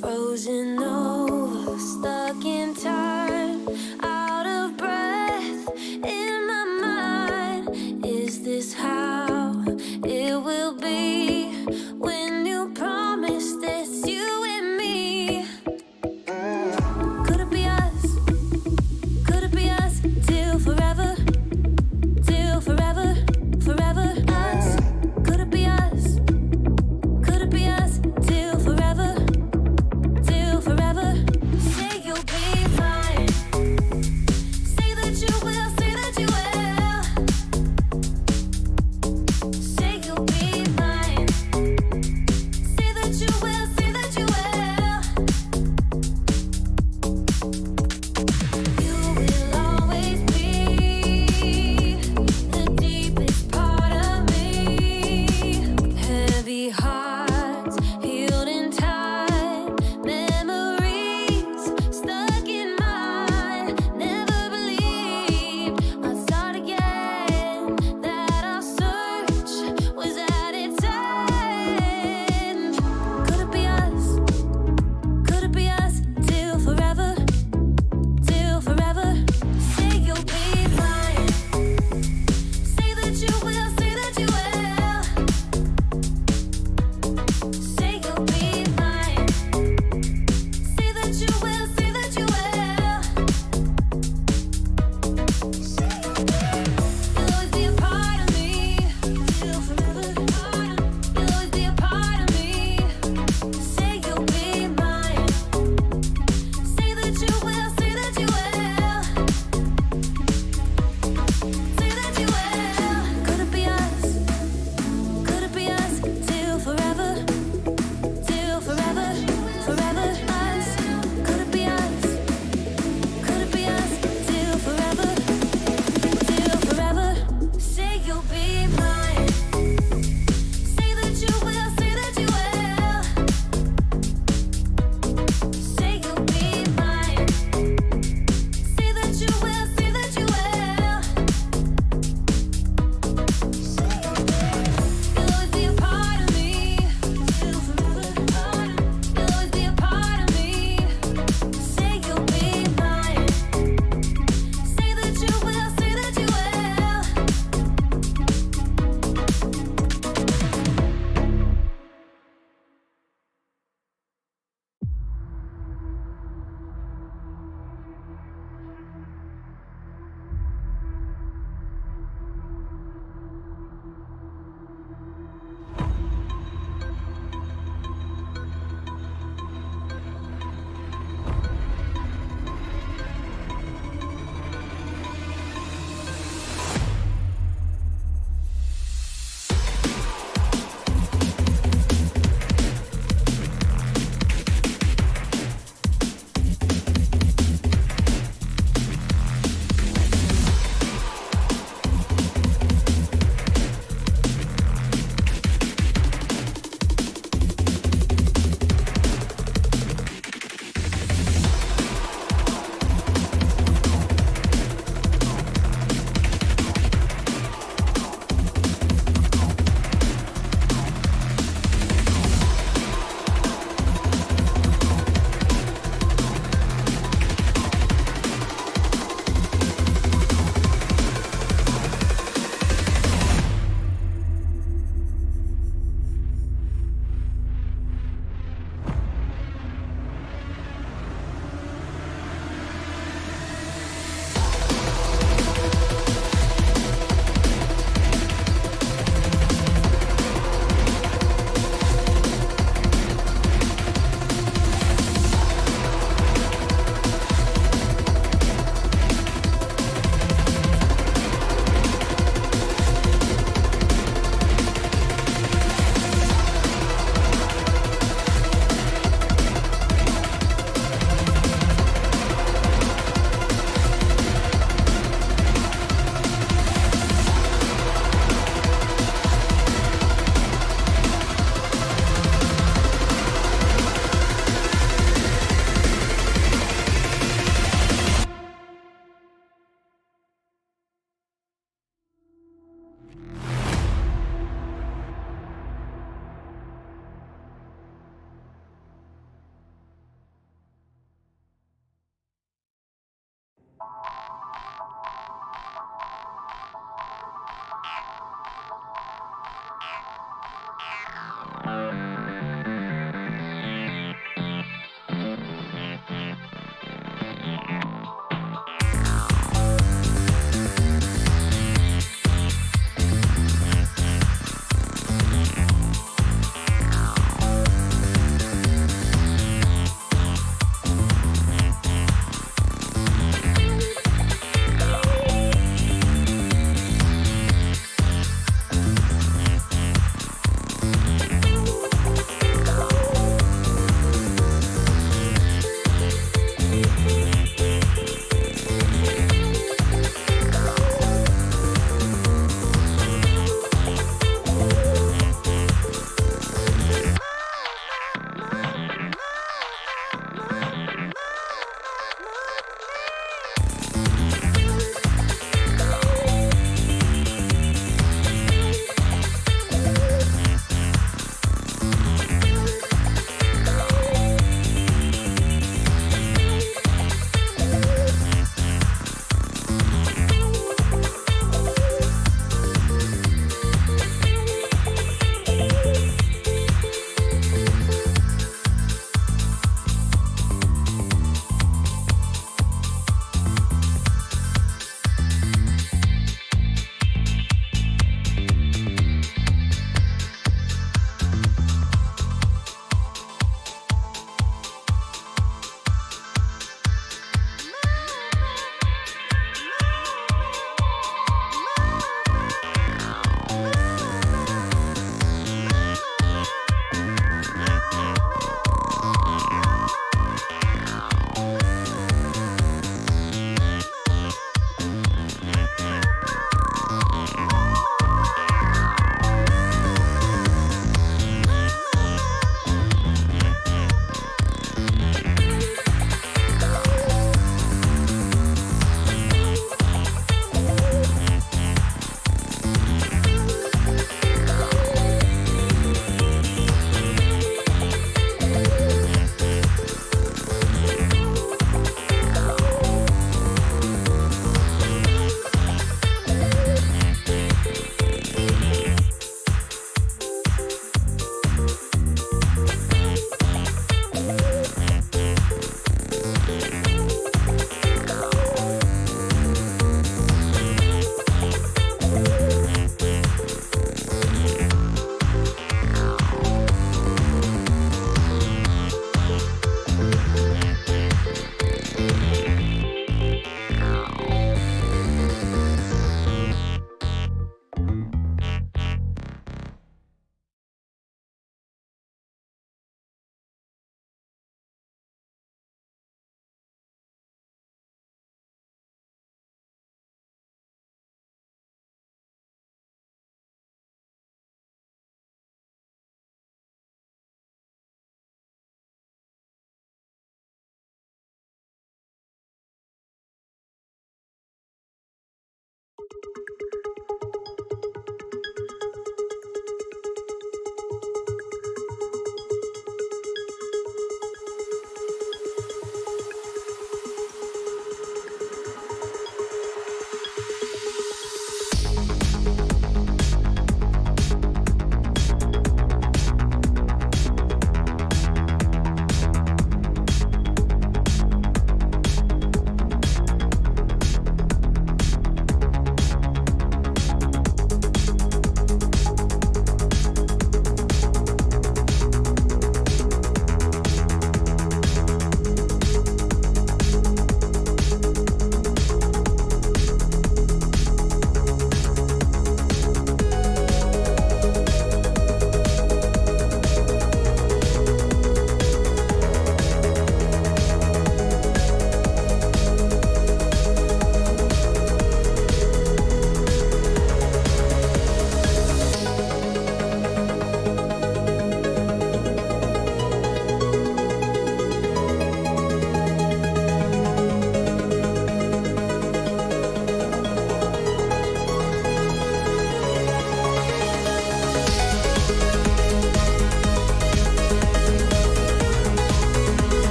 Frozen over, stuck in time, out of breath in my mind. Is this how it will be when you promise this, you and me? Could it be us? Could it be us till forever? Till forever, forever us? Could it be us? Could it be us till forever? Forever, say you'll be mine. Say that you will, say that you will. Say you'll be mine. Say that you will, say that you will. You will always be the deepest part of me. Heavy hearts healed in time. Could it be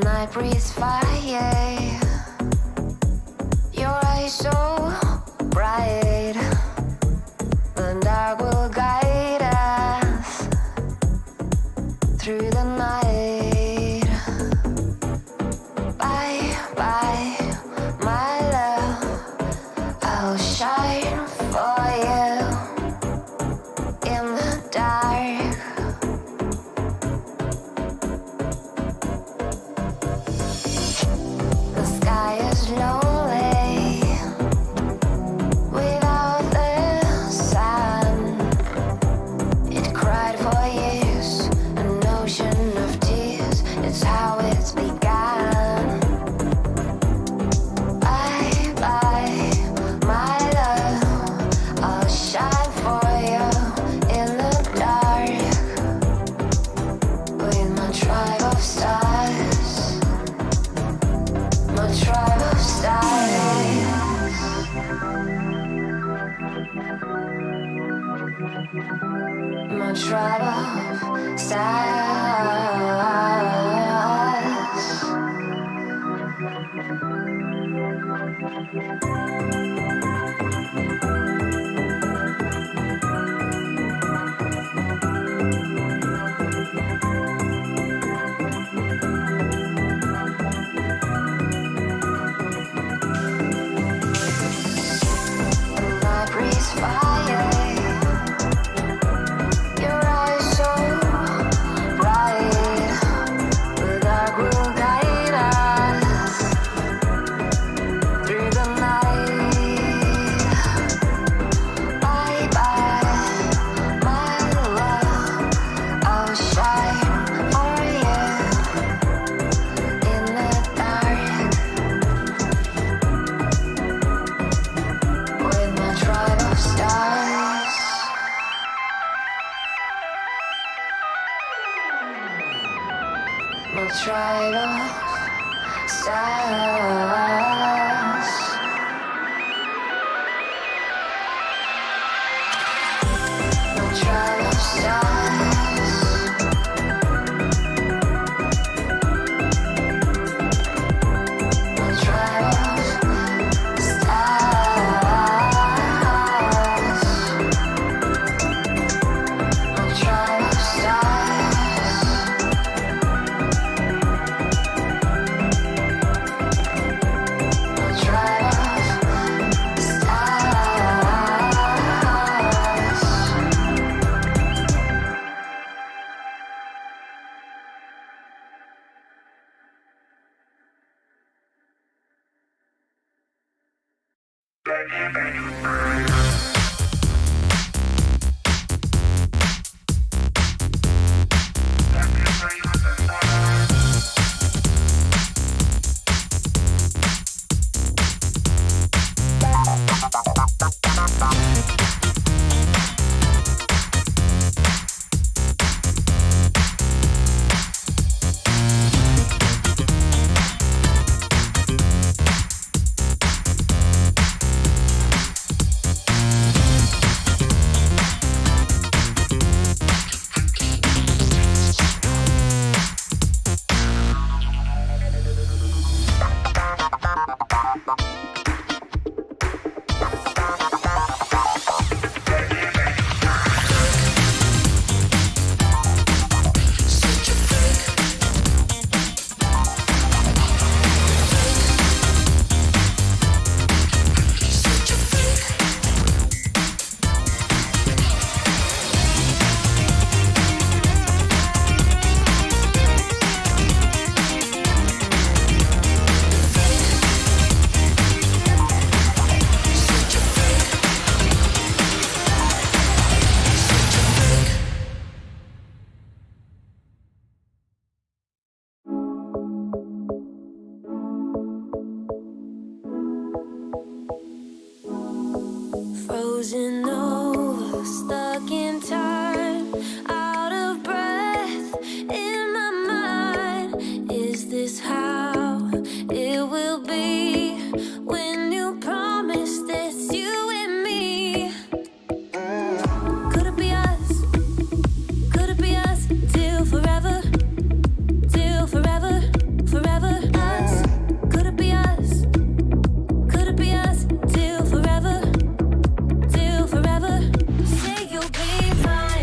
I breathe fire. Your eyes so bright. The dark will guide us through the night. Bye, bye, my love. I'll shine for you in the dark. Lonely without the sun. It cried for years, an ocean of tears. It's how it's begun. Bye bye, my love. I'll shine for you in the dark with my tribe of stars. My tribe of stars. My tribe of stars. Night Frozen over, stuck in time, out of breath in my mind. Is this how it will be when you promise that it's you and me? Could it be us? Could it be us till forever? Till forever, forever us? Could it be us? Could it be us till forever? Till forever, say you'll be mine.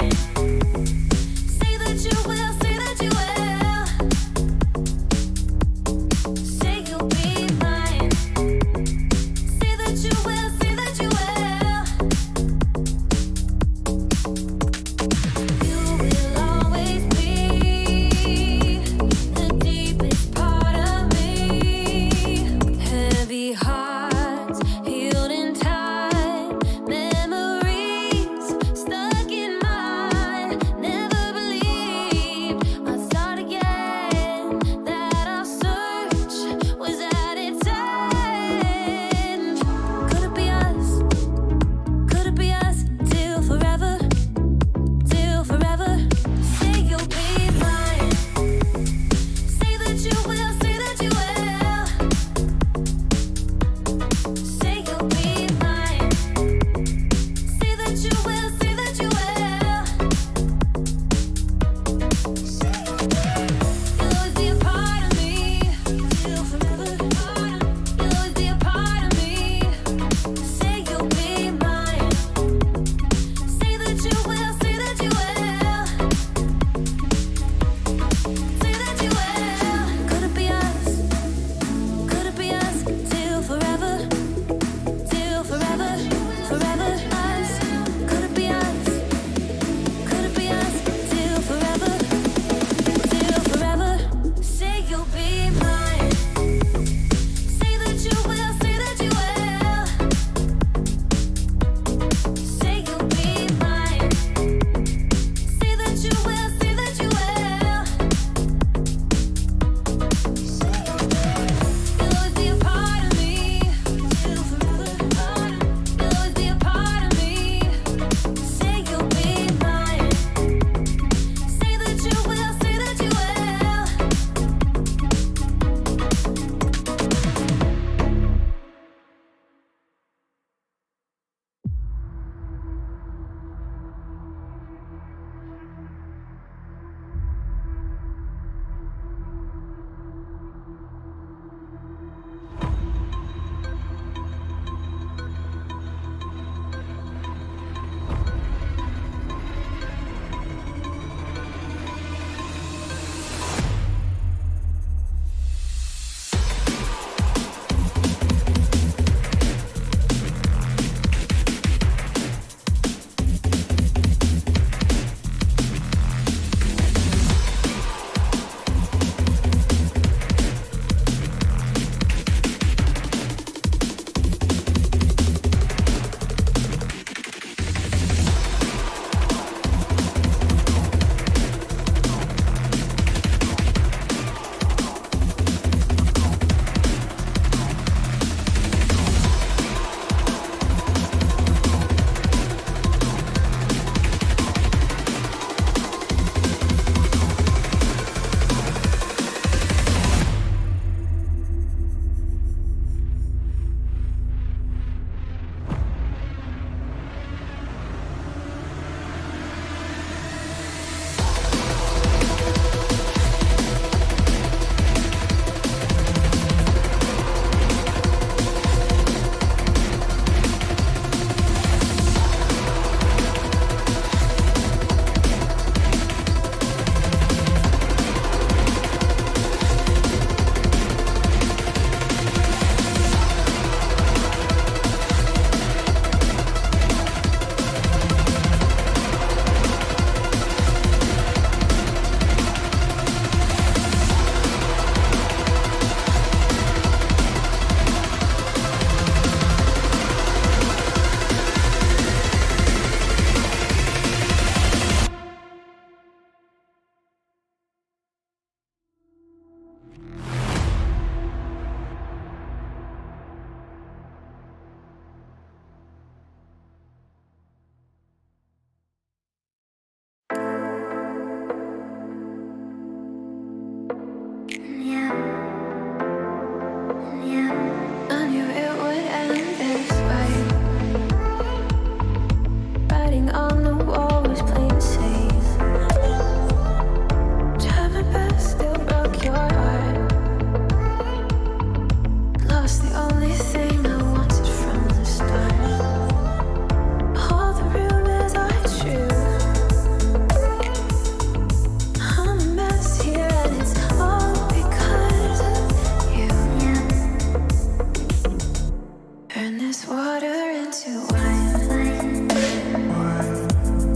this water into wine.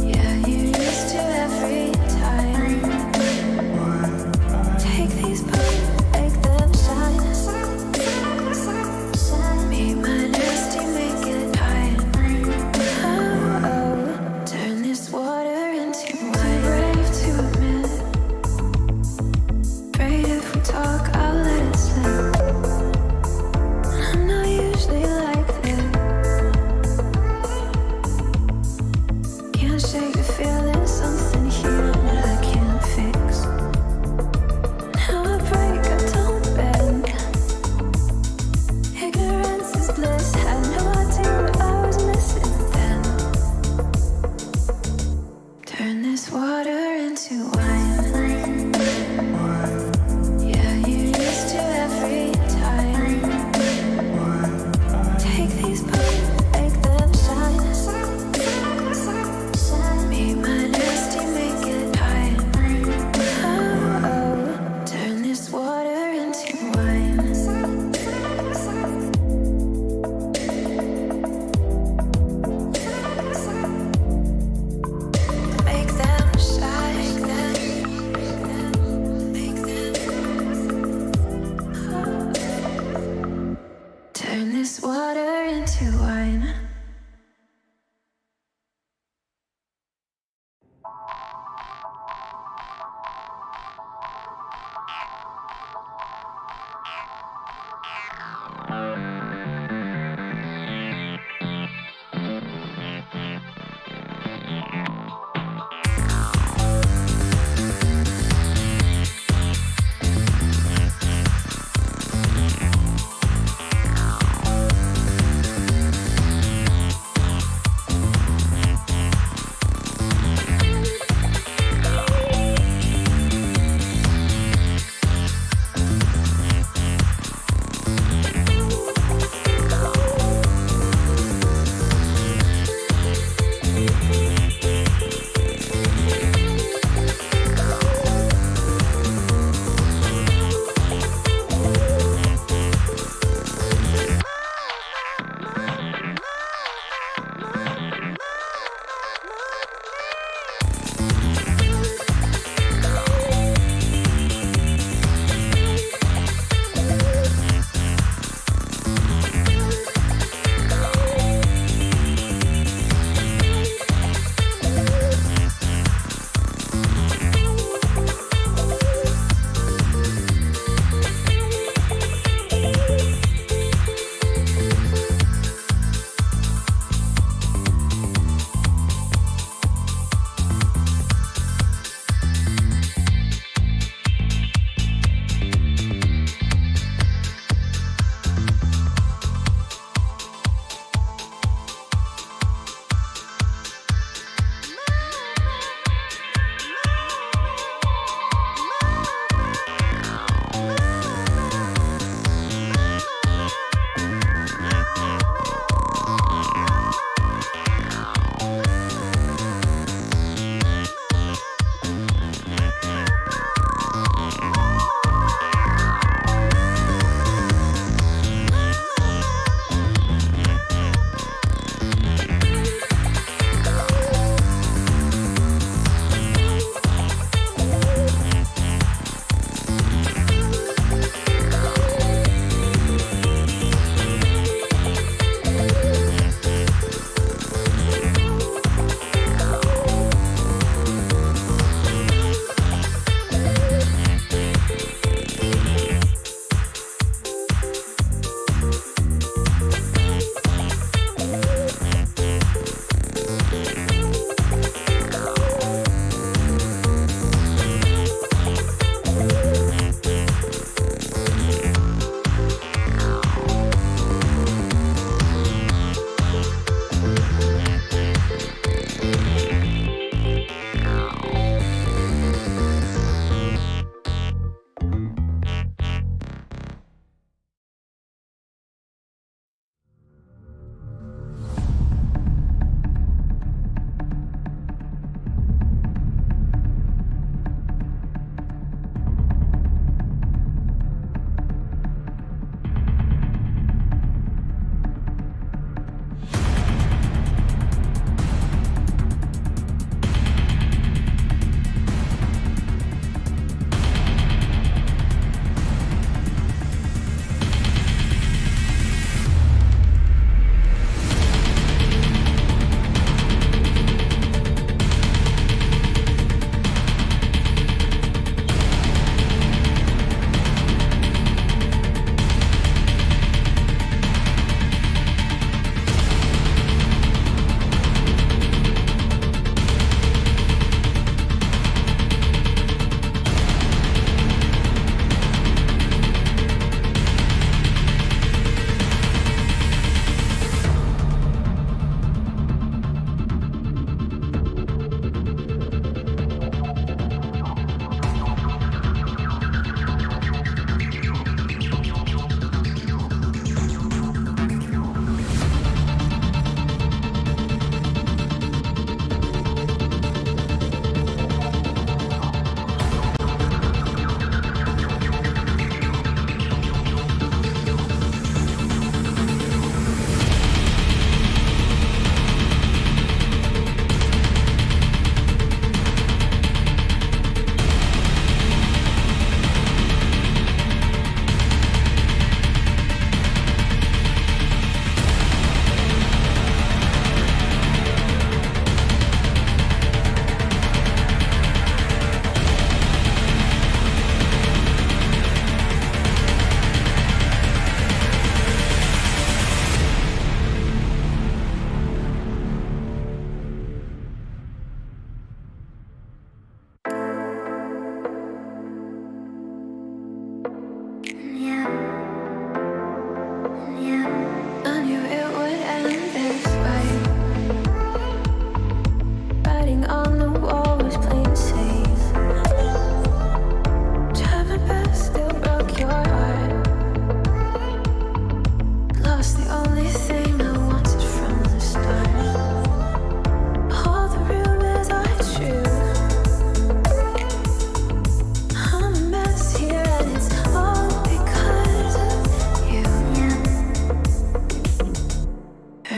Yeah, you're used to every time. Take these books, make them shine. Be my nasty, make it high. Oh, oh, turn this water into wine. Brave to admit, afraid if we talk, I'll let it slip. I'm not usually like this.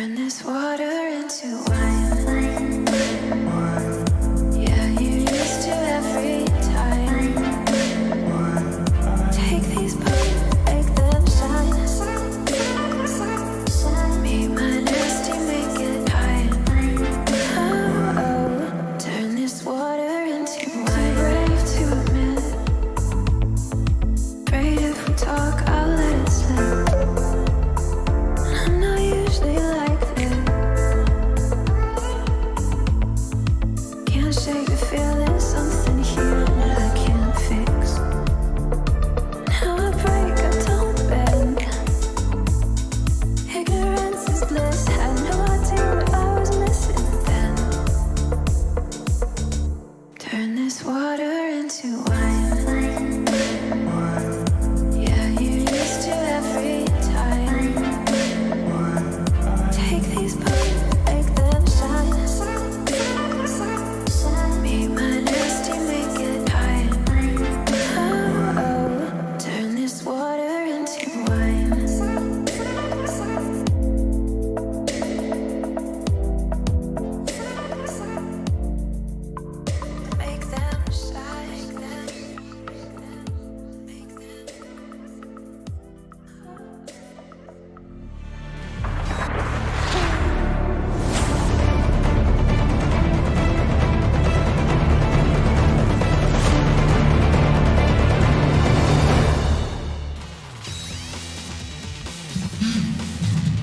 Turn this water into wine. Yeah, you're used to every time. Take these buttons, make them shine. Me, my nasty, make it high. Oh, oh, turn this water into wine. Brave to admit, afraid if we talk, I'll let it slip. I'm not usually like this. Can't shake the feeling, something here that I can't fix. Now I break, I don't bend. Ignorance is bliss. Had no idea what I was missing then. Turn this water into wine. Yeah, you're used to every time. Take these buttons, make them shine. Me, my nasty, make it high. Oh, oh, turn this water into wine. Make them shine. Make them.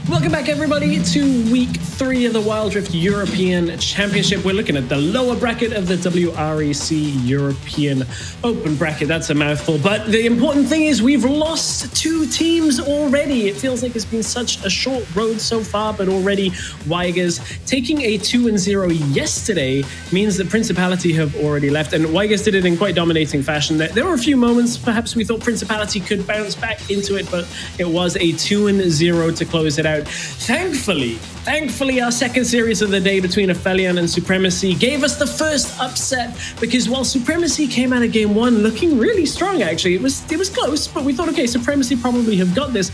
Welcome back, everybody, to week 3 of the Wild Rift European Championship. We're looking at the lower bracket of the WREC European Open bracket. That's a mouthful, but the important thing is we've lost 2 teams already. It feels like it's been such a short road so far, but already Weigers taking a 2-0 yesterday means that Principality have already left, and Weigers did it in quite dominating fashion. There were a few moments perhaps we thought Principality could bounce back into it, but it was a 2-0 to close it out. Thankfully, our second series of the day between Aphelion and Supremacy gave us the first upset, because while Supremacy came out of game 1 looking really strong, actually, it was close, but we thought, okay, Supremacy probably have got this.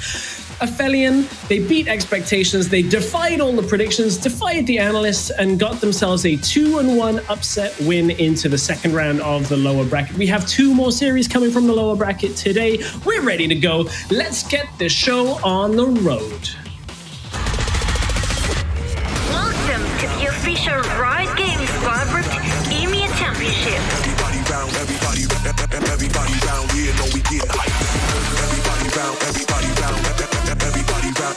Aphelion, they beat expectations, they defied all the predictions, defied the analysts, and got themselves a 2-1 upset win into the second round of the lower bracket. We have 2 more series coming from the lower bracket today. We're ready to go. Let's get the show on the road. Welcome to the official Riot Games Wild Rift EMEA Championship. Everybody round here know we get hype. Everybody round, everybody round, everybody round,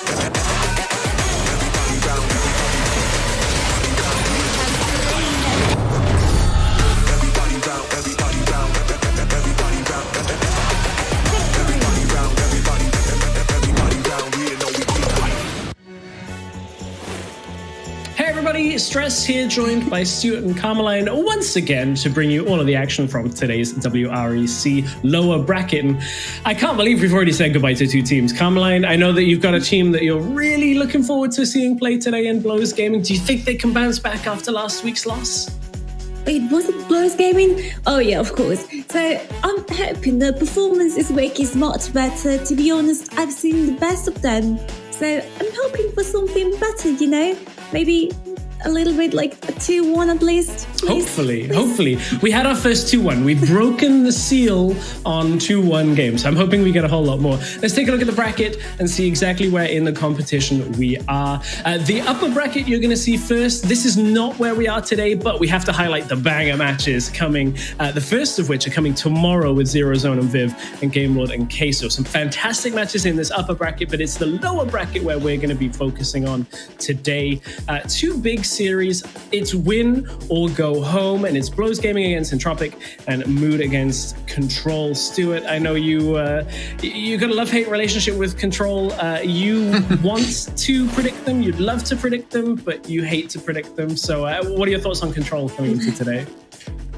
Stress here, joined by Stuart and Carmeline once again to bring you all of the action from today's WREC lower bracket. And I can't believe we've already said goodbye to 2 teams. Carmeline, I know that you've got a team that you're really looking forward to seeing play today in Blows Gaming. Do you think they can bounce back after last week's loss? Wait, was it Blows Gaming? Oh yeah, of course. So I'm hoping the performance this week is much better. To be honest, I've seen the best of them. So I'm hoping for something better, you know? Maybe a little bit like a 2-1 at least. Please. Hopefully. We had our first 2-1. We've broken the seal on 2-1 games. I'm hoping we get a whole lot more. Let's take a look at the bracket and see exactly where in the competition we are. The upper bracket you're going to see first. This is not where we are today, but we have to highlight the banger matches coming. The first of which are coming tomorrow with Zero Zone and Viv and Game Lord and Queso. Some fantastic matches in this upper bracket, but it's the lower bracket where we're going to be focusing on today. 2 big series. It's win or go home, and it's Blows Gaming against Entropic and Mood against Control. Stuart, I know you got a love-hate relationship with Control. You want to predict them, you'd love to predict them, but you hate to predict them. So what are your thoughts on Control coming into today?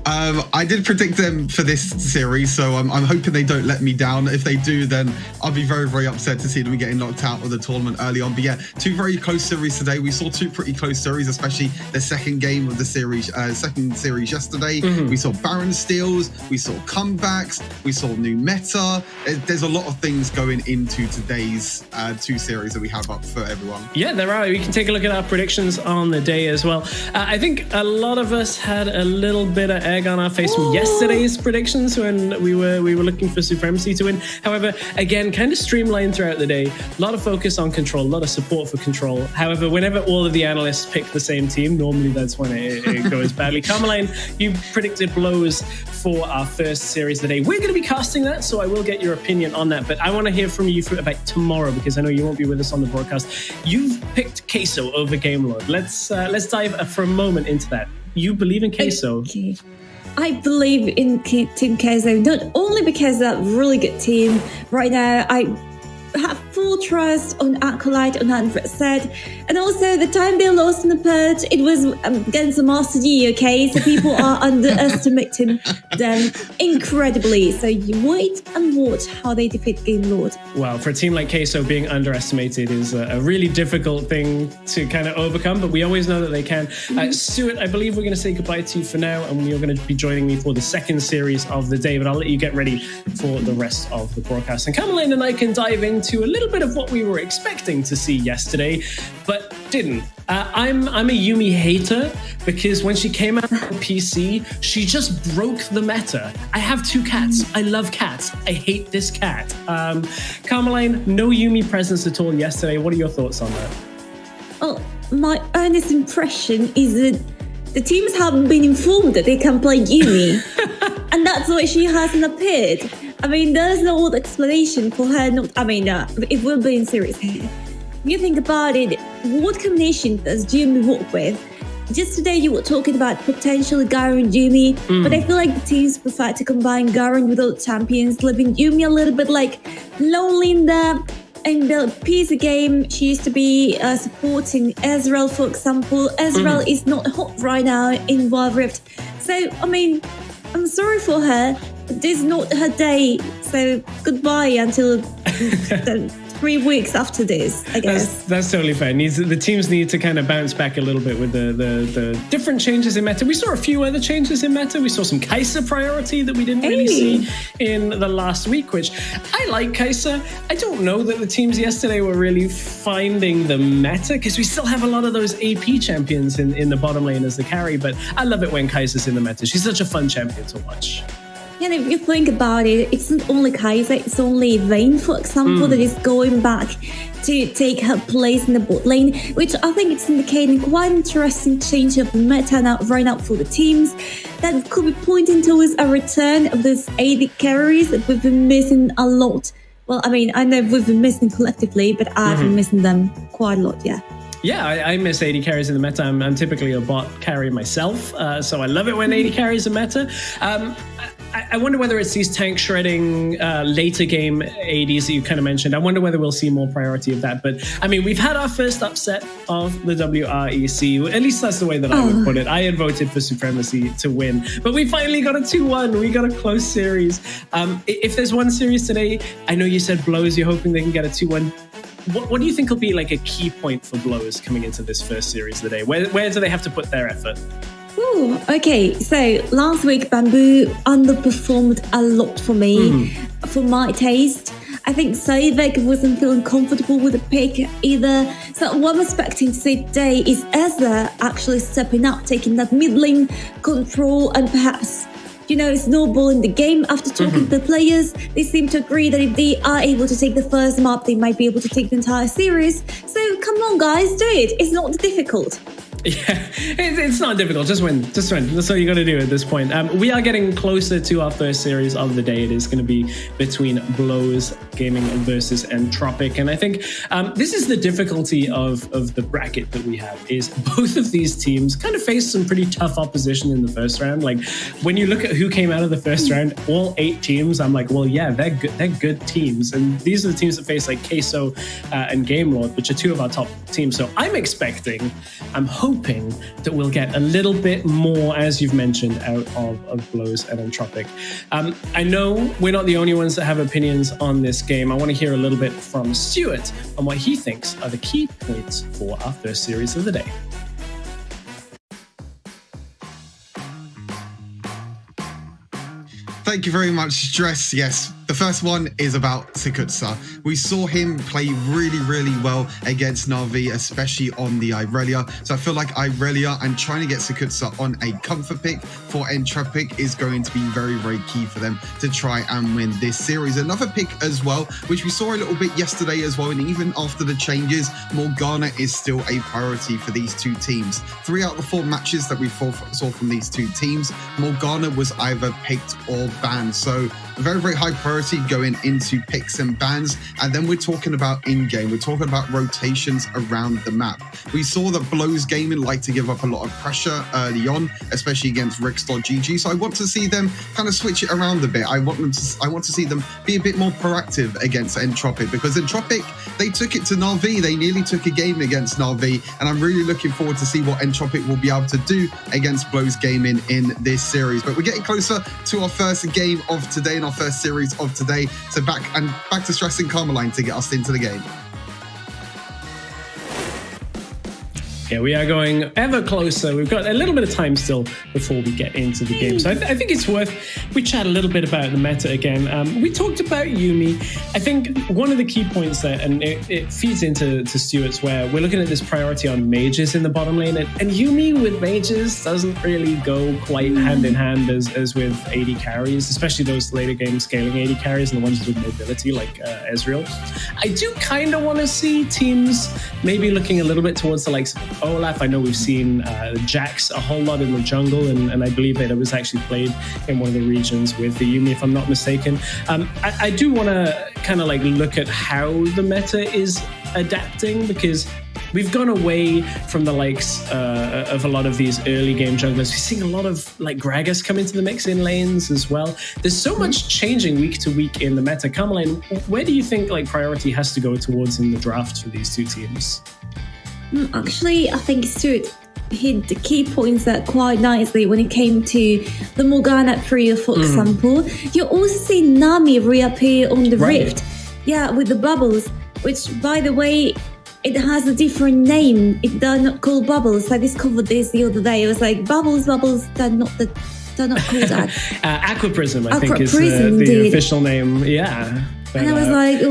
I did predict them for this series, so I'm hoping they don't let me down. If they do, then I'll be very, very upset to see them getting knocked out of the tournament early on. But yeah, two very close series today. We saw two pretty close series, especially the second game of the series, second series yesterday. We saw Baron steals, we saw comebacks, we saw new meta. There's a lot of things going into today's two series that we have up for everyone. Yeah, there are. We can take a look at our predictions on the day as well. I think a lot of us had a little bit of egg on our face from yesterday's predictions when we were looking for Supremacy to win. However, again, kind of streamlined throughout the day. A lot of focus on Control, a lot of support for Control. However, whenever all of the analysts pick the same team, normally that's when it goes badly. Carmeline, you predicted Blows for our first series today. We're going to be casting that, so I will get your opinion on that. But I want to hear from you about tomorrow, because I know you won't be with us on the broadcast. You've picked Queso over Game Lord. Let's dive for a moment into that. You believe in Queso? Okay. I believe in Team Queso, not only because they're a really good team right now. I have full trust on Acolyte, on 100%. And also, the time they lost in the purge, it was against the Master Yi, okay? So people are underestimating them incredibly. So you wait and watch how they defeat Game Lord. Well, for a team like Queso, being underestimated is a really difficult thing to kind of overcome, but we always know that they can. Stuart, I believe we're going to say goodbye to you for now, and you're going to be joining me for the second series of the day, but I'll let you get ready for the rest of the broadcast. And Carmeline and I can dive into a little bit of what we were expecting to see yesterday, but didn't. I'm a Yumi hater because when she came out on PC, she just broke the meta. I have two cats. I love cats. I hate this cat. Carmeline, no Yumi presence at all yesterday. What are your thoughts on that? Well, my honest impression is that the teams haven't been informed that they can play Yumi. And that's why she hasn't appeared. I mean, there's no other explanation for her not... if we're being serious here. If you think about it, what combination does Yumi work with? Just today you were talking about potentially Garen Yumi, but I feel like the teams prefer to combine Garen with other champions, leaving Yumi a little bit like lonely in there. In the PC game, she used to be supporting Ezreal, for example. Ezreal is not hot right now in Wild Rift. So, I mean, I'm sorry for her, but this is not her day. So, goodbye until 3 weeks after this, I guess. That's totally fair. The teams need to kind of bounce back a little bit with the different changes in meta. We saw a few other changes in meta. We saw some Kai'Sa priority that we didn't really see in the last week, which I like Kai'Sa. I don't know that the teams yesterday were really finding the meta because we still have a lot of those AP champions in the bottom lane as the carry, but I love it when Kai'Sa's in the meta. She's such a fun champion to watch. Yeah, if you think about it, it's not only Kai'Sa, it's only Vayne, for example, that is going back to take her place in the bot lane, which I think it's indicating quite an interesting change of meta now, right now for the teams. That could be pointing towards a return of those AD carries that we've been missing a lot. Well, I mean, I know we've been missing collectively, but I've been missing them quite a lot, yeah. Yeah, I miss AD carries in the meta. I'm typically a bot carry myself, so I love it when AD carries a meta. I wonder whether it's these tank shredding later game ADs that you kind of mentioned. I wonder whether we'll see more priority of that. But I mean, we've had our first upset of the WREC. At least that's the way that I would put it. I had voted for Supremacy to win, but we finally got a 2-1. We got a close series. If there's one series today, I know you said Blows, you're hoping they can get a 2-1. What do you think will be like a key point for Blows coming into this first series today? Where do they have to put their effort? Ooh, okay, so last week Bamboo underperformed a lot for me, for my taste. I think Savek wasn't feeling comfortable with the pick either. So what I'm expecting to see today is Ezra actually stepping up, taking that mid lane control and perhaps, snowballing the game. After talking to the players, they seem to agree that if they are able to take the first map, they might be able to take the entire series. So come on, guys, do it. It's not difficult. Yeah, it's not difficult. Just win. That's all you got to do at this point. We are getting closer to our first series of the day. It is going to be between Blows Gaming versus Entropic. And I think this is the difficulty of the bracket that we have, is both of these teams kind of faced some pretty tough opposition in the first round. Like when you look at who came out of the first round, all 8 teams, I'm like, well, yeah, they're good teams. And these are the teams that face like Queso and Game Lord, which are 2 of our top teams. So I'm hoping hoping that we'll get a little bit more, as you've mentioned, out of Blows and Entropic. I know we're not the only ones that have opinions on this game. I want to hear a little bit from Stuart on what he thinks are the key points for our first series of the day. Thank you very much, Stress. Yes, the first one is about Sikutsa. We saw him play really, really well against Na'Vi, especially on the Irelia. So I feel like Irelia and trying to get Sikutsa on a comfort pick for Entropic is going to be very, very key for them to try and win this series. Another pick as well, which we saw a little bit yesterday as well, and even after the changes, Morgana is still a priority for these two teams. 3 out of the 4 matches that we saw from these two teams, Morgana was either picked or banned. So very, very high priority going into picks and bans. And then we're talking about in-game. We're talking about rotations around the map. We saw that Blows Gaming like to give up a lot of pressure early on, especially against WREC.GG. So I want to see them kind of switch it around a bit. I want to see them be a bit more proactive against Entropic, because Entropic, they took it to Na'Vi. They nearly took a game against Na'Vi, and I'm really looking forward to see what Entropic will be able to do against Blows Gaming in this series. But we're getting closer to our first game of today and our first series of today. So back to Stress and Carmeline to get us into the game. Yeah, we are going ever closer. We've got a little bit of time still before we get into the game. So I think it's worth, we chat a little bit about the meta again. We talked about Yuumi. I think one of the key points there, and it feeds into Stuart's, where we're looking at this priority on mages in the bottom lane. And Yuumi with mages doesn't really go quite hand in hand as with AD carries, especially those later game scaling AD carries and the ones with mobility like Ezreal. I do kind of want to see teams maybe looking a little bit towards the likes of Olaf. I know we've seen Jax a whole lot in the jungle, and I believe that it was actually played in one of the regions with the Yuumi, if I'm not mistaken. I do want to kind of like look at how the meta is adapting, because we've gone away from the likes of a lot of these early game junglers. We're seeing a lot of like Gragas come into the mix in lanes as well. There's so much changing week to week in the meta. Carmeline, where do you think like priority has to go towards in the draft for these two teams? Actually, I think Stuart hit the key points there quite nicely when it came to the Morgana trio, for example. You also see Nami reappear on the Rift. Yeah, with the bubbles, which, by the way, it has a different name. They're not called bubbles. I discovered this the other day. I was like, bubbles, they're not called that. Aqua Prism, I think, is the official name. Yeah. But, and I was like,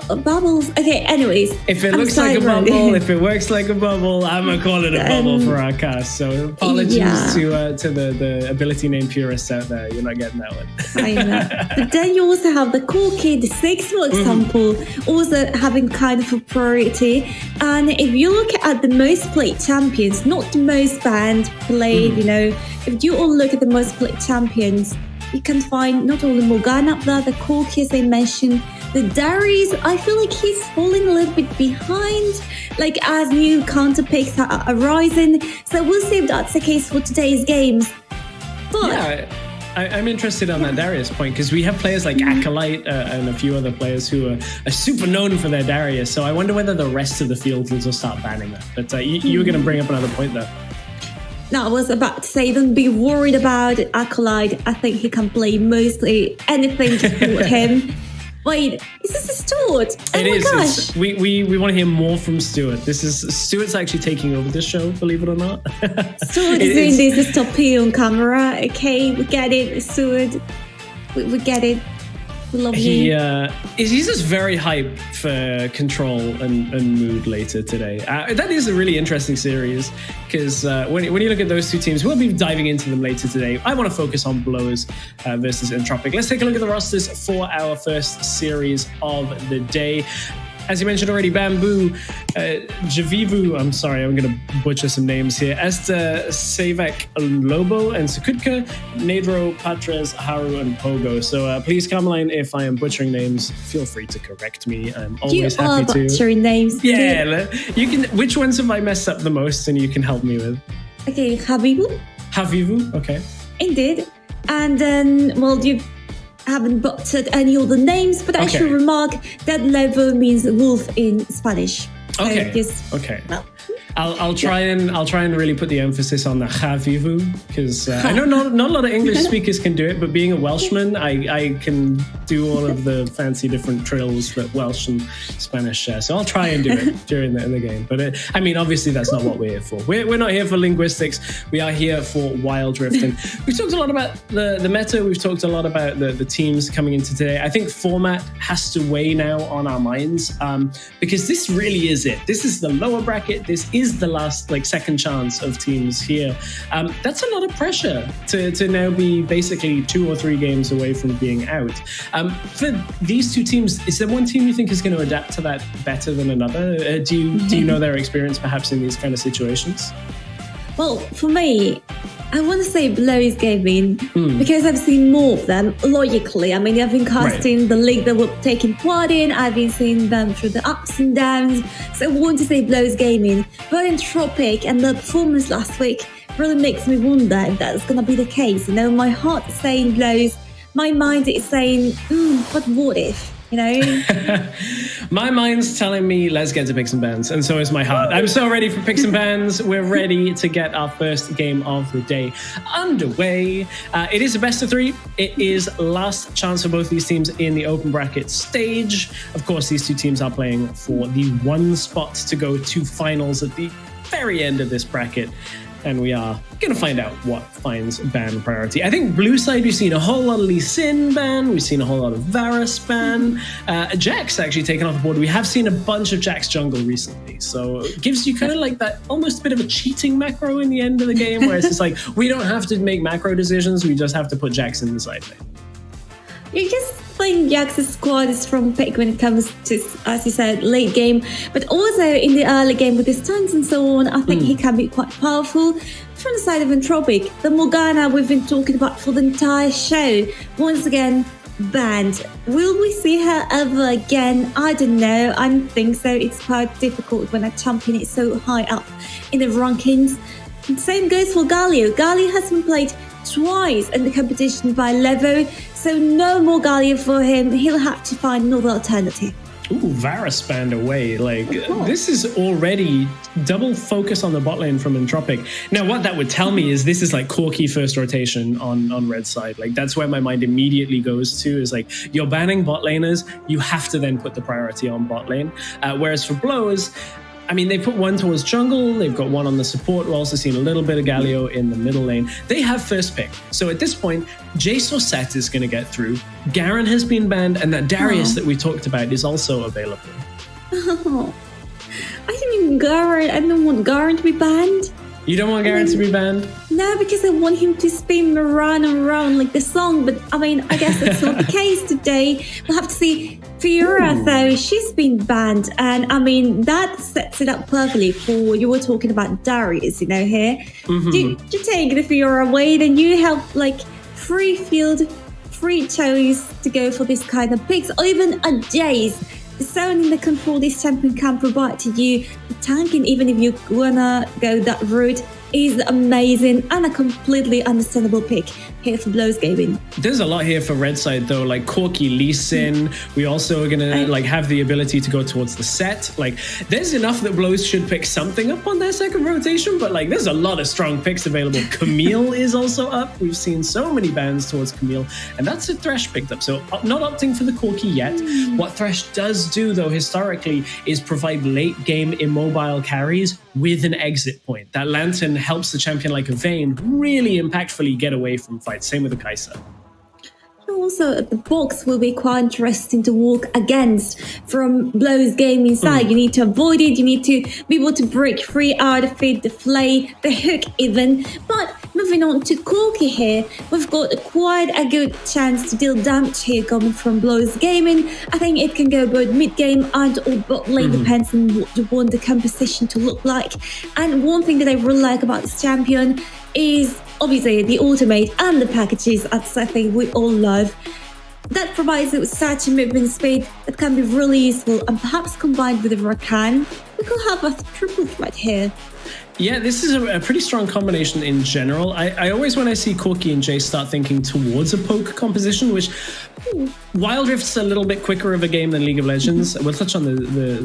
what? Bubbles? Okay, anyways. If it looks like a bubble, if it works like a bubble, I'm going to call it a bubble for our cast. So apologies to the ability name purists out there. You're not getting that one. I know. But then you also have the Cool Kid 6, for example, also having kind of a priority. And if you look at the most played champions, not the most banned played, you know, if you all look at the most played champions, you can find not only Morgana up there, the Cool Kids they mentioned, the Darius. I feel like he's falling a little bit behind, like as new counter picks are arising. So we'll see if that's the case for today's games. But yeah, I'm interested on that Darius point, because we have players like Acolyte and a few other players who are super known for their Darius. So I wonder whether the rest of the field will just start banning that. But you were going to bring up another point there. No, I was about to say, don't be worried about Acolyte. I think he can play mostly anything to support him. Wait, is this a Stuart? Oh my gosh. We want to hear more from Stuart. Stuart's actually taking over this show, believe it or not. Stuart is doing this to stop you on camera. Okay, we get it, Stuart. We get it. We love you. He's just very hyped for Control and Mood later today. That is a really interesting series, because when you look at those two teams, we'll be diving into them later today. I want to focus on Blows versus Entropic. Let's take a look at the rosters for our first series of the day. As you mentioned already, Bamboo, Javivu, I'm sorry, I'm going to butcher some names here, Esther, Savek, Lobo, and Sukutka, Nadro, Patres, Haru, and Pogo. So please, Carmeline, if I am butchering names, feel free to correct me. I'm always happy to. You are butchering names. Yeah, you can. Which ones have I messed up the most and you can help me with? Okay, Havivu, okay. Indeed. And then, well, you haven't butchered any other names, but I should remark that Levo means wolf in Spanish. Okay. So just, okay. Well, I'll try and really put the emphasis on the Chavivu, because I know not a lot of English speakers can do it, but being a Welshman, I can do all of the fancy different trills that Welsh and Spanish share. So I'll try and do it during the game. But I mean, obviously that's not what we're here for. We're not here for linguistics. We are here for Wild Rift. And we've talked a lot about the meta. We've talked a lot about the teams coming into today. I think format has to weigh now on our minds, because this really is it. This is the lower bracket. This is the last second chance of teams here. That's a lot of pressure to now be basically 2 or 3 games away from being out. For these two teams, is there one team you think is going to adapt to that better than another? Do you know their experience perhaps in these kind of situations? Well, for me, I want to say Blows Gaming because I've seen more of them, logically. I mean, I've been casting the league that we're taking part in. I've been seeing them through the ups and downs. So I want to say Blows Gaming. But Entropic and the performance last week really makes me wonder if that's going to be the case. You know, my heart is saying Blows. My mind is saying, but what if? You know? My mind's telling me let's get to picks and bans, and so is my heart. I'm so ready for picks and bans. We're ready to get our first game of the day underway. It is a best of 3. It is last chance for both these teams in the open bracket stage. Of course, these two teams are playing for the 1 spot to go to finals at the very end of this bracket. And we are going to find out what finds ban priority. I think blue side, we've seen a whole lot of Lee Sin ban. We've seen a whole lot of Varus ban. Jack's actually taken off the board. We have seen a bunch of Jack's jungle recently. So it gives you kind of like that almost a bit of a cheating macro in the end of the game, where it's just like, we don't have to make macro decisions. We just have to put Jack's in the side lane. You just think Jax's squad is strong pick when it comes to, as you said, late game, but also in the early game with his stuns and so on. I think he can be quite powerful. From the side of Entropic, the Morgana we've been talking about for the entire show, once again banned. Will we see her ever again? I don't know. I don't think so. It's quite difficult when a champion is so high up in the rankings. And same goes for Galio. Galio has been played twice in the competition by Levo, so no more Galio for him. He'll have to find another alternative. Ooh, Varus banned away. This is already double focus on the bot lane from Entropic. Now, what that would tell me is this is like Corki first rotation on red side. That's where my mind immediately goes to, is you're banning bot laners, you have to then put the priority on bot lane. Whereas for Blows, I mean, they put 1 towards jungle, they've got 1 on the support, we're also seeing a little bit of Galio in the middle lane. They have first pick. So at this point, Jace or Set is going to get through. Garen has been banned, and that Darius that we talked about is also available. Oh, I don't want Garen to be banned. You don't want Garen to be banned? No, because I want him to spin around and around like the song. But I mean, I guess that's not the case today. We'll have to see. Fiora, though, she's been banned. And I mean, that sets it up perfectly for, you were talking about Darius, here. You take the Fiora away, then you have free field, free choice to go for this kind of picks, or even a Jace. The zoning that control this champion can provide to you, the tanking, even if you wanna go that route, is amazing and a completely understandable pick here for Blows Gaming. There's a lot here for red side though, like Corki, Lee Sin. We also are gonna have the ability to go towards the set. There's enough that Blows should pick something up on their second rotation, but there's a lot of strong picks available. Camille is also up. We've seen so many bans towards Camille, and that's a Thresh picked up. So not opting for the Corki yet. What Thresh does do though historically is provide late game immobile carries with an exit point. That Lantern helps the champion like a Vayne really impactfully get away from fights. Same with the Kai'Sa. Also, the box will be quite interesting to walk against from Blows Gaming side. You need to avoid it. You need to be able to break free out of it, the flay, the hook even. But moving on to Corki here, we've got quite a good chance to deal damage here coming from Blows Gaming. I think it can go both mid-game and or bot lane, depends on what you want the composition to look like. And one thing that I really like about this champion is obviously the ultimate and the packages, as I think we all love. That provides it with such a movement speed that can be really useful, and perhaps combined with a Rakan, we could have a triple threat here. Yeah, this is a pretty strong combination in general. I always, when I see Corki and Jay, start thinking towards a poke composition, which Wild Rift's a little bit quicker of a game than League of Legends. We'll touch on the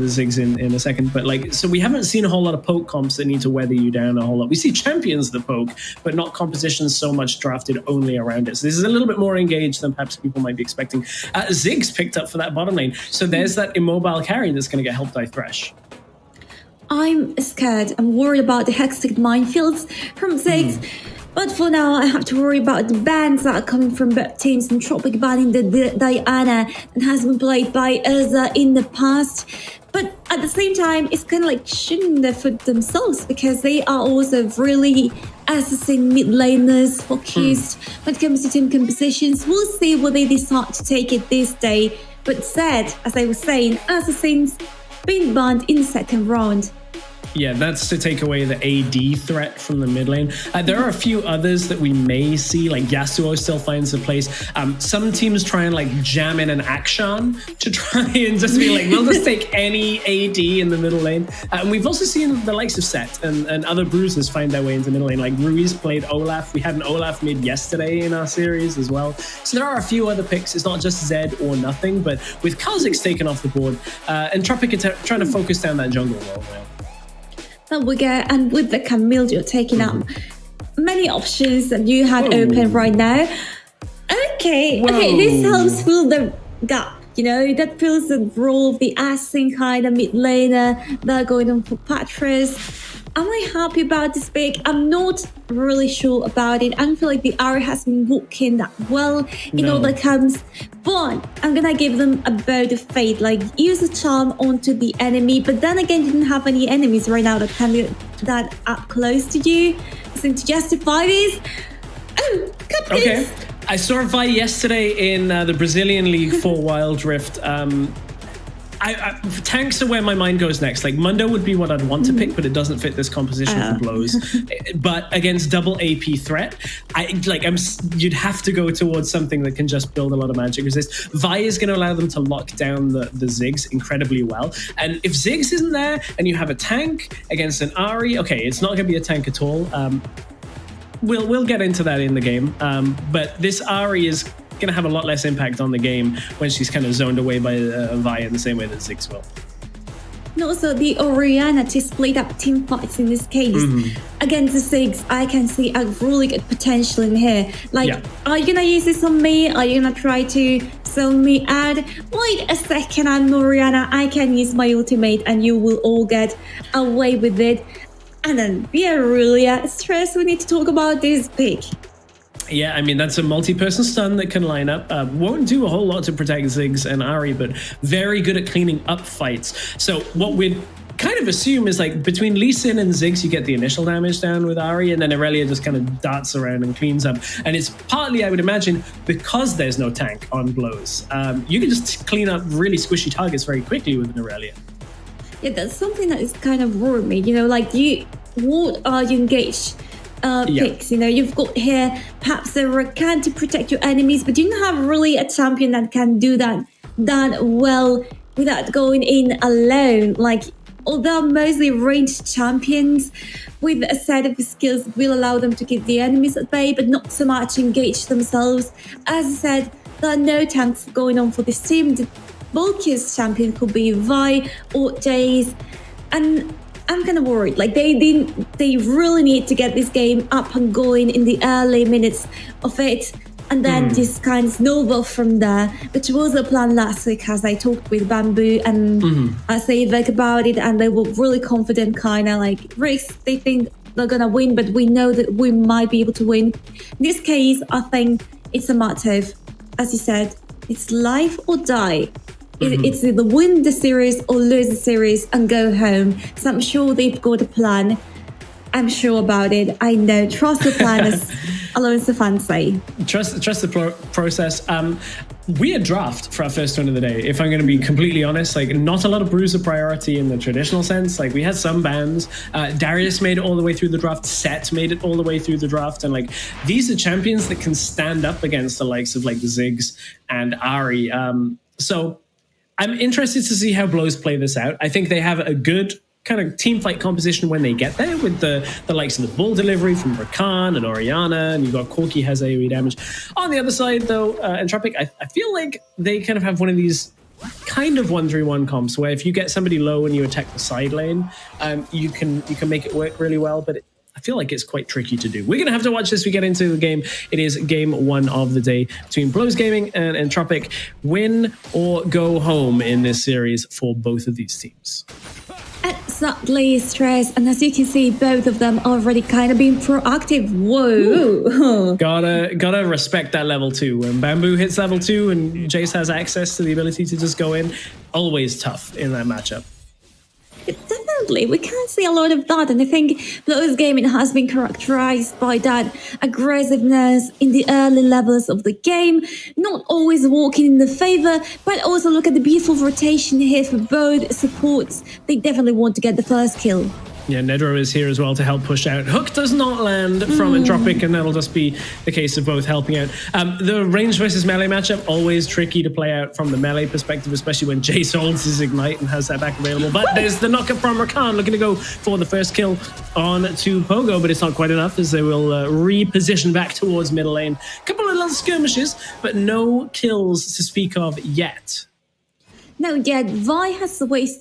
Ziggs in a second, but like, so we haven't seen a whole lot of poke comps that need to weather you down a whole lot. We see champions that poke, but not compositions so much drafted only around it. So this is a little bit more engaged than perhaps people might be expecting. Ziggs picked up for that bottom lane. So there's that immobile carry that's going to get helped by Thresh. I'm scared. I'm worried about the hextech minefields from Ziggs. But for now, I have to worry about the bans that are coming from both teams, and Tropic banning the Diana that has been played by Urza in the past. But at the same time, it's kind of like shooting their foot themselves, because they are also really assassin mid laners focused when it comes to team compositions. We'll see what they decide to take it this day. But Zed, as I was saying, assassins been banned in the second round. Yeah, that's to take away the AD threat from the mid lane. There are a few others that we may see, like Yasuo still finds a place. Some teams try and like jam in an Akshan to try and just be like, we'll just take any AD in the middle lane. And we've also seen the likes of Set and other bruisers find their way into middle lane. Like Ruiz played Olaf. We had an Olaf mid yesterday in our series as well. So there are a few other picks. It's not just Zed or nothing, but with Kha'Zix taken off the board and Tropic trying to focus down that jungle role now. That we get, and with the Camille, you're taking up many options that you had open right now. Okay, this helps fill the gap. You know, that fills the role of the assassin kind of mid laner that are going on for Patras. Am I happy about this pick? I'm not really sure about it. I don't feel like the Ari has been working that well in all the camps. But I'm gonna give them a vote of fate. Like, use a charm onto the enemy. But then again, you didn't have any enemies right now that can be that up close to you. So to justify this, cupcakes. Okay. I saw Vi yesterday in the Brazilian League for Wild Rift. Tanks are where my mind goes next. Like Mundo would be what I'd want to pick, but it doesn't fit this composition for blows. But against double AP threat, you'd have to go towards something that can just build a lot of magic resist. Vi is going to allow them to lock down the Ziggs incredibly well. And if Ziggs isn't there and you have a tank against an Ahri, okay, it's not going to be a tank at all. We'll get into that in the game. But this Ahri is going to have a lot less impact on the game when she's kind of zoned away by Vi in the same way that Ziggs will. And also the Orianna to split up team fights in this case. Against the Ziggs, I can see a really good potential in here. Like, are you going to use this on me? Are you going to try to zone me out? Wait a second, I'm Orianna. I can use my ultimate and you will all get away with it. And then, really stress, we need to talk about this pick. Yeah, I mean, that's a multi-person stun that can line up. Won't do a whole lot to protect Ziggs and Ahri, but very good at cleaning up fights. So what we'd kind of assume is like between Lee Sin and Ziggs, you get the initial damage down with Ahri, and then Irelia just kind of darts around and cleans up. And it's partly, I would imagine, because there's no tank on blows. You can just clean up really squishy targets very quickly with an Irelia. Yeah, that's something that is kind of worrying me. You know, like what are you engaged picks? You know, you've got here perhaps a Rakan to protect your enemies, but you don't have really a champion that can do that well without going in alone. Like, although mostly ranged champions with a set of skills will allow them to keep the enemies at bay, but not so much engage themselves. As I said, there are no tanks going on for this team. The bulkiest champion could be Vi or Jace, and I'm kind of worried. Like, they really need to get this game up and going in the early minutes of it, and then just kind of snowball from there, which was the plan last week, as I talked with Bamboo and Savek about it, and they were really confident, kind of like, WREC, they think they're gonna win, but we know that we might be able to win. In this case, I think it's a matter of, as you said, it's life or die. It's either win the series or lose the series and go home. So I'm sure they've got a plan. I'm sure about it. I know. Trust the plan, as Alonso fans say. Trust the process. Weird draft for our first one of the day. If I'm going to be completely honest, like, not a lot of bruiser priority in the traditional sense. Like, we had some bans. Darius made it all the way through the draft. Set made it all the way through the draft. And like, these are champions that can stand up against the likes of like Ziggs and Ahri. So I'm interested to see how blows play this out. I think they have a good kind of team fight composition when they get there, with the likes of the ball delivery from Rakan and Orianna, and you've got Corki has AoE damage. On the other side, though, Entropic, I feel like they kind of have one of these kind of 1-3-1 comps where if you get somebody low and you attack the side lane, you can make it work really well, but I feel like it's quite tricky to do. We're going to have to watch this. We get into the game. It is game 1 of the day between Blows Gaming and Entropic. Win or go home in this series for both of these teams. Exactly, Stress. And as you can see, both of them already kind of being proactive. Whoa. Gotta respect that level 2. When Bamboo hits level 2 and Jace has access to the ability to just go in, always tough in that matchup. Definitely, we can't see a lot of that, and I think Blows Gaming has been characterized by that aggressiveness in the early levels of the game, not always walking in the favor, but also look at the beautiful rotation here for both supports. They definitely want to get the first kill. Yeah, Nedro is here as well to help push out. Hook does not land from Entropic, and that'll just be the case of both helping out. The range versus melee matchup, always tricky to play out from the melee perspective, especially when Jace holds his Ignite and has that back available. But there's the knockup from Rakan, looking to go for the first kill on to Pogo, but it's not quite enough as they will reposition back towards middle lane. A couple of little skirmishes, but no kills to speak of yet. No, yet Vi has used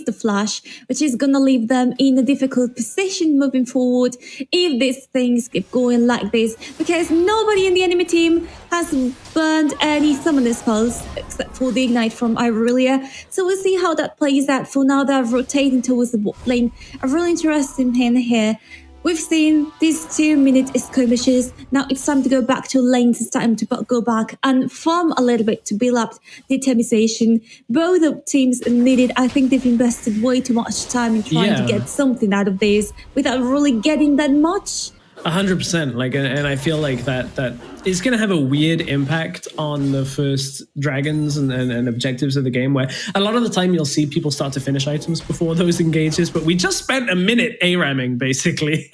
the flash, which is gonna leave them in a difficult position moving forward if these things keep going like this, because nobody in the enemy team has burned any summoner spells except for the Ignite from Irelia. So we'll see how that plays out. For now, they're rotating towards the bot lane. A really interesting thing here. We've seen these 2-minute skirmishes. Now it's time to go back to lanes. It's time to go back and farm a little bit to build up the itemization. Both of teams needed. I think they've invested way too much time in trying to get something out of this without really getting that much. 100%. And I feel like that is going to have a weird impact on the first dragons and objectives of the game, where a lot of the time you'll see people start to finish items before those engages, but we just spent a minute ARAMing basically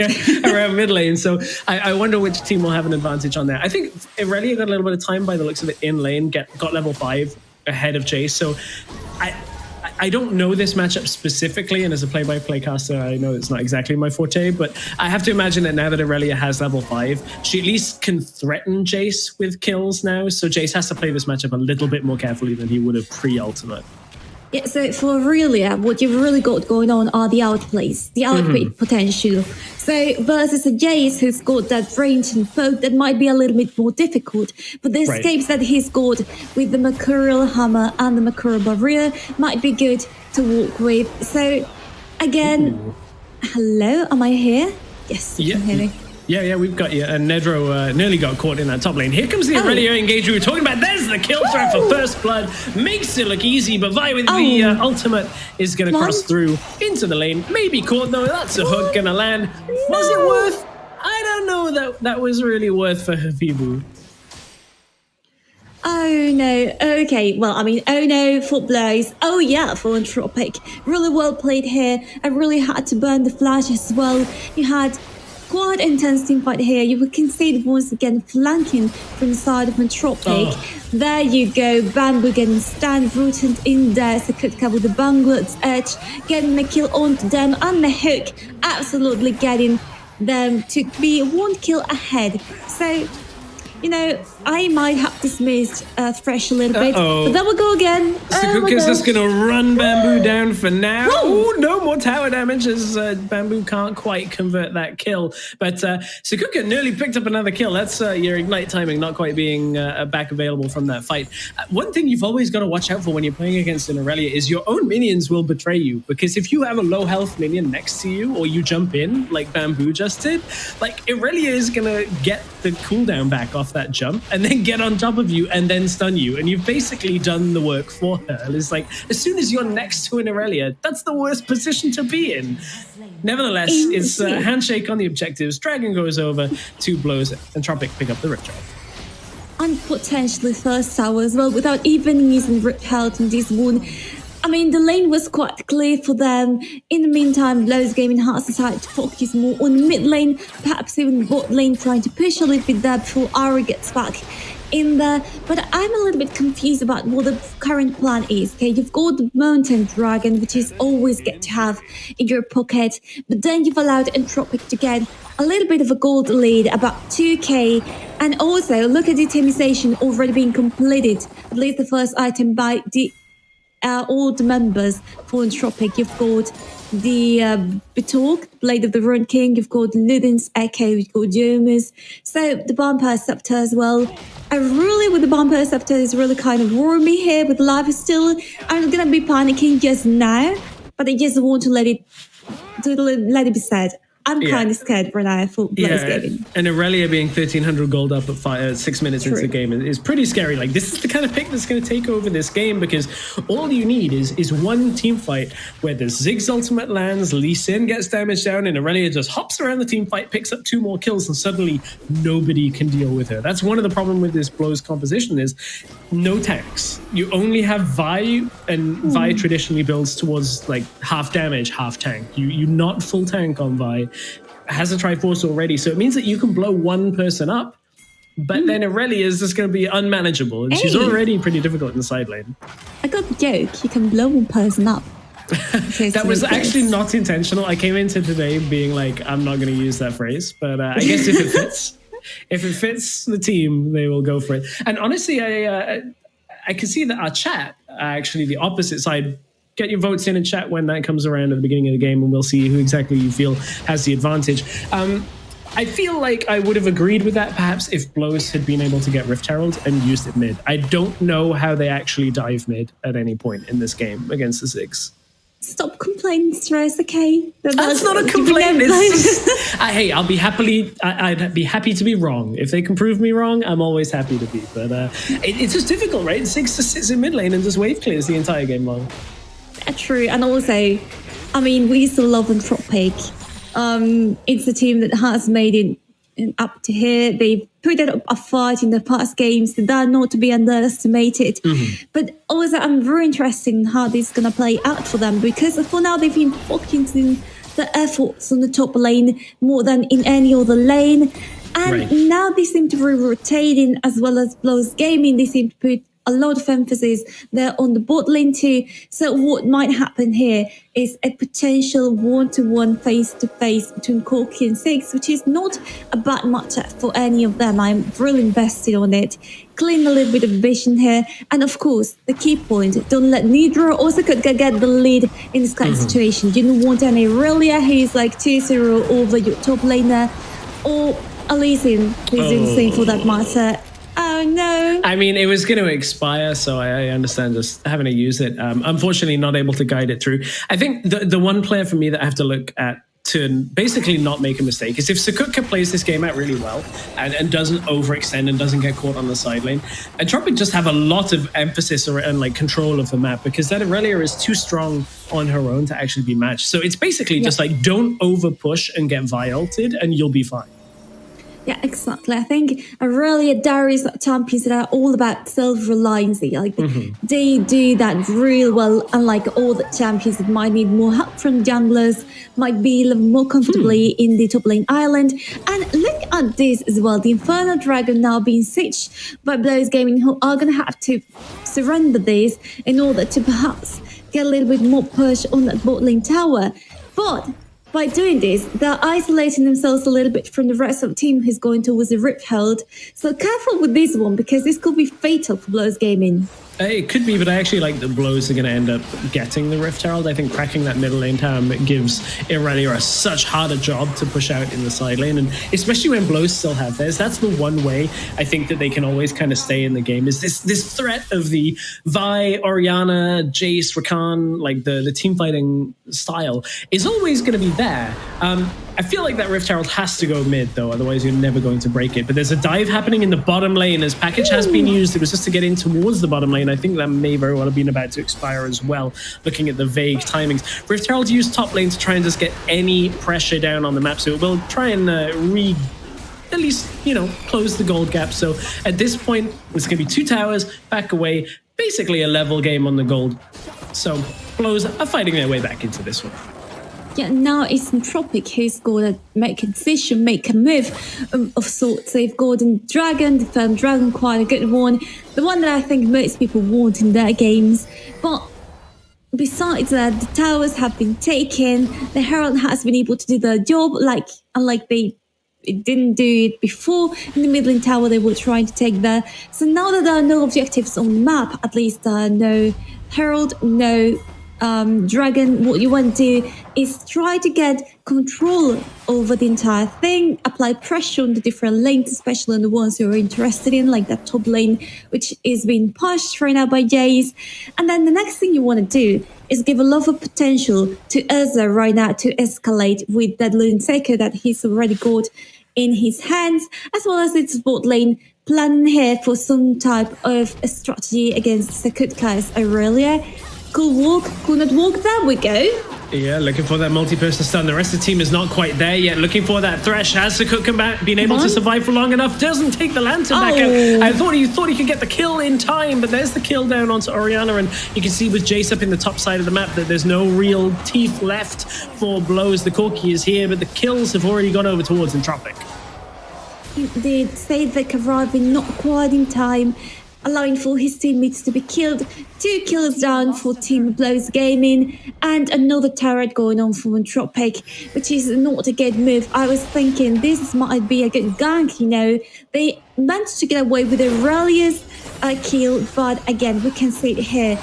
around mid lane. So I wonder which team will have an advantage on that. I think Irelia got a little bit of time by the looks of it in lane, got level 5 ahead of Jace. So I don't know this matchup specifically, and as a play-by-play caster, I know it's not exactly my forte, but I have to imagine that now that Irelia has level 5, she at least can threaten Jace with kills now, so Jace has to play this matchup a little bit more carefully than he would have pre-ultimate. Yeah, so for Irelia, what you've really got going on are the outplays, the outplay potential. So versus a Jace who's got that range and poke, that might be a little bit more difficult. But the escapes that he's got with the Mercurial Hammer and the Mercurial Barrier might be good to walk with. So again, hello, am I here? Yes, you can hear me. Yeah, we've got you. And Nedro nearly got caught in that top lane. Here comes the Irelia engage we were talking about. There's the kill threat for First Blood. Makes it look easy, but Vi with the ultimate is going to cross through into the lane. Maybe caught though. That's a hook going to land. Was it worth? I don't know that was really worth for Habibu. Oh no, okay, well, I mean, oh no for Blows, oh yeah for Entropic. Really well played here. I really had to burn the flash as well. You had quite intense team fight here. You can see it once again flanking from the side of Entropic. There you go, Bamboo getting stand rooted in there. Sakutka with the Banglet's edge, getting a kill onto them, and the hook absolutely getting them to be 1 kill ahead. So, you know, I might have dismissed Thresh a little bit, but then we'll go again. Sakutka's just going to run Bamboo down for now. Ooh, no more tower damage as Bamboo can't quite convert that kill. But Sakutka nearly picked up another kill. That's your Ignite timing not quite being back available from that fight. One thing you've always got to watch out for when you're playing against an Irelia is your own minions will betray you. Because if you have a low health minion next to you, or you jump in like Bamboo just did, like Irelia is going to get the cooldown back off that jump and then get on top of you and then stun you, and you've basically done the work for her. It's like, as soon as you're next to an Irelia, that's the worst position to be in. Nevertheless, it's a handshake on the objectives. Dragon goes over, 2 blows, and Entropic pick up the Rip Drive. And potentially first tower as well, without even using Rip Health in this one. I mean, the lane was quite clear for them. In the meantime, Blows Gaming has decided to focus more on the mid lane, perhaps even the bot lane, trying to push a little bit there before Ari gets back in there. But I'm a little bit confused about what the current plan is. Okay, you've got the Mountain Dragon, which is always good to have in your pocket, but then you've allowed Entropic to get a little bit of a gold lead, about 2k, and also look at the itemization already being completed, at least the first item by the all the members for Entropic. You've got the Betorg, Blade of the Rune King, you've got Ludin's Echo, you've got Jomus, so the Vampire Scepter as well. I really, with the Vampire Scepter, is really kind of worrying me here with life still. I'm gonna be panicking just now, but I just want to let it be said. I'm kind of scared right now for Blows Gaming. And Aurelia being 1,300 gold up at 6 minutes into the game is pretty scary. Like, this is the kind of pick that's going to take over this game, because all you need is one team fight where the Ziggs ultimate lands, Lee Sin gets damaged down, and Aurelia just hops around the team fight, picks up 2 more kills, and suddenly nobody can deal with her. That's one of the problems with this Blows composition is no tanks. You only have Vi, and Vi traditionally builds towards like half damage, half tank. You not full tank on Vi. Has a Triforce already, so it means that you can blow one person up, but then Aurelia is just going to be unmanageable, and she's already pretty difficult in the side lane. I got the joke, you can blow one person up. That was actually not intentional. I came into today being like, I'm not going to use that phrase, but I guess if it fits the team, they will go for it. And honestly, I can see that our chat, actually the opposite side. Get your votes in chat when that comes around at the beginning of the game, and we'll see who exactly you feel has the advantage. I feel like I would have agreed with that perhaps if Blows had been able to get Rift Herald and used it mid. I don't know how they actually dive mid at any point in this game against the Ziggs. Stop complaining, Stress, okay? That's not a complaint. It's just, I'd be happy to be wrong. If they can prove me wrong, I'm always happy to be. But it's just difficult, right? Ziggs just sits in mid lane and just wave clears the entire game long. True, and also, I mean, we still love Entropic. It's a team that has made it up to here. They put up a fight in the past games. They're not to be underestimated. But also, I'm very interested in how this is going to play out for them, because for now they've been focusing the efforts on the top lane more than in any other lane. And now they seem to be rotating, as well as Blows Gaming. They seem to put a lot of emphasis there on the bot lane too. So what might happen here is a potential one-to-one face-to-face between Corki and Ziggs, which is not a bad matchup for any of them. I'm really invested on it. Clean a little bit of vision here. And of course, the key point, don't let Nidra also could get the lead in this kind of situation. You don't want any Aurelia who's like 2-0 over your top laner, or Elysian who's insane for that matter. Oh no. I mean, it was going to expire, so I understand just having to use it. Unfortunately, not able to guide it through. I think the one player for me that I have to look at to basically not make a mistake is if Sukutka plays this game out really well and doesn't overextend and doesn't get caught on the side lane. Entropic just have a lot of emphasis and like control of the map, because that Aurelia is too strong on her own to actually be matched. So it's basically just like, don't over push and get Vi-ulted and you'll be fine. Yeah, exactly. I think Aurelia, Darius champions that are all about self-reliance. Like they do that really well, unlike all the champions that might need more help from junglers, might be living more comfortably in the top lane island. And look at this as well. The Infernal Dragon now being sieged by Blows Gaming, who are going to have to surrender this in order to perhaps get a little bit more push on that bot lane tower. But by doing this, they're isolating themselves a little bit from the rest of the team who's going towards the Rift Herald. So careful with this one, because this could be fatal for Blows Gaming. It could be, but I actually like the Blows are going to end up getting the Rift Herald. I think cracking that middle lane tower gives Aurelia a such harder job to push out in the side lane, and especially when Blows still have theirs. That's the one way I think that they can always kind of stay in the game, is this threat of the Vi, Orianna, Jace, Rakan, like the team fighting style is always going to be there. I feel like that Rift Herald has to go mid, though, otherwise you're never going to break it. But there's a dive happening in the bottom lane as package has been used. It was just to get in towards the bottom lane. I think that may very well have been about to expire as well, looking at the vague timings. Rift Herald used top lane to try and just get any pressure down on the map, so it will try and at least, close the gold gap. So at this point, it's going to be 2 towers, back away, basically a level game on the gold. So Blows are fighting their way back into this one. Yeah, now it's Tropic who's got to make a decision, make a move of sorts. They've got a Dragon, the firm Dragon, quite a good one. The one that I think most people want in their games. But besides that, the towers have been taken. The Herald has been able to do their job, unlike they didn't do it before. In the middle tower, they were trying to take there. So now that there are no objectives on the map, at least no Herald, no Dragon, what you want to do is try to get control over the entire thing, apply pressure on the different lanes, especially on the ones you're interested in, like that top lane, which is being pushed right now by Jace. And then the next thing you want to do is give a lot of potential to Urza right now to escalate with that Lune Seeker that he's already got in his hands, as well as its bot lane planning here for some type of a strategy against Sakutka as Aurelia. Could walk, could not walk, there we go. Yeah, looking for that multi-person stun. The rest of the team is not quite there yet. Looking for that Thresh. Has Sakutka been able to survive for long enough? Doesn't take the Lantern back out. I thought he could get the kill in time, but there's the kill down onto Orianna, and you can see with Jace up in the top side of the map that there's no real teeth left for Blows. The Corki is here, but the kills have already gone over towards Entropic. Indeed, Sadvik arriving not quite in time, allowing for his teammates to be killed. 2 kills down for Team Blows Gaming, and another turret going on for Entropic, which is not a good move. I was thinking this might be a good gank, you know. They managed to get away with Aurelia's kill, but again, we can see it here.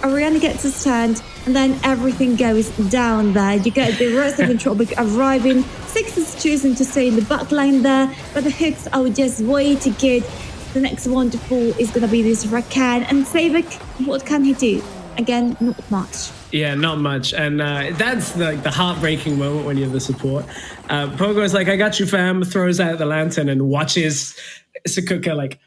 Orianna gets a stand, and then everything goes down there. You get the rest of Entropic arriving. Six is choosing to stay in the back line there, but the hooks are just way too good. The next one to fall is going to be this Rakan. And Savik, what can he do? Again, not much. Yeah, not much. And that's like the heartbreaking moment when you have the support. Pogo's like, I got you, fam, throws out the Lantern and watches Sakutka like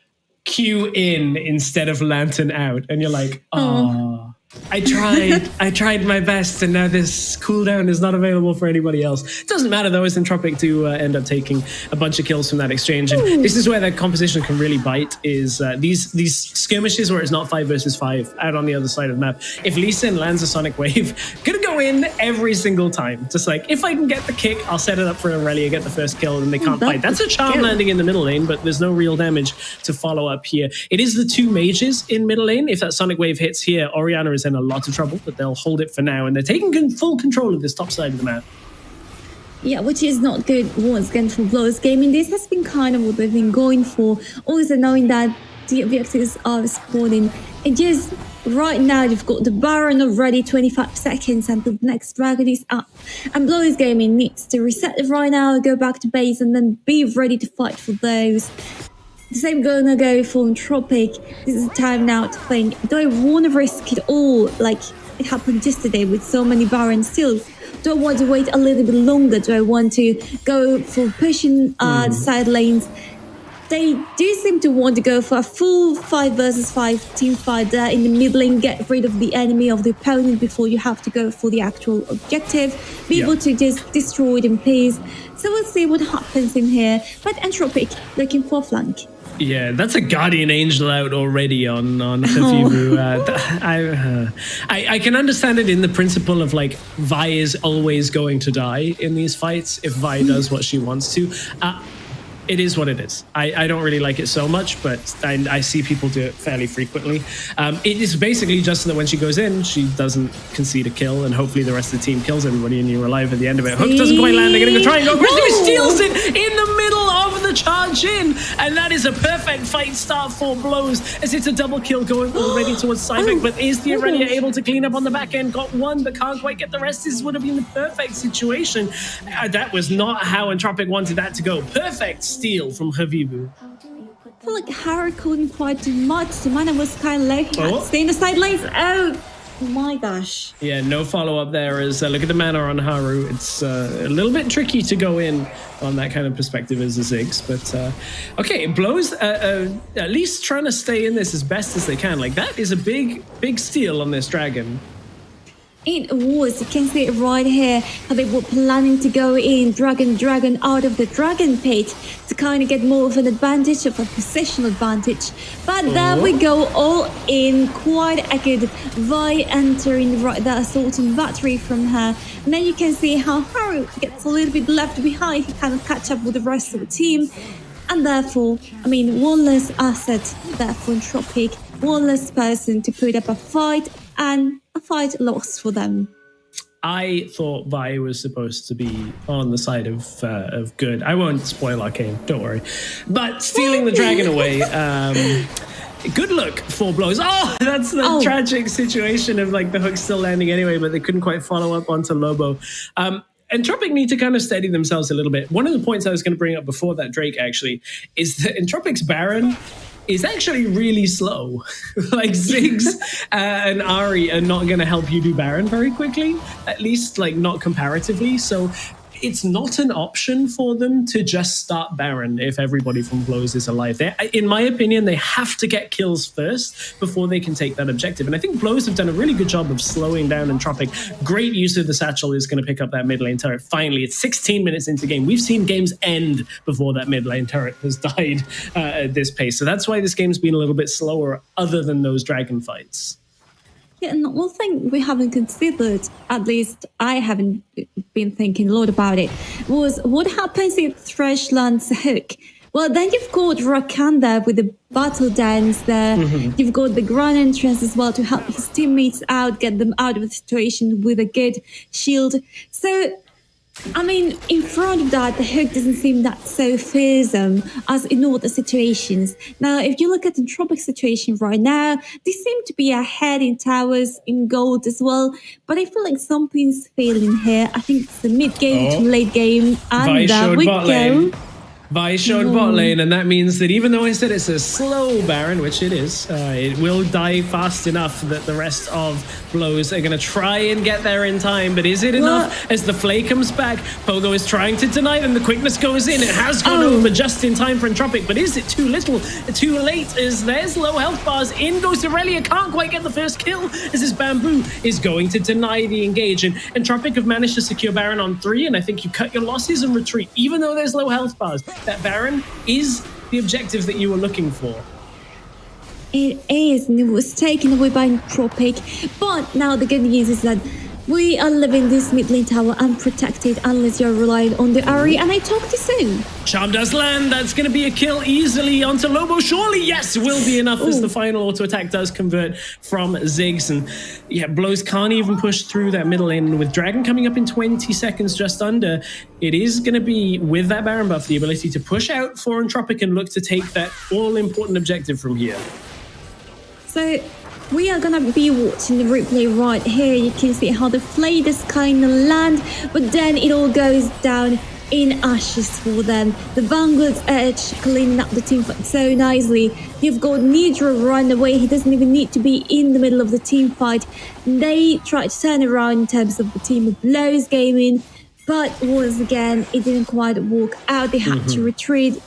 Q in instead of Lantern out. And you're like, oh. I tried my best, and now this cooldown is not available for anybody else. It doesn't matter though, as Entropic to end up taking a bunch of kills from that exchange. And this is where the composition can really bite, is these skirmishes where it's not 5 versus 5 out on the other side of the map. If Lee Sin lands a Sonic Wave, gonna go in every single time. Just like, if I can get the kick, I'll set it up for Aurelia, get the first kill, and they can't fight. That's a charm landing in the middle lane, but there's no real damage to follow up here. It is the 2 mages in middle lane. If that Sonic Wave hits here, Orianna is in a lot of trouble, but they'll hold it for now, and they're taking full control of this top side of the map. Yeah, which is not good once again for Blows Gaming. This has been kind of what they've been going for, also knowing that the objectives are spawning. And just right now, you've got the Baron already, 25 seconds until the next Dragon is up. And Blows Gaming needs to reset it right now, go back to base, and then be ready to fight for those. The same gonna go for Entropic. This is the time now to think, do I want to risk it all like it happened yesterday with so many Barons still? Do I want to wait a little bit longer? Do I want to go for pushing the side lanes? They do seem to want to go for a full 5 versus 5 team fight there in the mid lane, get rid of the enemy, of the opponent before you have to go for the actual objective. Be able to just destroy them, please. So we'll see what happens in here. But Entropic looking for a flank. Yeah, that's a Guardian Angel out already on Havivu. I can understand it in the principle of like Vi is always going to die in these fights if Vi does what she wants to. It is what it is. I don't really like it so much, but I see people do it fairly frequently. It is basically just that when she goes in, she doesn't concede a kill, and hopefully the rest of the team kills everybody, and you're alive at the end of it. Hook doesn't quite land. They're going to try and go. He steals it in the middle of the charge in, and that is a perfect fight start for Blows, as it's a double kill going already towards Cyvic. But is the Aurelia able to clean up on the back end? Got one, but can't quite get the rest. This would have been the perfect situation. That was not how Entropic wanted that to go. Perfect steal from Havivu. I feel like Harry couldn't quite do much. The mana was kind of low. He had to stay in the side lanes. Oh my gosh. Yeah, no follow-up there. As look at the mana on Haru. It's a little bit tricky to go in on that kind of perspective as a Ziggs. But okay, Blows at least trying to stay in this as best as they can. Like, that is a big steal on this Dragon. It was. You can see it right here, how they were planning to go in, dragon out of the dragon pit to kind of get more of an advantage, of a position advantage. But there we go, all in. Quite a good Vi entering right that assaulting battery from her. And then you can see how Harry gets a little bit left behind. He kind of catch up with the rest of the team. And therefore, I mean, one less asset there for Entropic, one less person to put up a fight, and a fight lost for them. I thought Vi was supposed to be on the side of good. I won't spoil Arcane, don't worry. But stealing the dragon away, good look for blows. Oh, that's the tragic situation of like the hook still landing anyway, but they couldn't quite follow up onto Lobo. Entropic need to kind of steady themselves a little bit. One of the points I was going to bring up before that, Drake, actually, is that Entropic's Baron is actually really slow. Like Ziggs and Ari are not going to help you do Baron very quickly, at least like not comparatively. So it's not an option for them to just start Baron if everybody from Blows is alive. In my opinion, they have to get kills first before they can take that objective. And I think Blows have done a really good job of slowing down Entropic. Great use of the satchel is going to pick up that mid lane turret. Finally, it's 16 minutes into game. We've seen games end before that mid lane turret has died at this pace. So that's why this game's been a little bit slower other than those dragon fights. Yeah, and one thing we haven't considered, at least I haven't been thinking a lot about it, was what happens if Thresh lands a hook? Well, then you've got Rakan there with the battle dance there. You've got the grand entrance as well to help his teammates out, get them out of the situation with a good shield. So, I mean, in front of that, the hook doesn't seem that so fearsome as in all the situations. Now, if you look at the Entropic situation right now, they seem to be ahead in towers, in gold as well. But I feel like something's failing here. I think it's the mid-game to late game. And there we go. Vi showed bot lane, and that means that even though I said it's a slow Baron, which it is, it will die fast enough that the rest of Blows are going to try and get there in time. But is it enough? As the Flay comes back, Pogo is trying to deny them. The quickness goes in. It has gone over just in time for Entropic, but is it too little, too late? As there's low health bars. In goes Aurelia, can't quite get the first kill as his bamboo is going to deny the engage. And Entropic have managed to secure Baron on 3, and I think you cut your losses and retreat, even though there's low health bars. That Baron is the objective that you were looking for. It is, and it was taken away by Entropic. But now the good news is that we are leaving this mid lane tower unprotected unless you're relying on the Ari, and I talk too soon. Charm does land. That's going to be a kill easily onto Lobo. Surely, yes, will be enough as the final auto attack does convert from Ziggs. And yeah, Blows can't even push through that middle lane. With Dragon coming up in 20 seconds just under, it is going to be, with that Baron buff, the ability to push out for Entropic and look to take that all-important objective from here. So we are going to be watching the replay right here. You can see how the Flay does kind of land, but then it all goes down in ashes for them. The Vanguard's Edge cleaning up the team fight so nicely. You've got Nidra run away. He doesn't even need to be in the middle of the team fight. They tried to turn around in terms of the team of Blows Gaming, but once again, it didn't quite work out. They had to retreat.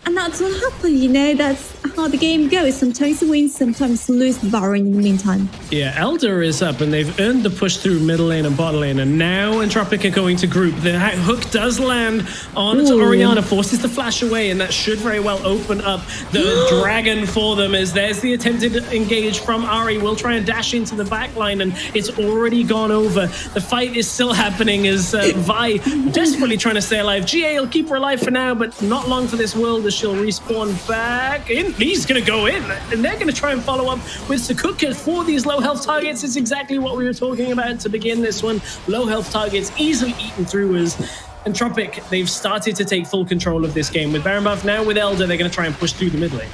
And that's what happened, you know, that's how the game goes. Sometimes you win, sometimes you lose Baron in the meantime. Yeah, Elder is up, and they've earned the push through middle lane and bottom lane, and now Entropic are going to group. The hook does land onto Orianna, forces the flash away, and that should very well open up the dragon for them, as there's the attempted engage from Ari. Will try and dash into the back line, and it's already gone over. The fight is still happening as Vi desperately trying to stay alive. GA will keep her alive for now, but not long for this world as she'll respawn back in. He's going to go in, and they're going to try and follow up with Sakuka for these low health targets. It's exactly what we were talking about to begin this one. Low health targets easily eaten through as Entropic, they've started to take full control of this game. With Baron buff, now with Elder, they're going to try and push through the mid lane.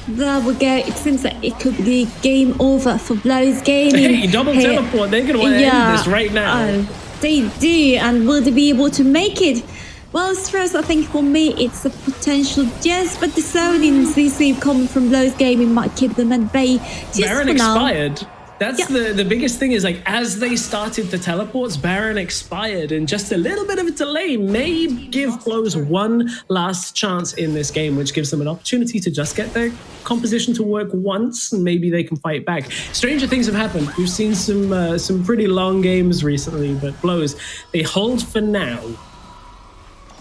There we go. It seems like it could be game over for Blows Gaming. Hey, double teleport. They're going to want to end this right now. They do, and will they be able to make it? Well, Stress, I think for me it's a potential yes, but the zoning CC coming from Blows Gaming might keep them at bay just Baron for now. expired. That's the biggest thing is like as they started the teleports, Baron expired, and just a little bit of a delay may give Blows one last chance in this game, which gives them an opportunity to just get their composition to work once, and maybe they can fight back. Stranger things have happened. We've seen some pretty long games recently, but Blows, they hold for now.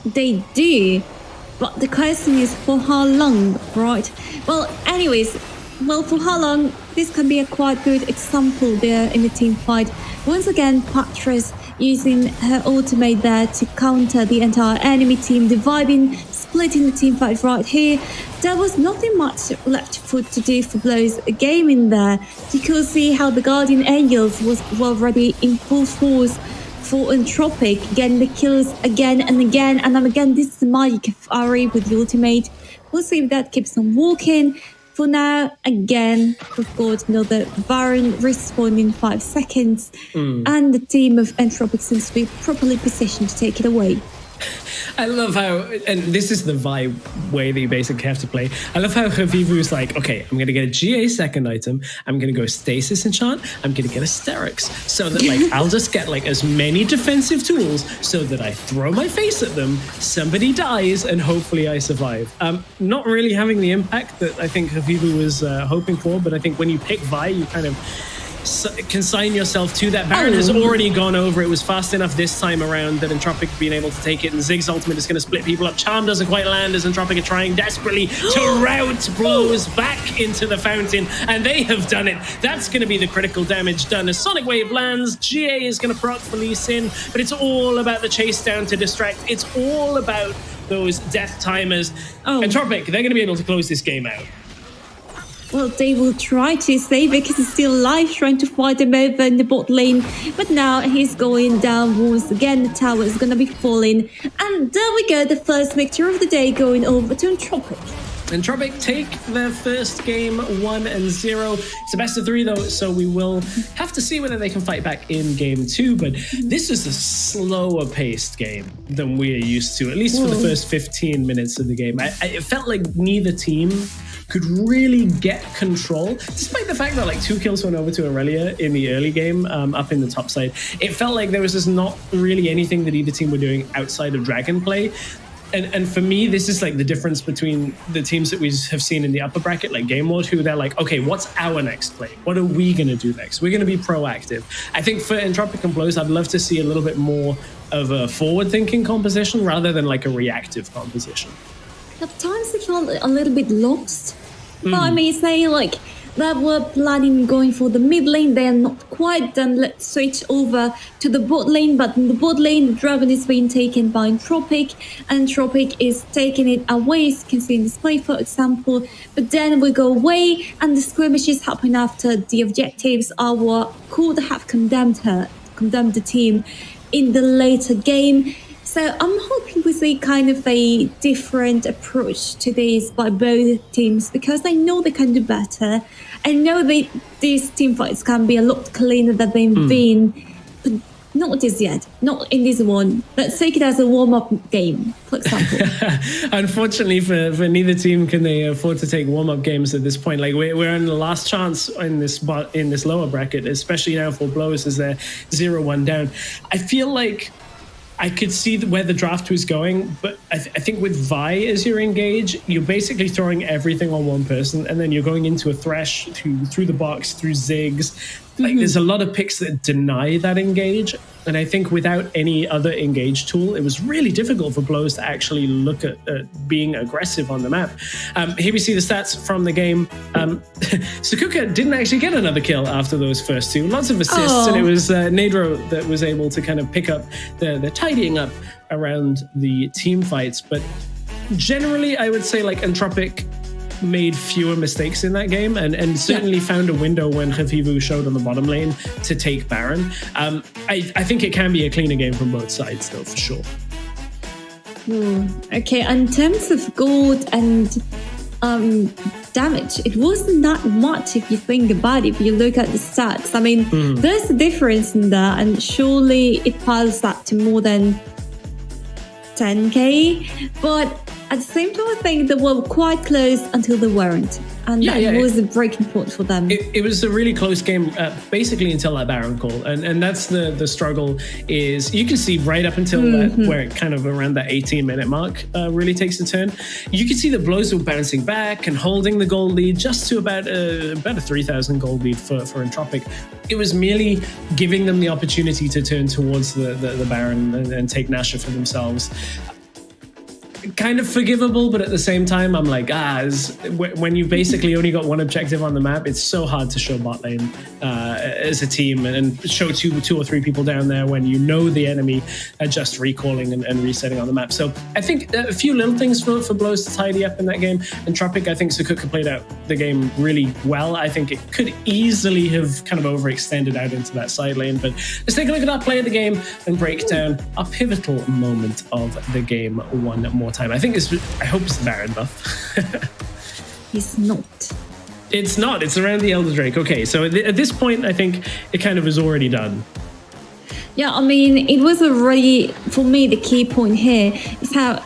They do, but the question is for how long, right? Well, anyways, for how long? This can be a quite good example there in the team fight. Once again, Patras using her ultimate there to counter the entire enemy team, dividing, splitting the team fight right here. There was nothing much left to do for Blows game in there. You could see how the Guardian Angels was already in full force for Entropic, getting the kills again and again. And then again, this is the magic of Ari with the ultimate. We'll see if that keeps on walking. For now, again, we've got another Baron respawn in 5 seconds, and the team of Entropic seems to be properly positioned to take it away. I love how, and this is the vibe way that you basically have to play. I love how Havivu's like, okay, I'm going to get a GA second item. I'm going to go Stasis Enchant. I'm going to get a Sterix. So that like, I'll just get like as many defensive tools so that I throw my face at them, somebody dies, and hopefully I survive. Not really having the impact that I think Havivu was hoping for, but I think when you pick Vi, you kind of consign yourself to that. Baron has already gone over. It was fast enough this time around that Entropic being able to take it, and Zig's ultimate is going to split people up. Charm doesn't quite land as Entropic are trying desperately to route Blows back into the fountain, and they have done it. That's going to be the critical damage done. A Sonic Wave lands, GA is going to proc for Lee Sin, but it's all about the chase down to distract. It's all about those death timers. Entropic, they're going to be able to close this game out. Well, they will try to save it because he's still alive, trying to fight him over in the bot lane. But now he's going down once again. The tower is going to be falling. And there we go, the first victory of the day going over to Entropic. Entropic take their first game 1-0. It's the best of 3 though, so we will have to see whether they can fight back in game 2. But this is a slower paced game than we are used to, at least for the first 15 minutes of the game. It felt like neither team could really get control, despite the fact that like 2 kills went over to Aurelia in the early game up in the top side. It felt like there was just not really anything that either team were doing outside of dragon play. And for me, this is like the difference between the teams that we have seen in the upper bracket, like Game Lord, who they're like, okay, what's our next play? What are we going to do next? We're going to be proactive. I think for Entropic and Blows, I'd love to see a little bit more of a forward-thinking composition rather than like a reactive composition. At times I felt a little bit lost. But I may say, like, they were planning going for the mid lane. They are not quite done. Let's switch over to the bot lane. But in the bot lane, the dragon is being taken by Entropic. And Entropic is taking it away, as you can see in display, for example. But then we go away, and the skirmishes happen after the objectives are what could have condemned the team in the later game. So I'm hoping we see kind of a different approach to this by both teams, because I know they can do better. I know these team fights can be a lot cleaner than they've been, but not this yet. Not in this one. Let's take it as a warm-up game, for example. Unfortunately for neither team can they afford to take warm-up games at this point. Like we're in the last chance in this lower bracket, especially now for Blows as they're 0-1 down. I feel like I could see where the draft was going, but I think with Vi as your engage, you're basically throwing everything on one person, and then you're going into a Thresh through the box, through Ziggs. Like there's a lot of picks that deny that engage, and I think without any other engage tool, it was really difficult for Blows to actually look at being aggressive on the map. Here we see the stats from the game. Sakuka didn't actually get another kill after those first 2. Lots of assists, and it was Nadro that was able to kind of pick up the tidying up around the team fights. But generally, I would say like Entropic made fewer mistakes in that game, and certainly found a window when Havivu showed on the bottom lane to take Baron. I think it can be a cleaner game from both sides though, for sure. Okay, in terms of gold and damage, it wasn't that much if you think about it, if you look at the stats. I mean, there's a difference in that, and surely it piles up to more than 10k, but At the same time, I think they were quite close until they weren't. And that was a breaking point for them. It was a really close game, basically until that Baron call. And that's the struggle is you can see right up until where it kind of around that 18-minute mark really takes a turn. You can see the blows were bouncing back and holding the gold lead just to about a 3,000 gold lead for Entropic. It was merely giving them the opportunity to turn towards the Baron and take Nasha for themselves. Kind of forgivable, but at the same time, I'm like, when you've basically only got one objective on the map, it's so hard to show bot lane as a team and show two or three people down there when you know the enemy are just recalling and resetting on the map. So I think a few little things for Blows to tidy up in that game. Entropic, I think Sukuka played out the game really well. I think it could easily have kind of overextended out into that side lane, but let's take a look at our play of the game and break down a pivotal moment of the game one more time. I hope it's the Baron buff. It's not. It's not. It's around the Elder Drake. Okay, so at this point, I think it kind of is already done. Yeah, I mean, it was already, for me, the key point here is how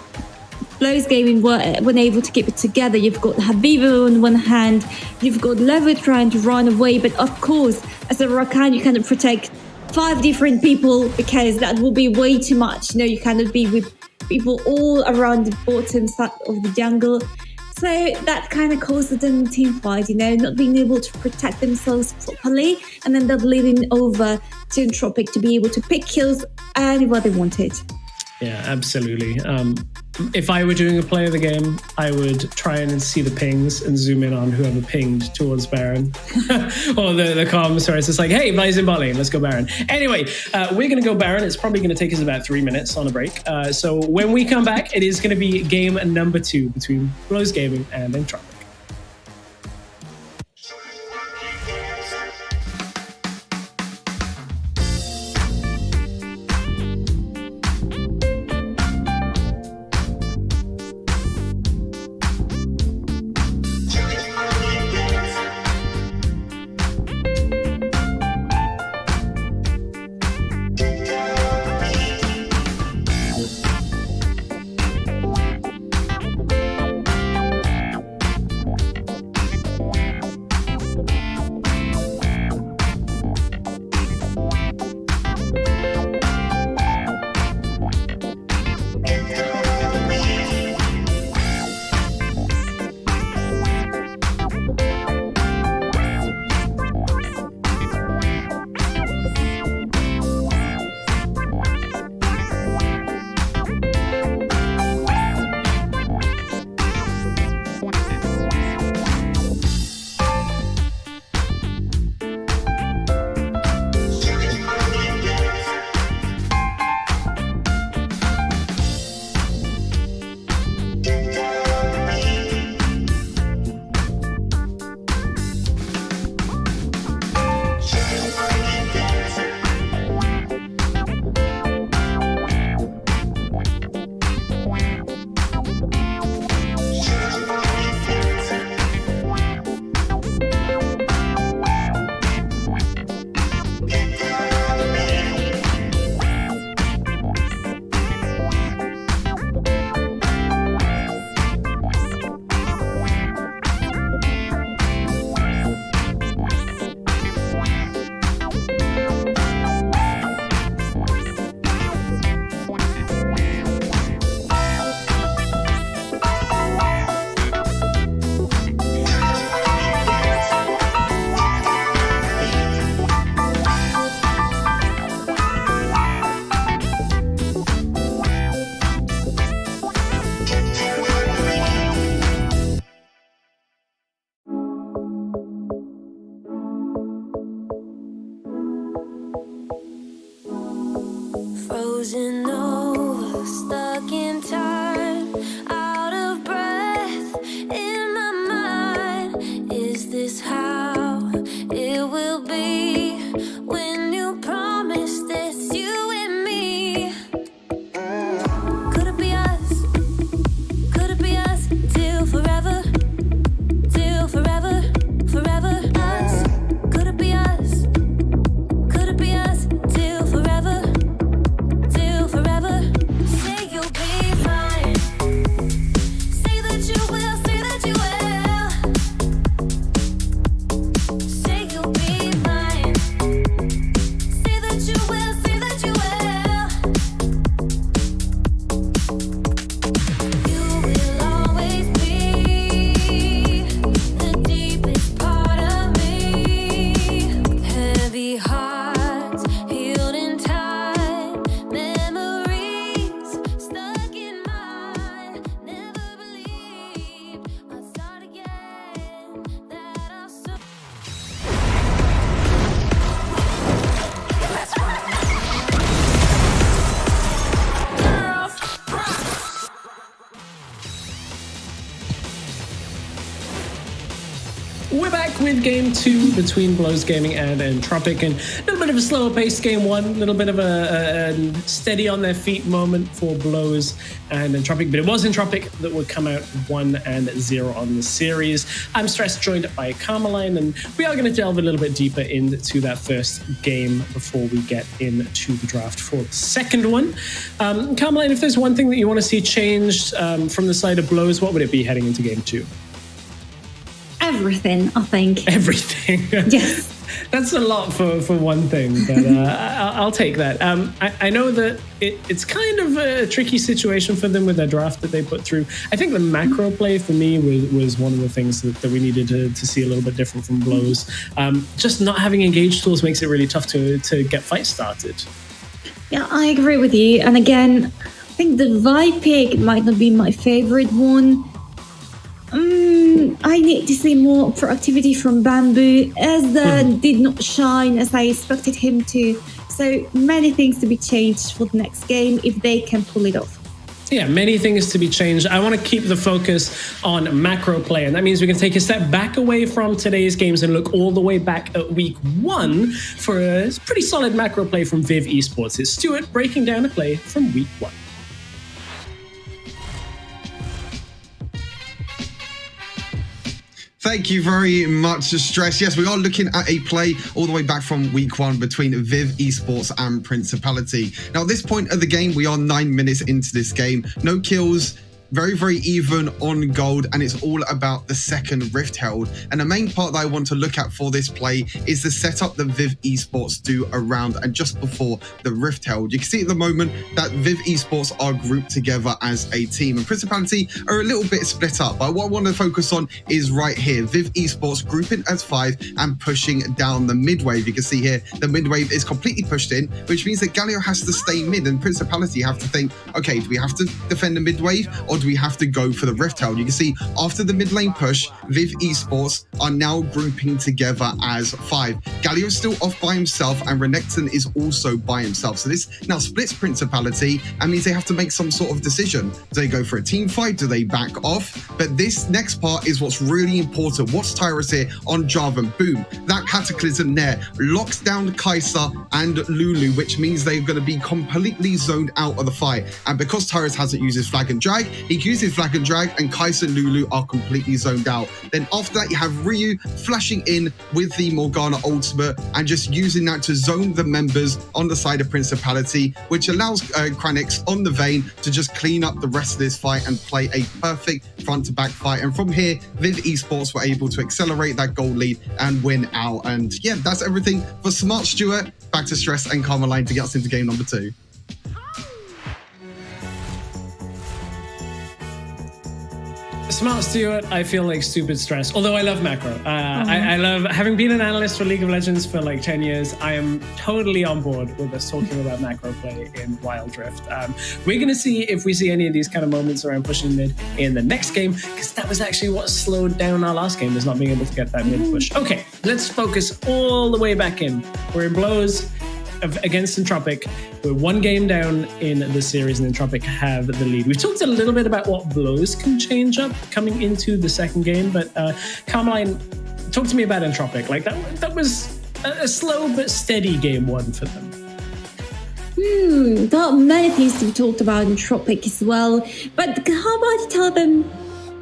Blows Gaming were able to keep it together. You've got Habiba on one hand, you've got Lever trying to run away, but of course, as a Rakan, you cannot protect 5 different people because that will be way too much. You cannot be with people all around the bottom side of the jungle. So that kind of causes them team fight, not being able to protect themselves properly, and then that leading over to Entropic to be able to pick kills anywhere they wanted. Yeah, absolutely. If I were doing a play of the game, I would try and see the pings and zoom in on whoever pinged towards Baron. Or the comms where it's just like, hey, Vi's in bot lane, let's go Baron. Anyway, we're going to go Baron. It's probably going to take us about 3 minutes on a break. So when we come back, it is going to be game number 2 between Blows Gaming and Entropic. Frozen over, stuck in time, out of breath in my mind. Is this how it will be when you promise this, you and me? Could it be us? Could it be us till forever? Till forever, forever us? Could it be us? Could it be us till forever? Till forever, say you'll be mine. We're back with game 2 between Blows Gaming and Entropic, and a little bit of a slower paced game 1, a little bit of a steady on their feet moment for Blows and Entropic, but it was Entropic that would come out 1-0 on the series. I'm Stress, joined by Carmeline, and we are going to delve a little bit deeper into that first game before we get into the draft for the second one. Carmeline, if there's one thing that you want to see changed from the side of Blows, what would it be heading into game 2? Everything, I think. Everything. Yes. That's a lot for one thing, but I'll take that. I know that it's kind of a tricky situation for them with their draft that they put through. I think the macro play for me was one of the things that we needed to see a little bit different from Blows. Just not having engage tools makes it really tough to get fights started. Yeah, I agree with you. And again, I think the Vi pick might not be my favorite one. I need to see more proactivity from Bamboo, as did not shine as I expected him to. So many things to be changed for the next game if they can pull it off. Yeah, many things to be changed. I want to keep the focus on macro play, and that means we can take a step back away from today's games and look all the way back at week 1 for a pretty solid macro play from Viv Esports. It's Stuart breaking down a play from week 1. Thank you very much, Stress. Yes, we are looking at a play all the way back from week 1 between Viv Esports and Principality. Now, at this point of the game, we are 9 minutes into this game. No kills. Very, very even on gold, and it's all about the second Rift Herald. And the main part that I want to look at for this play is the setup that Viv Esports do around and just before the Rift Herald. You can see at the moment that Viv Esports are grouped together as a team, and Principality are a little bit split up. But what I want to focus on is right here, Viv Esports grouping as 5 and pushing down the mid wave. You can see here the mid wave is completely pushed in, which means that Galio has to stay mid, and Principality have to think, okay, do we have to defend the mid wave, or do we have to go for the Rift Herald? You can see after the mid lane push, Viv Esports are now grouping together as 5. Galio is still off by himself, and Renekton is also by himself. So this now splits Principality and means they have to make some sort of decision. Do they go for a team fight? Do they back off? But this next part is what's really important. What's Tyrus here on Jarvan? Boom. That Cataclysm there locks down Kai'Sa and Lulu, which means they're going to be completely zoned out of the fight. And because Tyrus hasn't used his flag and drag, he uses flag and drag, and Kai'Sa and Lulu are completely zoned out. Then after that, you have Ryu flashing in with the Morgana ultimate and just using that to zone the members on the side of Principality, which allows Kranix on the Vayne to just clean up the rest of this fight and play a perfect front-to-back fight. And from here, Viv Esports were able to accelerate that goal lead and win out. And yeah, that's everything for Smart Stuart. Back to Stress and Carmeline to get us into game number 2. Smart Stuart, I feel like stupid Stress, although I love macro. I love, having been an analyst for League of Legends for like 10 years, I am totally on board with us talking about macro play in Wild Rift. We're going to see if we see any of these kind of moments around pushing mid in the next game, because that was actually what slowed down our last game, is not being able to get that mid push. Okay, let's focus all the way back in. We're in Blows against Entropic. We're 1 game down in the series, and Entropic have the lead. We've talked a little bit about what Blows can change up coming into the second game, but Carmeline, talk to me about Entropic. Like that was a slow but steady game 1 for them. There are many things to be talked about in Entropic as well. But how about you tell them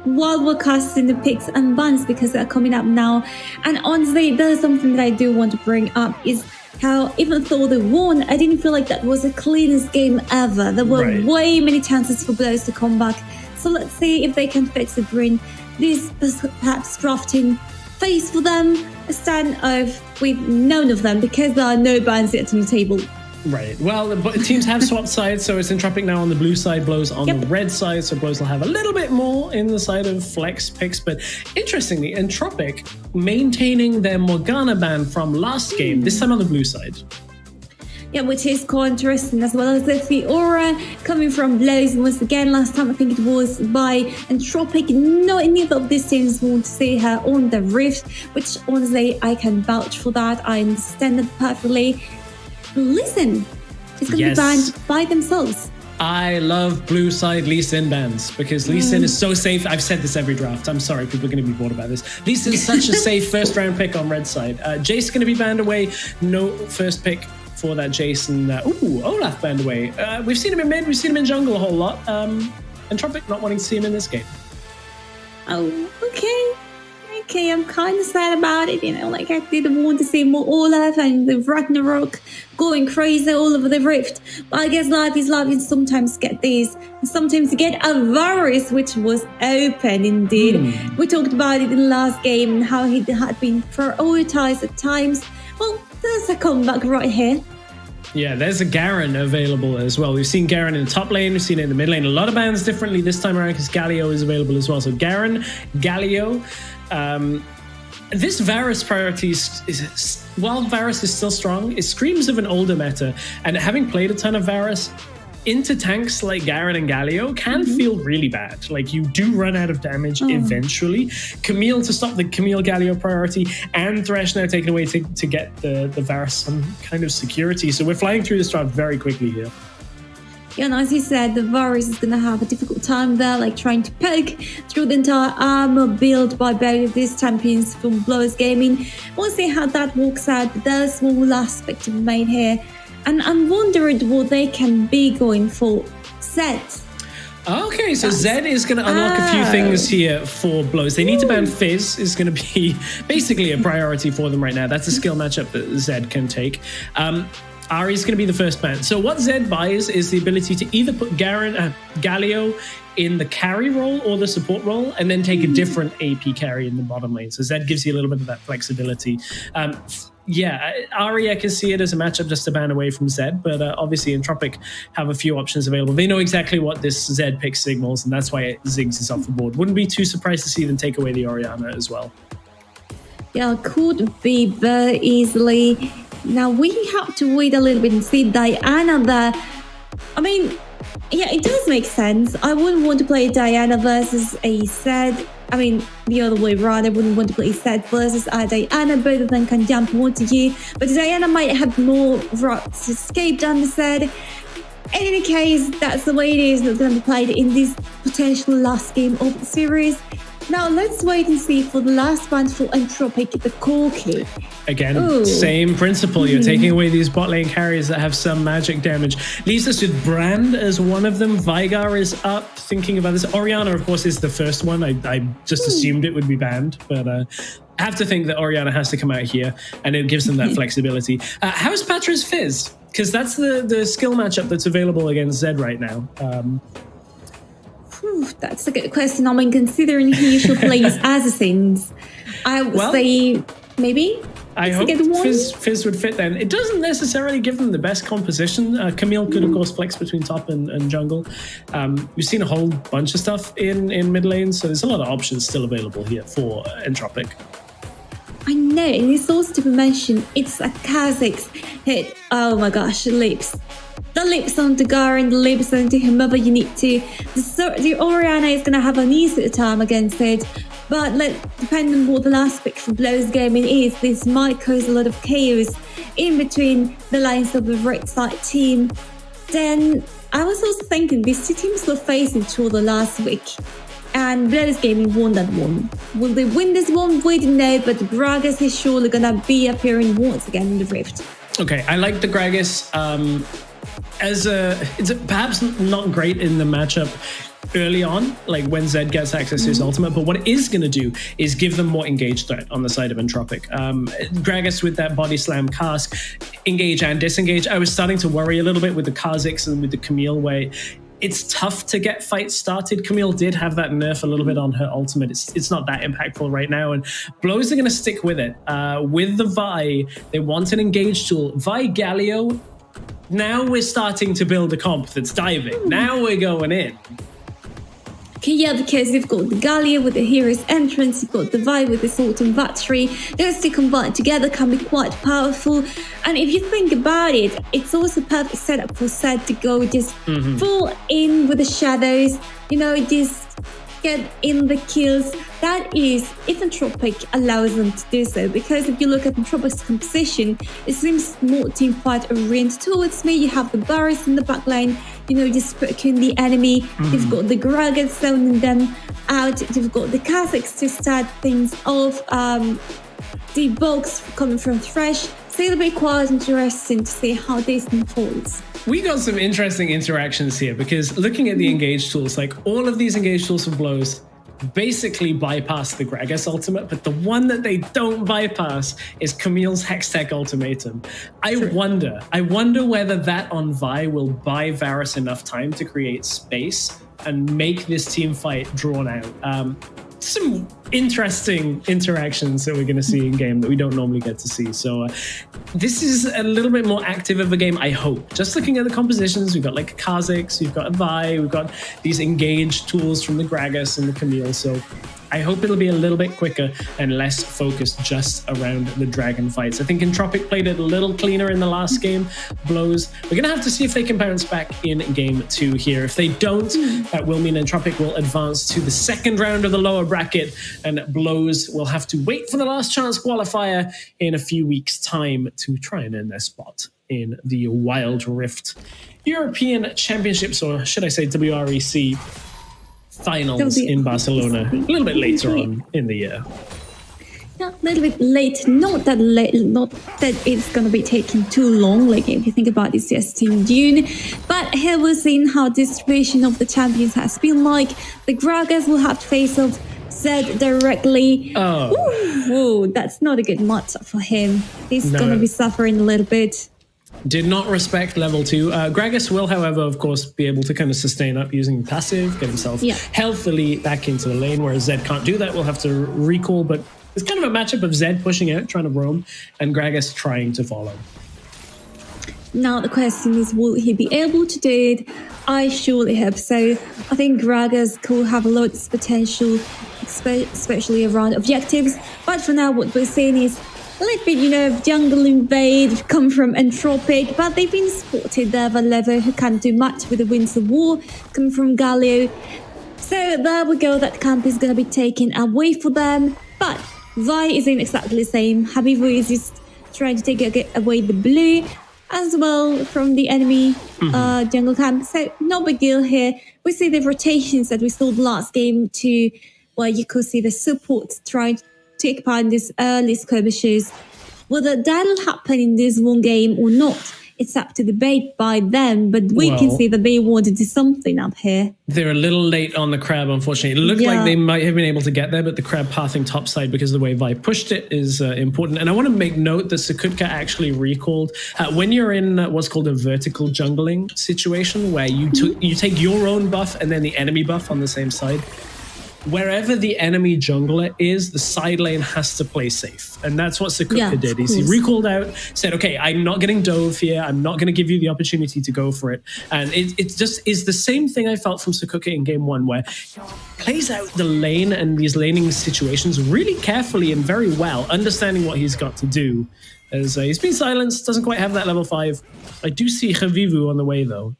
while we're casting the picks and bans, because they're coming up now. And honestly, there's something that I do want to bring up is how even though they won, I didn't feel like that was the cleanest game ever. There were way many chances for Blows to come back. So let's see if they can fix it, bring this perhaps drafting phase for them instead of with none of them, because there are no bans yet on the table. Right. Well, but teams have swapped sides, so it's Entropic now on the blue side, Blows on the red side, so Blows will have a little bit more in the side of flex picks. But interestingly, Entropic maintaining their Morgana ban from last game, this time on the blue side. Yeah, which is quite interesting, as well as the aura coming from Blows once again. Last time I think it was by Entropic. Neither of these teams want to see her on the Rift, which honestly I can vouch for that. I understand it perfectly. Listen, it's going to be banned by themselves. I love blue side Lee Sin bans because Lee Sin is so safe. I've said this every draft. I'm sorry, people are going to be bored about this. Lee Sin is such a safe first round pick on red side. Jace going to be banned away. No first pick for that Jason. Olaf banned away. We've seen him in mid. We've seen him in jungle a whole lot. Entropic not wanting to see him in this game. Oh, okay, I'm kind of sad about it, like I didn't want to see more Olaf and the Ragnarok going crazy all over the Rift. But I guess life is life, and sometimes get these, and sometimes you get a virus, which was open indeed. We talked about it in the last game and how he had been prioritized at times. Well, there's a comeback right here. Yeah, there's a Garen available as well. We've seen Garen in the top lane, we've seen it in the mid lane. A lot of bans differently this time around because Galio is available as well. So Garen, Galio. This Varus priority is while Varus is still strong, it screams of an older meta. And having played a ton of Varus, into tanks like Garen and Galio can feel really bad. Like, you do run out of damage eventually. Camille to stop the Camille Galio priority, and Thresh now taken away to get the Varus some kind of security. So we're flying through this draft very quickly here. Yeah, and as you said, the Varus is going to have a difficult time there, like trying to poke through the entire armor built by both of these champions from Blowers Gaming. We'll see how that works out, but there's a small aspect to be made here. And I'm wondering what they can be going for. Zed. Okay, so Zed is going to unlock a few things here for Blows. They need to ban Fizz, is going to be basically a priority for them right now. That's a skill matchup that Zed can take. Ahri is going to be the first ban. So what Zed buys is the ability to either put Galio in the carry role or the support role, and then take a different AP carry in the bottom lane. So Zed gives you a little bit of that flexibility. Ahri, I can see it as a matchup just to ban away from Zed, but obviously Entropic have a few options available. They know exactly what this Zed pick signals, and that's why Ziggs is off the board. Wouldn't be too surprised to see them take away the Orianna as well. Yeah, could be very easily. Now we have to wait a little bit and see Diana there. I mean, yeah, it does make sense. I wouldn't want to play Diana versus a Zed. I mean, the other way around, I wouldn't want to play Zed versus a Diana. Both of them can jump onto you, but Diana might have more routes to escape than the Zed. In any case, that's the way it is. Not going to be played in this potential last game of the series. Now, let's wait and see for the last ban for Entropic, the Corki. Again, same principle. You're taking away these bot lane carries that have some magic damage. Leaves us with Brand as one of them. Veigar is up, thinking about this. Orianna, of course, is the first one. I just assumed it would be banned, but I have to think that Orianna has to come out here, and it gives them that flexibility. How's Patra's Fizz? Because that's the skill matchup that's available against Zed right now. That's a good question. I mean, considering he usually plays assassins, I would say maybe. I hope Fizz would fit then. It doesn't necessarily give them the best composition. Camille could, of course, flex between top and jungle. We've seen a whole bunch of stuff in mid lane, so there's a lot of options still available here for Entropic. I know, and it's also to be mentioned, it's a Kha'Zix hit. Oh my gosh, lips. The lips onto Garen, the lips onto whomever you need to. The Orianna is going to have an easier time against it, but depending on what the last pick for Blow's Gaming is, this might cause a lot of chaos in between the lines of the red side team. Then I was also thinking these two teams were facing each other last week, and Blow's Gaming won that one. Will they win this one? We don't know, but Gragas is surely going to be appearing once again in the Rift. Okay, I like the Gragas. It's perhaps not great in the matchup early on, like when Zed gets access to his ultimate, but what it is going to do is give them more engage threat on the side of Entropic. Gragas with that body slam cask, engage and disengage. I was starting to worry a little bit with the Kha'Zix and with the Camille way. It's tough to get fights started. Camille did have that nerf a little bit on her ultimate. It's not that impactful right now, and Blows are going to stick with it. With the Vi, they want an engage tool. Vi Galio, now we're starting to build a comp that's diving. Now we're going in. Okay, yeah, because you've got the Galio with the Hero's Entrance, you've got the Vi with the Salt and Battery. Those two combined together can be quite powerful. And if you think about it, it's also a perfect setup for Zed to go just full in with the shadows, just get in the kills. That is, if Entropic allows them to do so, because if you look at Entropic's composition, it seems more team fight oriented towards me. You have the Barris in the back lane, just poking the enemy. You've got the Gragas zoning them out. You've got the Kazakhs to start things off. The Bugs coming from Thresh. So it'll be quite interesting to see how this unfolds. We got some interesting interactions here because looking at the engage tools, like all of these engage tools for blows basically bypass the Gragas ultimate, but the one that they don't bypass is Camille's Hextech ultimatum. I wonder whether that on Vi will buy Varus enough time to create space and make this team fight drawn out. Some interesting interactions that we're going to see in game that we don't normally get to see. So this is a little bit more active of a game, I hope. Just looking at the compositions, we've got like Kazakhs, we've got Vi, we've got these engaged tools from the Gragas and the Camille. So I hope it'll be a little bit quicker and less focused just around the dragon fights. I think Entropic played it a little cleaner in the last game. Blows, we're going to have to see if they can bounce back in game 2 here. If they don't, that will mean Entropic will advance to the second round of the lower bracket, and Blows will have to wait for the last chance qualifier in a few weeks' time to try and earn their spot in the Wild Rift European Championships, or should I say WREC finals in Barcelona a little bit later on in the year. Yeah, a little bit late, not that late, not that it's going to be taking too long, like if you think about it's just in June. But here we're seeing how distribution of the champions has been like. The Gragas will have to face off Zed directly. Ooh, that's not a good matchup for him. He's going to be suffering a little bit. Did not respect level 2. Gragas will, however, of course, be able to kind of sustain up using passive, get himself healthily back into the lane, whereas Zed can't do that. We'll have to recall, but it's kind of a matchup of Zed pushing out, trying to roam, and Gragas trying to follow. Now the question is, will he be able to do it? I surely hope so. I think Gragas could have a lot of potential, especially around objectives. But for now, what we're seeing is a little bit, of jungle invade come from Entropic, but they've been spotted there by Levo, who can't do much with the Winds of War coming from Galio. So there we go, that camp is going to be taken away for them. But Vi isn't exactly the same. Habibu is just trying to take away the blue as well from the enemy jungle camp. So no big deal here. We see the rotations that we saw the last game too, where you could see the support trying to take part in these early skirmishes. Whether that'll happen in this one game or not, it's up to debate by them, but we can see that they want to do something up here. They're a little late on the crab, unfortunately. It looked like they might have been able to get there, but the crab pathing topside because of the way Vi pushed it is important. And I want to make note that Sakutka actually recalled when you're in what's called a vertical jungling situation, where you take your own buff and then the enemy buff on the same side. Wherever the enemy jungler is, the side lane has to play safe. And that's what Sakutka did. He recalled out, said, okay, I'm not getting dove here. I'm not going to give you the opportunity to go for it. And it just is the same thing I felt from Sakutka in game 1, where he plays out the lane and these laning situations really carefully and very well, understanding what he's got to do. As he's been silenced, doesn't quite have that level 5. I do see Havivu on the way, though.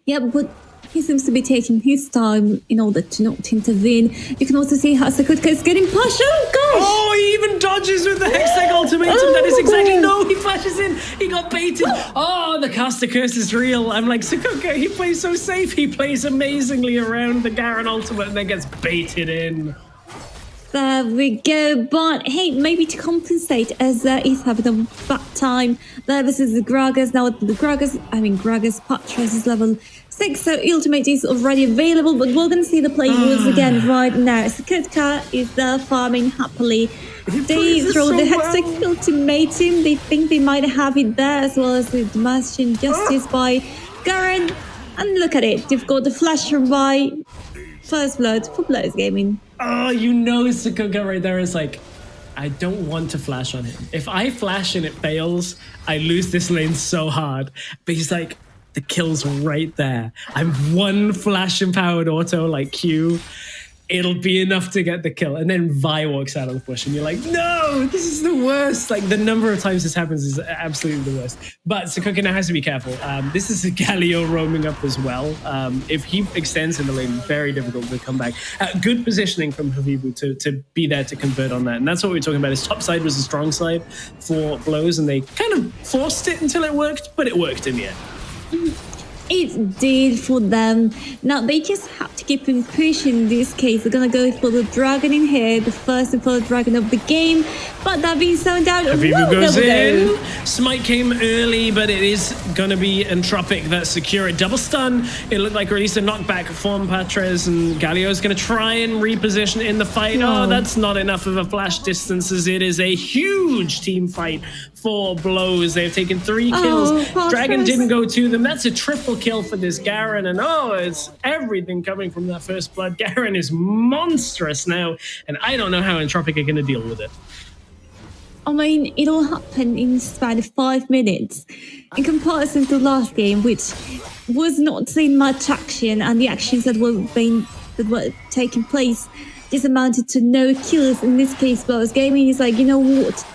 Yeah, but he seems to be taking his time in order to not intervene. You can also see how Sakutka is getting pushed. Oh, gosh! Oh, he even dodges with the Hextech ultimatum. That is exactly... No, he flashes in. He got baited. Oh, the caster curse is real. I'm like, Sakutka, he plays so safe. He plays amazingly around the Garen ultimate and then gets baited in. There we go. But hey, maybe to compensate, as he's having a bad time there versus the Gragas. Now, Gragas Patras is level 6, so ultimate is already available, but we're going to see the play rules again right now. Sakutka is there farming happily. They throw the Hextech ultimatum. They think they might have it there, as well as the Damascene Justice by Garen. And look at it. They've got the flash from by First Blood for Blows Gaming. Oh, Sakutka right there is like, I don't want to flash on him. If I flash and it fails, I lose this lane so hard. But he's like, the kill's right there. I'm one flash empowered auto like Q. It'll be enough to get the kill. And then Vi walks out of the bush and you're like, no, this is the worst. Like the number of times this happens is absolutely the worst. But Sakutka now has to be careful. This is a Galio roaming up as well. If he extends in the lane, very difficult to come back. Good positioning from Havibu to be there to convert on that. And that's what we're talking about. His top side was a strong side for Blows, and they kind of forced it until it worked, but it worked in the end. It did for them. Now they just have to keep on pushing. In this case, they're gonna go for the dragon in here, the first and first dragon of the game. But that being sound out, Avivu goes in. Smite came early, but it is gonna be Entropic that secure it. Double stun. It looked like released a knockback from Patres, and Galio is gonna try and reposition in the fight. No. Oh, that's not enough of a flash distance, as it is a huge team fight for Blows. They've taken 3 kills. Dragon didn't go to them. That's a triple kill for this Garen, and it's everything coming from that first blood. Garen is monstrous now, and I don't know how Entropic are going to deal with it. I mean, it all happened in the span of 5 minutes. In comparison to last game, which was not seeing much action, and the actions that were taking place just amounted to no kills. In this case, Blows Gaming is like, you know what?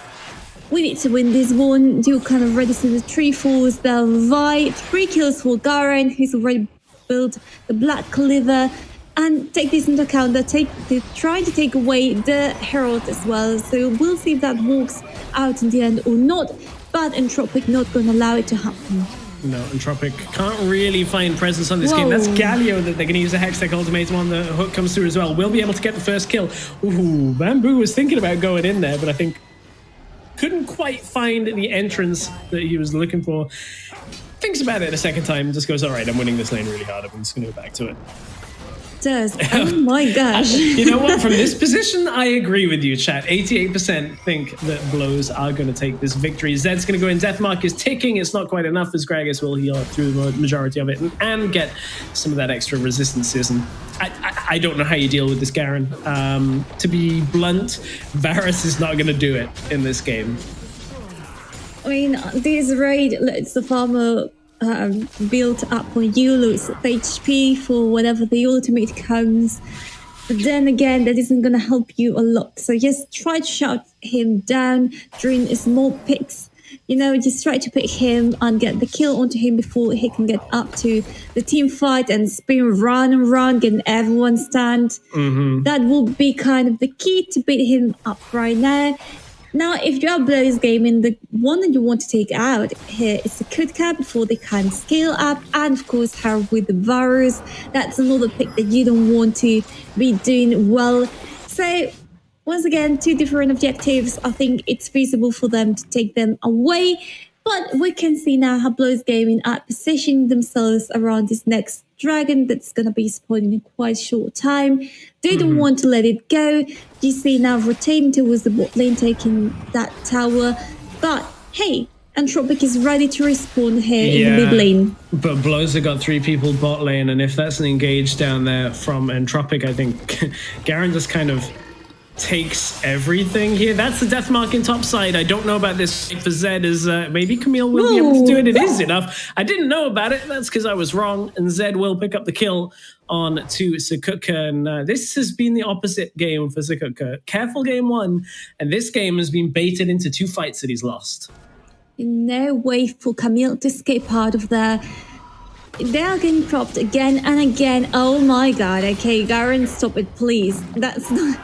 We need to win this one. Do kind of ready to the 3 falls down right. 3 kills for Garen, who's already built the Black Liver. And take this into account that they're trying to take away the Herald as well. So we'll see if that works out in the end or not. But Entropic not going to allow it to happen. No, Entropic can't really find presence on this game. That's Galio that they're going to use a Hextech ultimatum on. The hook comes through as well. We'll be able to get the first kill. Ooh, Bamboo was thinking about going in there, but I think couldn't quite find the entrance that he was looking for. Thinks about it a second time, just goes, all right, I'm winning this lane really hard. I'm just going to go back to it. Does. Oh my gosh. You know what? From this position, I agree with you, chat. 88% think that Blows are going to take this victory. Zed's going to go in. Deathmark is ticking. It's not quite enough, as Gragas will heal up through the majority of it and get some of that extra resistances. And I don't know how you deal with this, Garen. To be blunt, Varus is not going to do it in this game. I mean, this raid lets the farmer build up on you, lose HP for whenever the ultimate comes. But then again, that isn't going to help you a lot. So just try to shut him down during small picks. You know, just try to pick him and get the kill onto him before he can get up to the team fight and spin round and round, getting everyone stand. That will be kind of the key to beat him up right now. Now, if you are Blows Gaming, the one that you want to take out here is the Kutka before they can scale up, and of course Harold with the Varus. That's another pick that you don't want to be doing well. So, once again, 2 different objectives. I think it's feasible for them to take them away. But we can see now how Blows Gaming are positioning themselves around this next dragon that's going to be spawning in quite a short time. They don't want to let it go. You see now rotating towards the bot lane, taking that tower. But hey, Entropic is ready to respawn here in the mid lane. But Blows have got 3 people bot lane, and if that's an engage down there from Entropic, I think Garen just kind of takes everything here. That's the death mark in top side. I don't know about this for Zed, as maybe Camille will be able to do it. It is enough. I didn't know about it. That's because I was wrong, and Zed will pick up the kill on to Sikutka. And this has been the opposite game for Sikutka. Careful game 1, and this game has been baited into 2 fights that he's lost. No way for Camille to escape out of there. They are getting dropped again and again. Oh my god. Okay, Garen, stop it, please. That's not...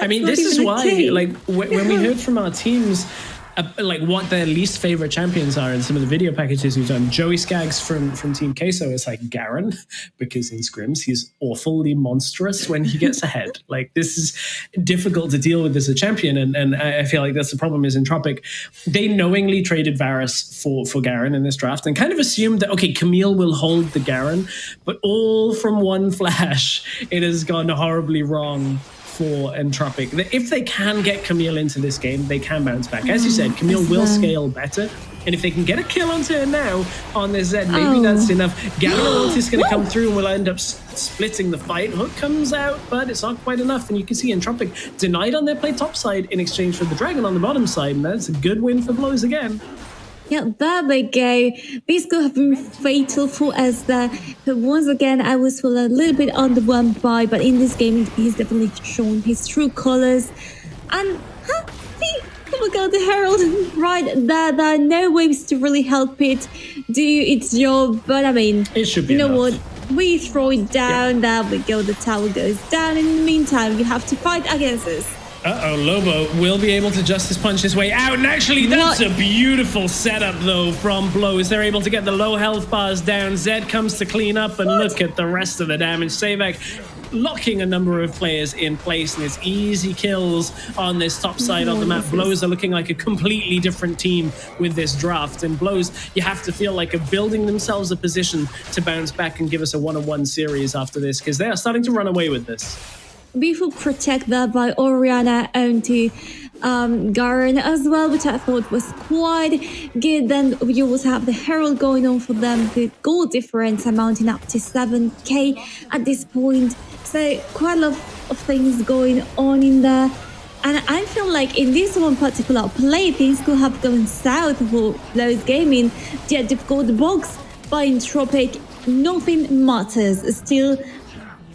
I mean, this is why, like, when we heard from our teams, like, what their least favorite champions are in some of the video packages we've done, Joey Skaggs from Team Queso is like Garen, because in scrims, he's awfully monstrous when he gets ahead. Like, this is difficult to deal with as a champion, and I feel like that's the problem is Entropic. They knowingly traded Varus for Garen in this draft and kind of assumed that, okay, Camille will hold the Garen, but all from one flash, it has gone horribly wrong for Entropic. If they can get Camille into this game, they can bounce back. As you said, Camille will scale better. And if they can get a kill onto her now on their Zed, maybe that's enough. Galio is going to come through and will end up splitting the fight. Hook comes out, but it's not quite enough. And you can see Entropic denied on their play top side in exchange for the dragon on the bottom side. And that's a good win for Blows again. Yeah, there we go. This could have been fatal for us there. But once again, I was a little bit underwhelmed by, but in this game, he's definitely shown his true colors. And, oh my god, the Herald right there, no ways to really help it do its job. But I mean, it should be you know enough. what? We throw it down, there we go, the tower goes down. In the meantime, you have to fight against us. Uh-oh, Lobo will be able to justice punch his way out. And actually, that's a beautiful setup, though, from Blows. They're able to get the low health bars down. Zed comes to clean up, and look at the rest of the damage. Savek locking a number of players in place, and it's easy kills on this top side of the map. Blows are looking like a completely different team with this draft. And Blows, you have to feel like, are building themselves a position to bounce back and give us a one-on-one series after this, because they are starting to run away with this. Beautiful protect there by Oriana onto Garen as well, which I thought was quite good. Then you also have the Herald going on for them. The goal difference amounting up to 7k at this point. So quite a lot of things going on in there. And I feel like in this one particular play, things could have gone south for Blows Gaming. Yet they've got the box by Entropic. Nothing matters. Still,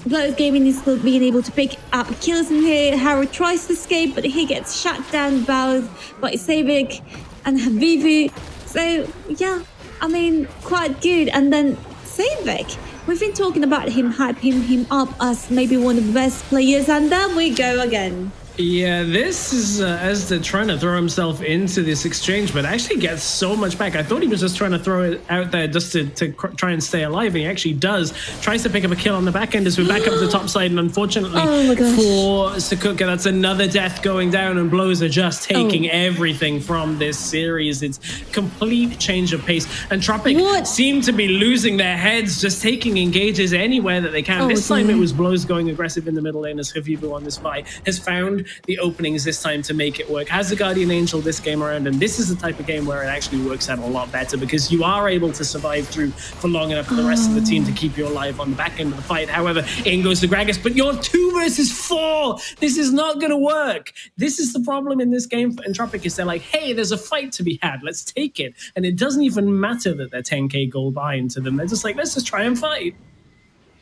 Blows Gaming is still being able to pick up kills in here. Harold tries to escape, but he gets shut down both by Savik and Habibu. So, yeah, I mean, quite good. And then Savik, we've been talking about him, hyping him up as maybe one of the best players, and there we go again. Yeah, this is as they're trying to throw himself into this exchange, but actually gets so much back. I thought he was just trying to throw it out there just to try and stay alive, and he actually does. Tries to pick up a kill on the back end as we're back up the top side, and unfortunately for Sakuka, that's another death going down, and Blows are just taking everything from this series. It's complete change of pace, and Tropic seem to be losing their heads, just taking engages anywhere that they can. This time it was Blows going aggressive in the middle lane as Havibu on this fight has found the openings this time to make it work. Has the Guardian Angel this game around, and this is the type of game where it actually works out a lot better, because you are able to survive through for long enough for the rest of the team to keep you alive on the back end of the fight. However, in goes the Gragas, but you're 2 versus 4. This is not going to work. This is the problem in this game for Entropic, is they're like, hey, there's a fight to be had. Let's take it. And it doesn't even matter that they're 10k gold behind to them. They're just like, let's just try and fight.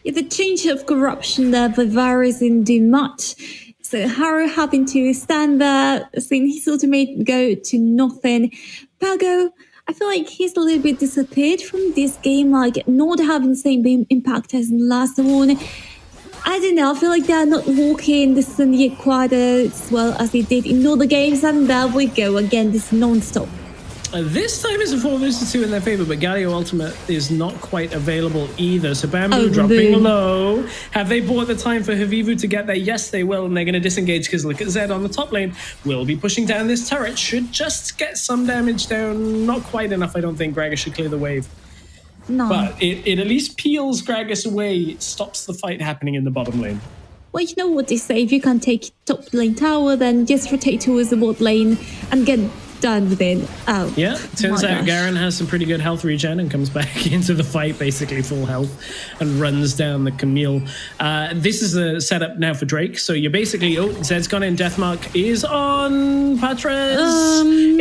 Yeah, the change of corruption there by Varus didn't do much. So Haru having to stand there, seeing his ultimate go to nothing. Pago, I feel like he's a little bit disappeared from this game, like not having the same impact as in the last one. I don't know, I feel like they're not walking the sun yet quite as well as they did in other games, and there we go again, this non-stop. This time is a 4 versus 2 in their favor, but Galio Ultimate is not quite available either. So Bamboo dropping low. Have they bought the time for Havivu to get there? Yes, they will, and they're going to disengage, because look at Zed on the top lane. Will be pushing down this turret. Should just get some damage down. Not quite enough, I don't think. Gragas should clear the wave. No. But it at least peels Gragas away. It stops the fight happening in the bottom lane. Well, you know what they say, if you can't take top lane tower, then just rotate towards the bot lane and get done with it. Oh, yeah, turns out Garen has some pretty good health regen and comes back into the fight, basically full health, and runs down the Camille. This is a setup now for Drake. So you're basically, Zed's gone in, Deathmark is on Patres.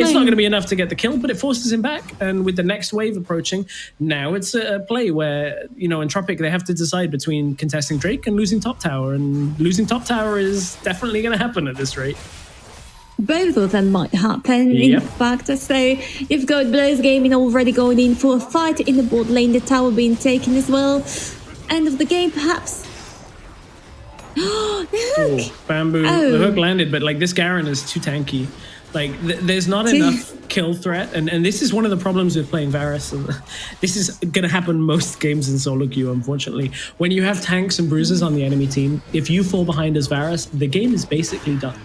It's not going to be enough to get the kill, but it forces him back. And with the next wave approaching, now it's a play where, you know, Entropic, they have to decide between contesting Drake and losing top tower. And losing top tower is definitely going to happen at this rate. Both of them might happen, in fact. So you've got Blows Gaming already going in for a fight in the bot lane, the tower being taken as well. End of the game, perhaps. The hook! Bamboo, the hook landed, but like this Garen is too tanky. Like there's not enough kill threat, and this is one of the problems with playing Varus. This is going to happen most games in solo queue, unfortunately. When you have tanks and bruisers on the enemy team, if you fall behind as Varus, the game is basically done.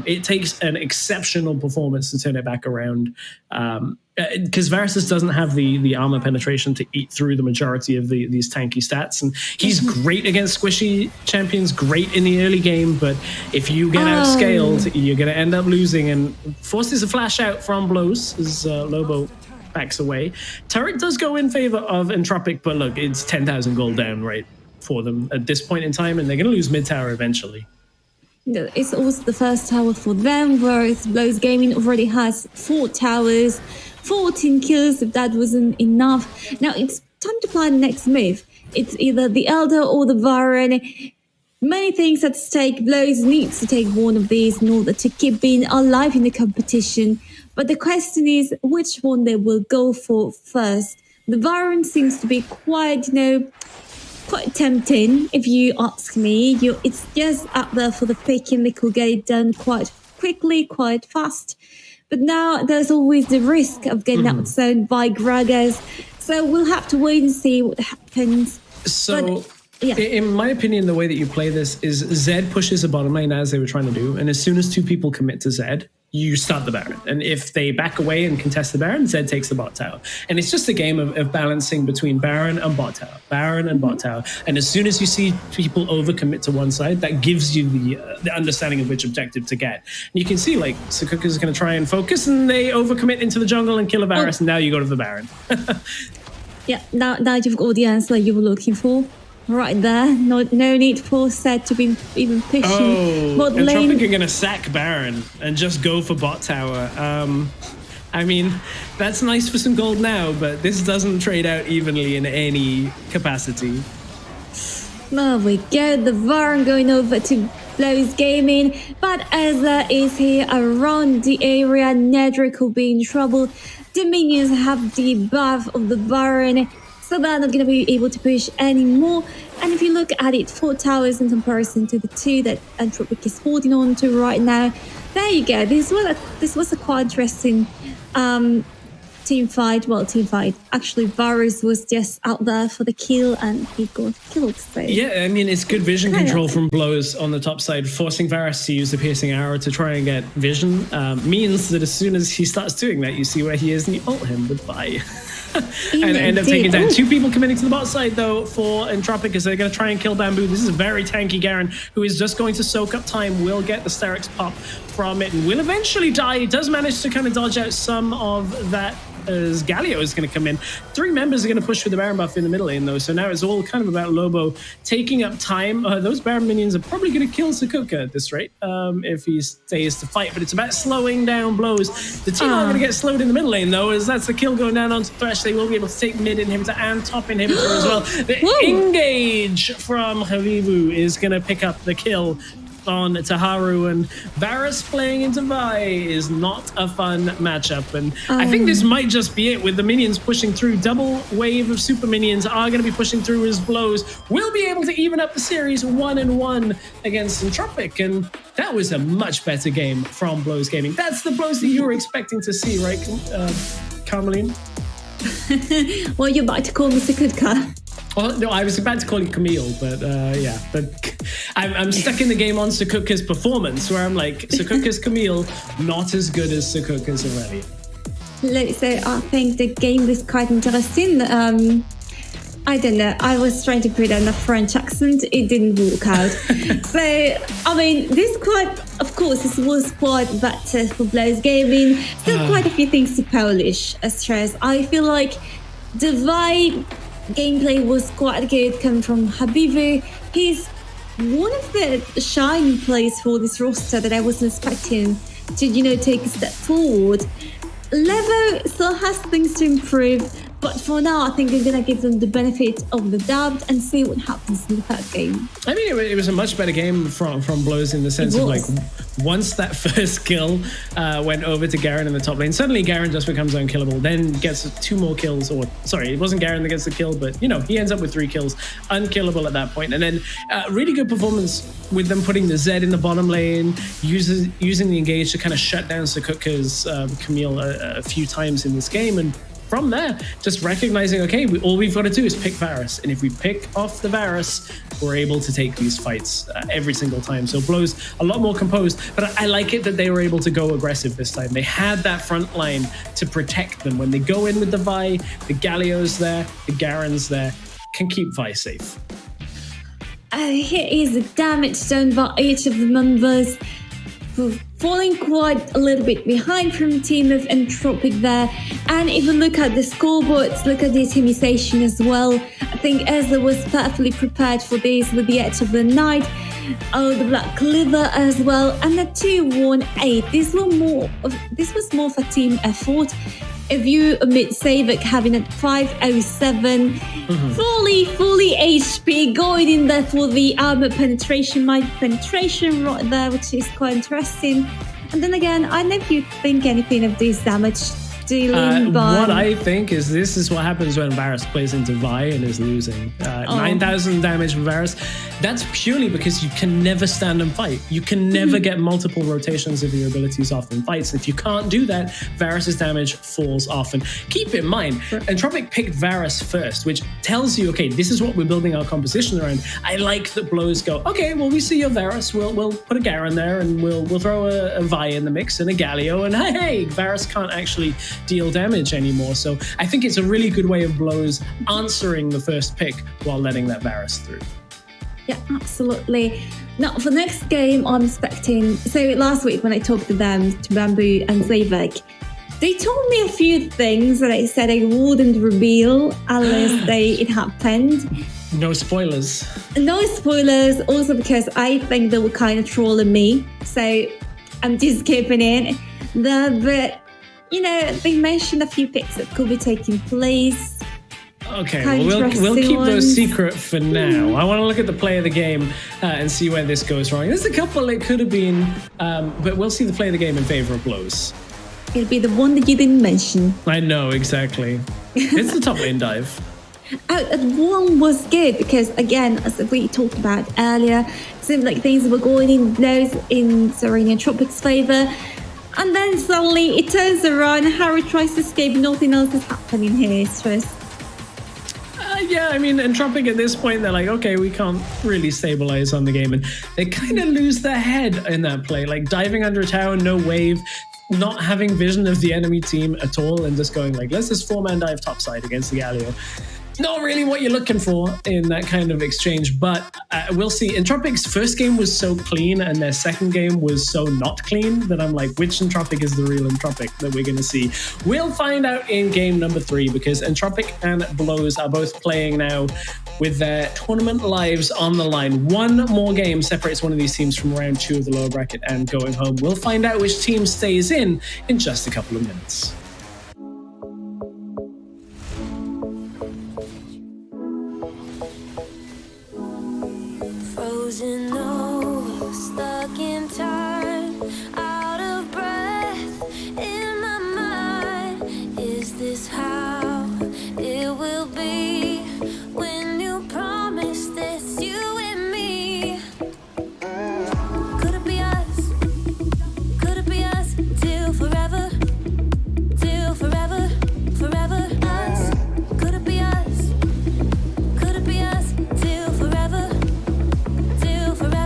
It takes an exceptional performance to turn it back around, because Varus doesn't have the armor penetration to eat through the majority of these tanky stats, and he's great against squishy champions, great in the early game, but if you get outscaled, you're going to end up losing, and forces a flash out from Blows as Lobo backs away. Turret does go in favor of Entropic, but look, it's 10,000 gold down right for them at this point in time, and they're going to lose mid tower eventually. It's also the first tower for them, whereas Blows Gaming already has 4 towers, 14 kills if that wasn't enough. Now it's time to plan the next move. It's either the Elder or the Baron. Many things at stake. Blows needs to take one of these in order to keep being alive in the competition. But the question is which one they will go for first. The Baron seems to be quite, quite tempting, if you ask me. It's just up there for the picking. They could get it done quite quickly, quite fast. But now there's always the risk of getting outsold by Gragas. So we'll have to wait and see what happens. So, yeah. In my opinion, the way that you play this is Zed pushes a bottom lane as they were trying to do. And as soon as two people commit to Zed, you start the Baron. And if they back away and contest the Baron, Zed takes the bot tower. And it's just a game of balancing between Baron and bot tower, Baron and bot tower. And as soon as you see people overcommit to one side, that gives you the understanding of which objective to get. And you can see, like, Sukuka is going to try and focus, and they overcommit into the jungle and kill a Varus, and now you go to the Baron. Yeah, now you've got the answer you were looking for. Right there. No need for Zed to be even pushing bot lane. Entropic are going to sack Baron and just go for bot tower. I mean, that's nice for some gold now, but this doesn't trade out evenly in any capacity. There we go. The Baron going over to Blows Gaming. But Ezra is here around the area. Nedrick will be in trouble. The minions have the buff of the Baron, so they're not going to be able to push anymore. And if you look at it, 4 towers in comparison to the 2 that Entropic is holding on to right now, there you go. This was a quite interesting team fight. Well, team fight. Actually, Varus was just out there for the kill, and he got killed. So yeah, I mean, it's good vision control from Blows on the top side. Forcing Varus to use the piercing arrow to try and get vision means that as soon as he starts doing that, you see where he is and you ult him. Goodbye. And end up taking down 2 people committing to the bot side, though, for Entropic, as they're going to try and kill Bamboo. This is a very tanky Garen, who is just going to soak up time, will get the Sterix pop from it, and will eventually die. He does manage to kind of dodge out some of that as Galio is going to come in. 3 members are going to push for the Baron buff in the middle lane, though, so now it's all kind of about Lobo taking up time. Those Baron minions are probably going to kill Sukuka at this rate if he stays to fight, but it's about slowing down Blows. The team are going to get slowed in the middle lane, though, as that's the kill going down onto Thresh. They will be able to take mid inhibitor and top inhibitor as well. The engage from Havivu is going to pick up the kill on Taharu, and Varus playing into Vi is not a fun matchup. And I think this might just be it, with the minions pushing through. Double wave of super minions are going to be pushing through as Blows will be able to even up the series 1-1 against Entropic. And that was a much better game from Blows Gaming. That's the Blows that you were expecting to see, right, Carmeline? Well, you're about to call me Sukuka. Well, no, I was about to call you Camille, but yeah. But I'm stuck in the game on Sukuka's performance, where I'm like, Sukuka's Camille, not as good as Sukuka's Aurelia. Let's say I think the game was quite interesting. I don't know. I was trying to put on a French accent. It didn't work out. So, I mean, this was quite better for Blows Gaming. Still quite a few things to polish, stress. I feel like the vibe gameplay was quite good coming from Habibu. He's one of the shining players for this roster that I wasn't expecting to, take a step forward. Levo still has things to improve, but for now, I think we're going to give them the benefit of the doubt and see what happens in the third game. I mean, it was a much better game from Blows in the sense of, like, once that first kill went over to Garen in the top lane, suddenly Garen just becomes unkillable, then gets 2 more kills, or sorry, it wasn't Garen that gets the kill, but, he ends up with 3 kills, unkillable at that point. And then really good performance with them putting the Zed in the bottom lane, using the engage to kind of shut down Sukuka's Camille a few times in this game. And from there, just recognizing, okay, all we've got to do is pick Varus. And if we pick off the Varus, we're able to take these fights every single time. So Blows a lot more composed, but I like it that they were able to go aggressive this time. They had that front line to protect them. When they go in with the Vi, the Galio's there, the Garen's there, can keep Vi safe. Here is the damage done by each of the members, falling quite a little bit behind from team of Entropic there. And if you look at the scoreboards, look at the atomization as well. I think Ezra was perfectly prepared for this with the Edge of the Night. The Black Cleaver as well, and the 2-1-8. This was more of a team effort. If you omit Savik having a 507, fully HP, going in there for the armor penetration, might penetration right there, which is quite interesting. And then again, I never think anything of this damage dealing by... What I think is this is what happens when Varus plays into Vi and is losing. 9,000 damage from Varus. That's purely because you can never stand and fight. You can never get multiple rotations of your abilities off in fights. If you can't do that, Varus's damage falls off. And keep in mind, Entropic picked Varus first, which tells you, okay, this is what we're building our composition around. I like that Blows go, okay, well, we see your Varus. We'll put a Garen there and we'll throw a Vi in the mix and a Galio. And hey, Varus can't actually deal damage anymore. So I think it's a really good way of Blows answering the first pick while letting that Varus through. Yeah, absolutely. Now, for next game, I'm expecting... So last week when I talked to them, to Bamboo and Zavek, they told me a few things that I said I wouldn't reveal unless it happened. No spoilers. No spoilers, also because I think they were kind of trolling me. So I'm just keeping it. But, they mentioned a few picks that could be taking place. Okay, well, we'll keep those secret for now. I want to look at the play of the game and see where this goes wrong. There's a couple it could have been, but we'll see the play of the game in favor of Blows. It'll be the one that you didn't mention. I know, exactly. It's the top lane dive. One was good because, again, as we talked about earlier, it seemed like things were going in Blows in Serena Tropic's favor. And then suddenly it turns around, Harry tries to escape, nothing else is happening here. It's just... Yeah, I mean, Entropic at this point, they're like, okay, we can't really stabilize on the game. And they kind of lose their head in that play, like diving under a tower, no wave, not having vision of the enemy team at all, and just going like, let's just 4-man dive topside against the Galio. Not really what you're looking for in that kind of exchange, but we'll see. Entropic's first game was so clean and their second game was so not clean that I'm like, which Entropic is the real Entropic that we're going to see? We'll find out in game number 3 because Entropic and Blows are both playing now with their tournament lives on the line. One more game separates one of these teams from round 2 of the lower bracket and going home. We'll find out which team stays in just a couple of minutes. Frozen over, stuck in time, out of breath in my mind. Is this how it will be when you promise this, you and me? Could it be us? Could it be us till forever? Till forever, forever us? Could it be us? Could it be us till forever? Till forever.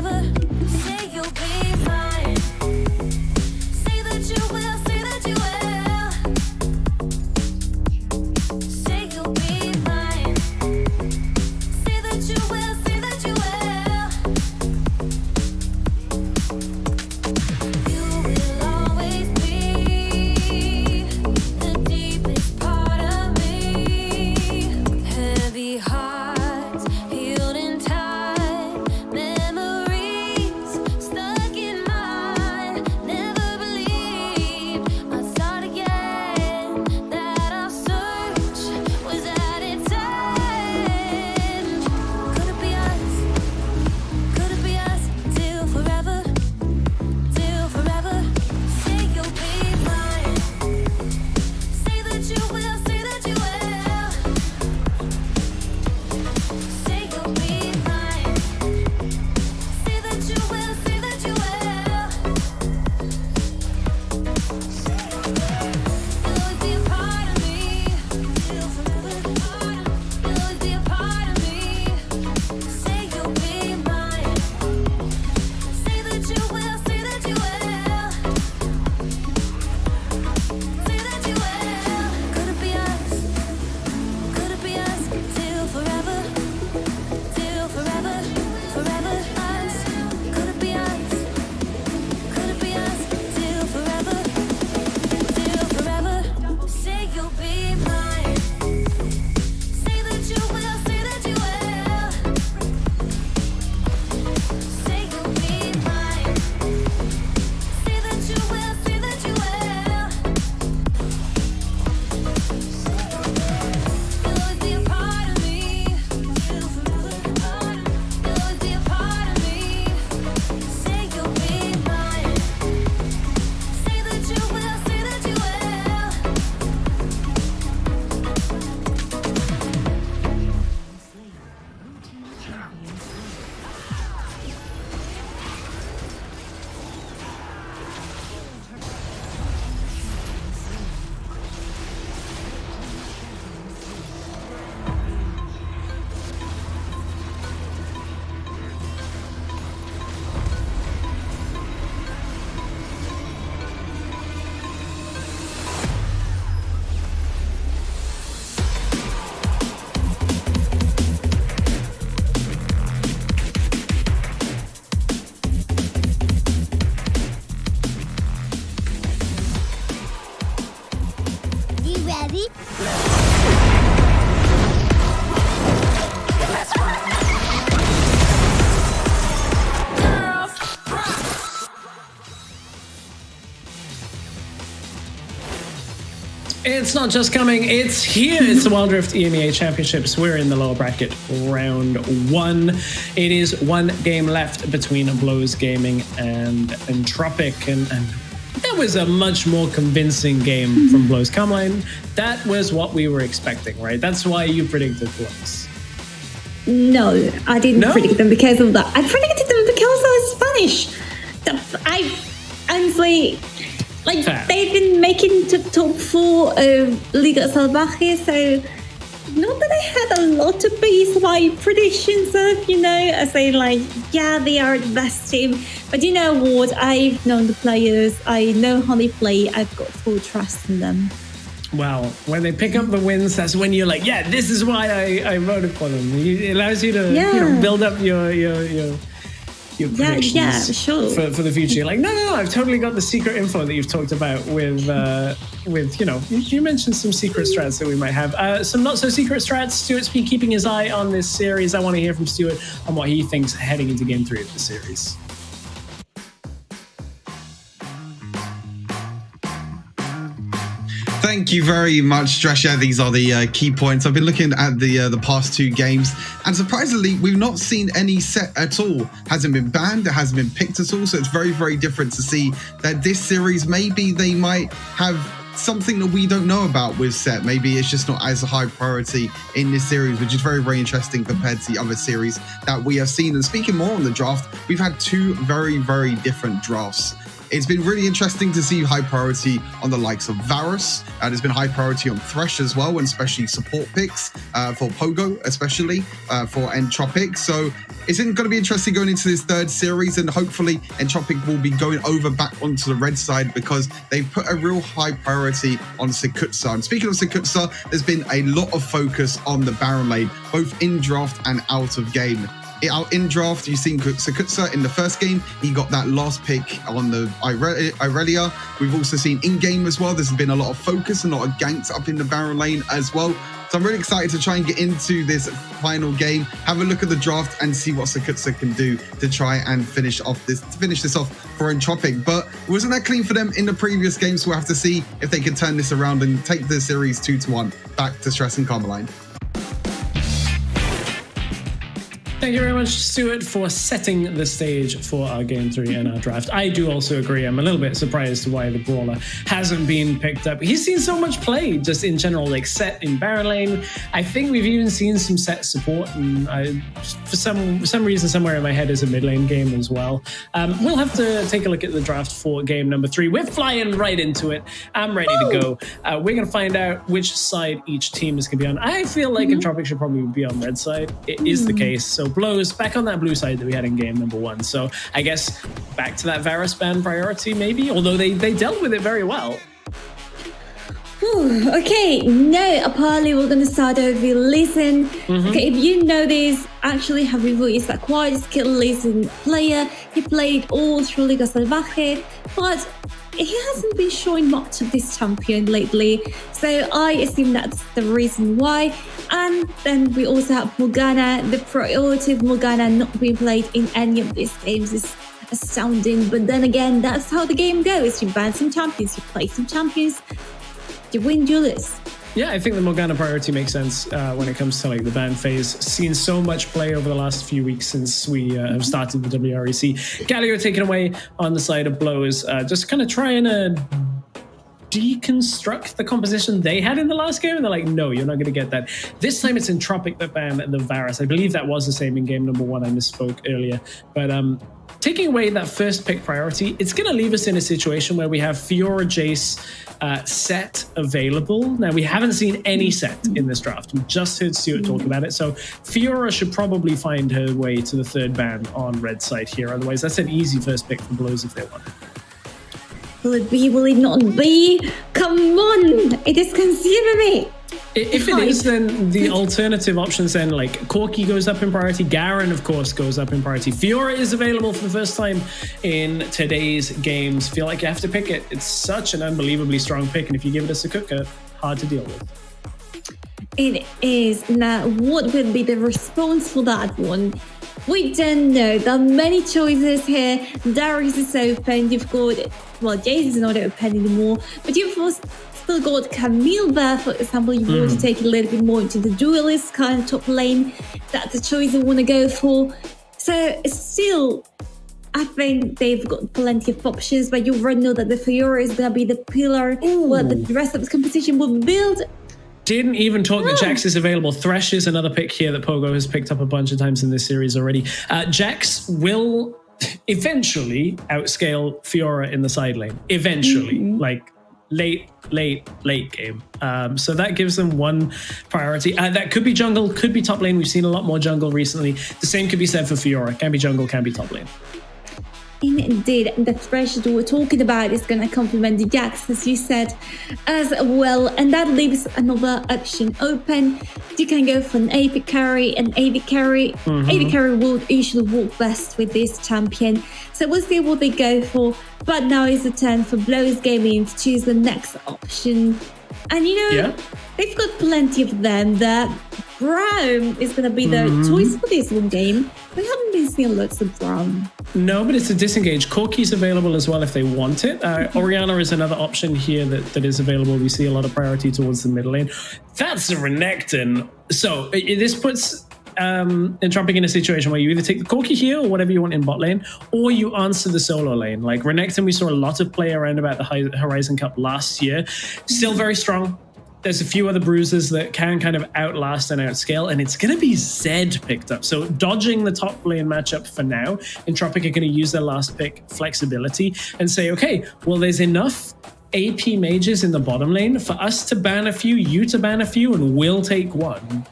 It's not just coming, it's here. It's the Wild Rift EMEA Championships. We're in the lower bracket, round 1. It is 1 game left between Blows Gaming and Entropic, and that was a much more convincing game from Blows. Carmine, that was what we were expecting, right? That's why you predicted Blows. No, I didn't predict them because of that. I predicted them because I was Spanish. I honestly, like, they've been making top 4 of Liga Salvaje, so not that I had a lot of baseline predictions of, I say, like, yeah, they are the best team. But you know what? I've known the players. I know how they play. I've got full trust in them. Well, when they pick up the wins, that's when you're like, yeah, this is why I voted for them. It allows you to build up your predictions sure. for the future. You're like, no, I've totally got the secret info that you've talked about with you mentioned some secret strats that we might have. Some not so secret strats. Stuart's been keeping his eye on this series. I want to hear from Stuart on what he thinks heading into game 3 of the series. Thank you very much, Dresh. Yeah, these are the key points. I've been looking at the past 2 games, and surprisingly, we've not seen any set at all. Hasn't been banned, it hasn't been picked at all, so it's very, very different to see that this series, maybe they might have something that we don't know about with set. Maybe it's just not as a high priority in this series, which is very, very interesting compared to the other series that we have seen. And speaking more on the draft, we've had 2 very, very different drafts. It's been really interesting to see high priority on the likes of Varus. There's been high priority on Thresh as well, and especially support picks for Pogo, especially for Entropic. So it's going to be interesting going into this 3rd series, and hopefully Entropic will be going over back onto the red side because they've put a real high priority on Sekutsa. And speaking of Sekutsa, there's been a lot of focus on the Baron lane, both in draft and out of game. Out in draft, you've seen Sekutsa in the first game. He got that last pick on the Irelia. We've also seen in-game as well. There's been a lot of focus and a lot of ganks up in the Baron lane as well. So I'm really excited to try and get into this final game, have a look at the draft and see what Sekutsa can do to try and finish this off for Entropic. But it wasn't that clean for them in the previous game, so we'll have to see if they can turn this around and take the series 2-1 back to Stress and Carmeline. Thank you very much, Stuart, for setting the stage for our Game 3 and our draft. I do also agree. I'm a little bit surprised why the Brawler hasn't been picked up. He's seen so much play just in general, like set in Baron lane. I think we've even seen some set support, and for some reason somewhere in my head is a mid lane game as well. We'll have to take a look at the draft for game number 3. We're flying right into it. I'm ready to go. We're going to find out which side each team is going to be on. I feel like Entropic should probably be on red side. It is the case. So Blows back on that blue side that we had in game number 1. So I guess back to that Varus ban priority maybe, although they dealt with it very well. Okay, no, apparently we're going to start over Listen. Okay, if you know this, actually Habibu is a quite skilled Listen player. He played all through Liga Salvaje, but he hasn't been showing much of this champion lately, so I assume that's the reason why. And then we also have Morgana. The priority of Morgana not being played in any of these games is astounding, but then again, that's how the game goes. You ban some champions, you play some champions, you win, you lose. Yeah, I think the Morgana priority makes sense when it comes to like the ban phase. Seen so much play over the last few weeks since we have started the WREC. Galio taken away on the side of Blows, just kind of trying to deconstruct the composition they had in the last game, and they're like, no, you're not going to get that. This time it's Entropic that banned the Varus. I believe that was the same in game number 1. I misspoke earlier, but taking away that first pick priority, it's going to leave us in a situation where we have Fiora Jace set available. Now, we haven't seen any set in this draft. We just heard Stuart talk about it. So Fiora should probably find her way to the 3rd ban on red side here. Otherwise, that's an easy first pick for Blows if they want it. Will it be? Will it not be? Come on! It is consuming me! If it is, then the alternative options then, like Corky goes up in priority, Garen, of course, goes up in priority. Fiora is available for the first time in today's games. Feel like you have to pick it. It's such an unbelievably strong pick, and if you give it a Sekutsa, hard to deal with. It is. Now, what will be the response for that one? We don't know. There are many choices here. Darius is open. You've got, well, Jace is not open anymore, but you've still got Camille there, for example. You want to take it a little bit more into the duelist kind of top lane. That's a choice you want to go for. So still, I think they've got plenty of options, but you already know that the Fiora is going to be the pillar where the rest of the competition will build. Didn't even talk that Jax is available. Thresh is another pick here that Pogo has picked up a bunch of times in this series already. Jax will eventually outscale Fiora in the side lane. Eventually, like late game. So that gives them one priority. That could be jungle, could be top lane. We've seen a lot more jungle recently. The same could be said for Fiora. Can be jungle, can be top lane. Indeed, the Thresh that we're talking about is going to complement the Jax, as you said, as well. And that leaves another option open. You can go for an AP carry, AD carry will usually work best with this champion. So we'll see what they go for. But now is the turn for Blows Gaming to choose the next option. And they've got plenty of them there. Braum is going to be the choice for this one game. We haven't been seeing lots of Braum. No, but it's a disengage. Corki's available as well if they want it. Orianna is another option here that is available. We see a lot of priority towards the middle lane. That's a Renekton. So this puts Entropic in a situation where you either take the Corki here or whatever you want in bot lane, or you answer the solo lane. Like Renekton, we saw a lot of play around about the Horizon Cup last year. Still very strong. There's a few other bruisers that can kind of outlast and outscale, and it's going to be Zed picked up. So dodging the top lane matchup for now, Entropic are going to use their last pick flexibility and say, okay, well, there's enough AP mages in the bottom lane for us to ban a few, you to ban a few, and we'll take one.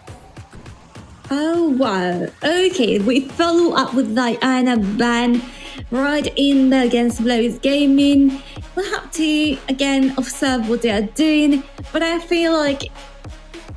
Oh, wow. Okay, we follow up with Diana ban right in there against Blows Gaming. We'll have to, again, observe what they are doing. But I feel like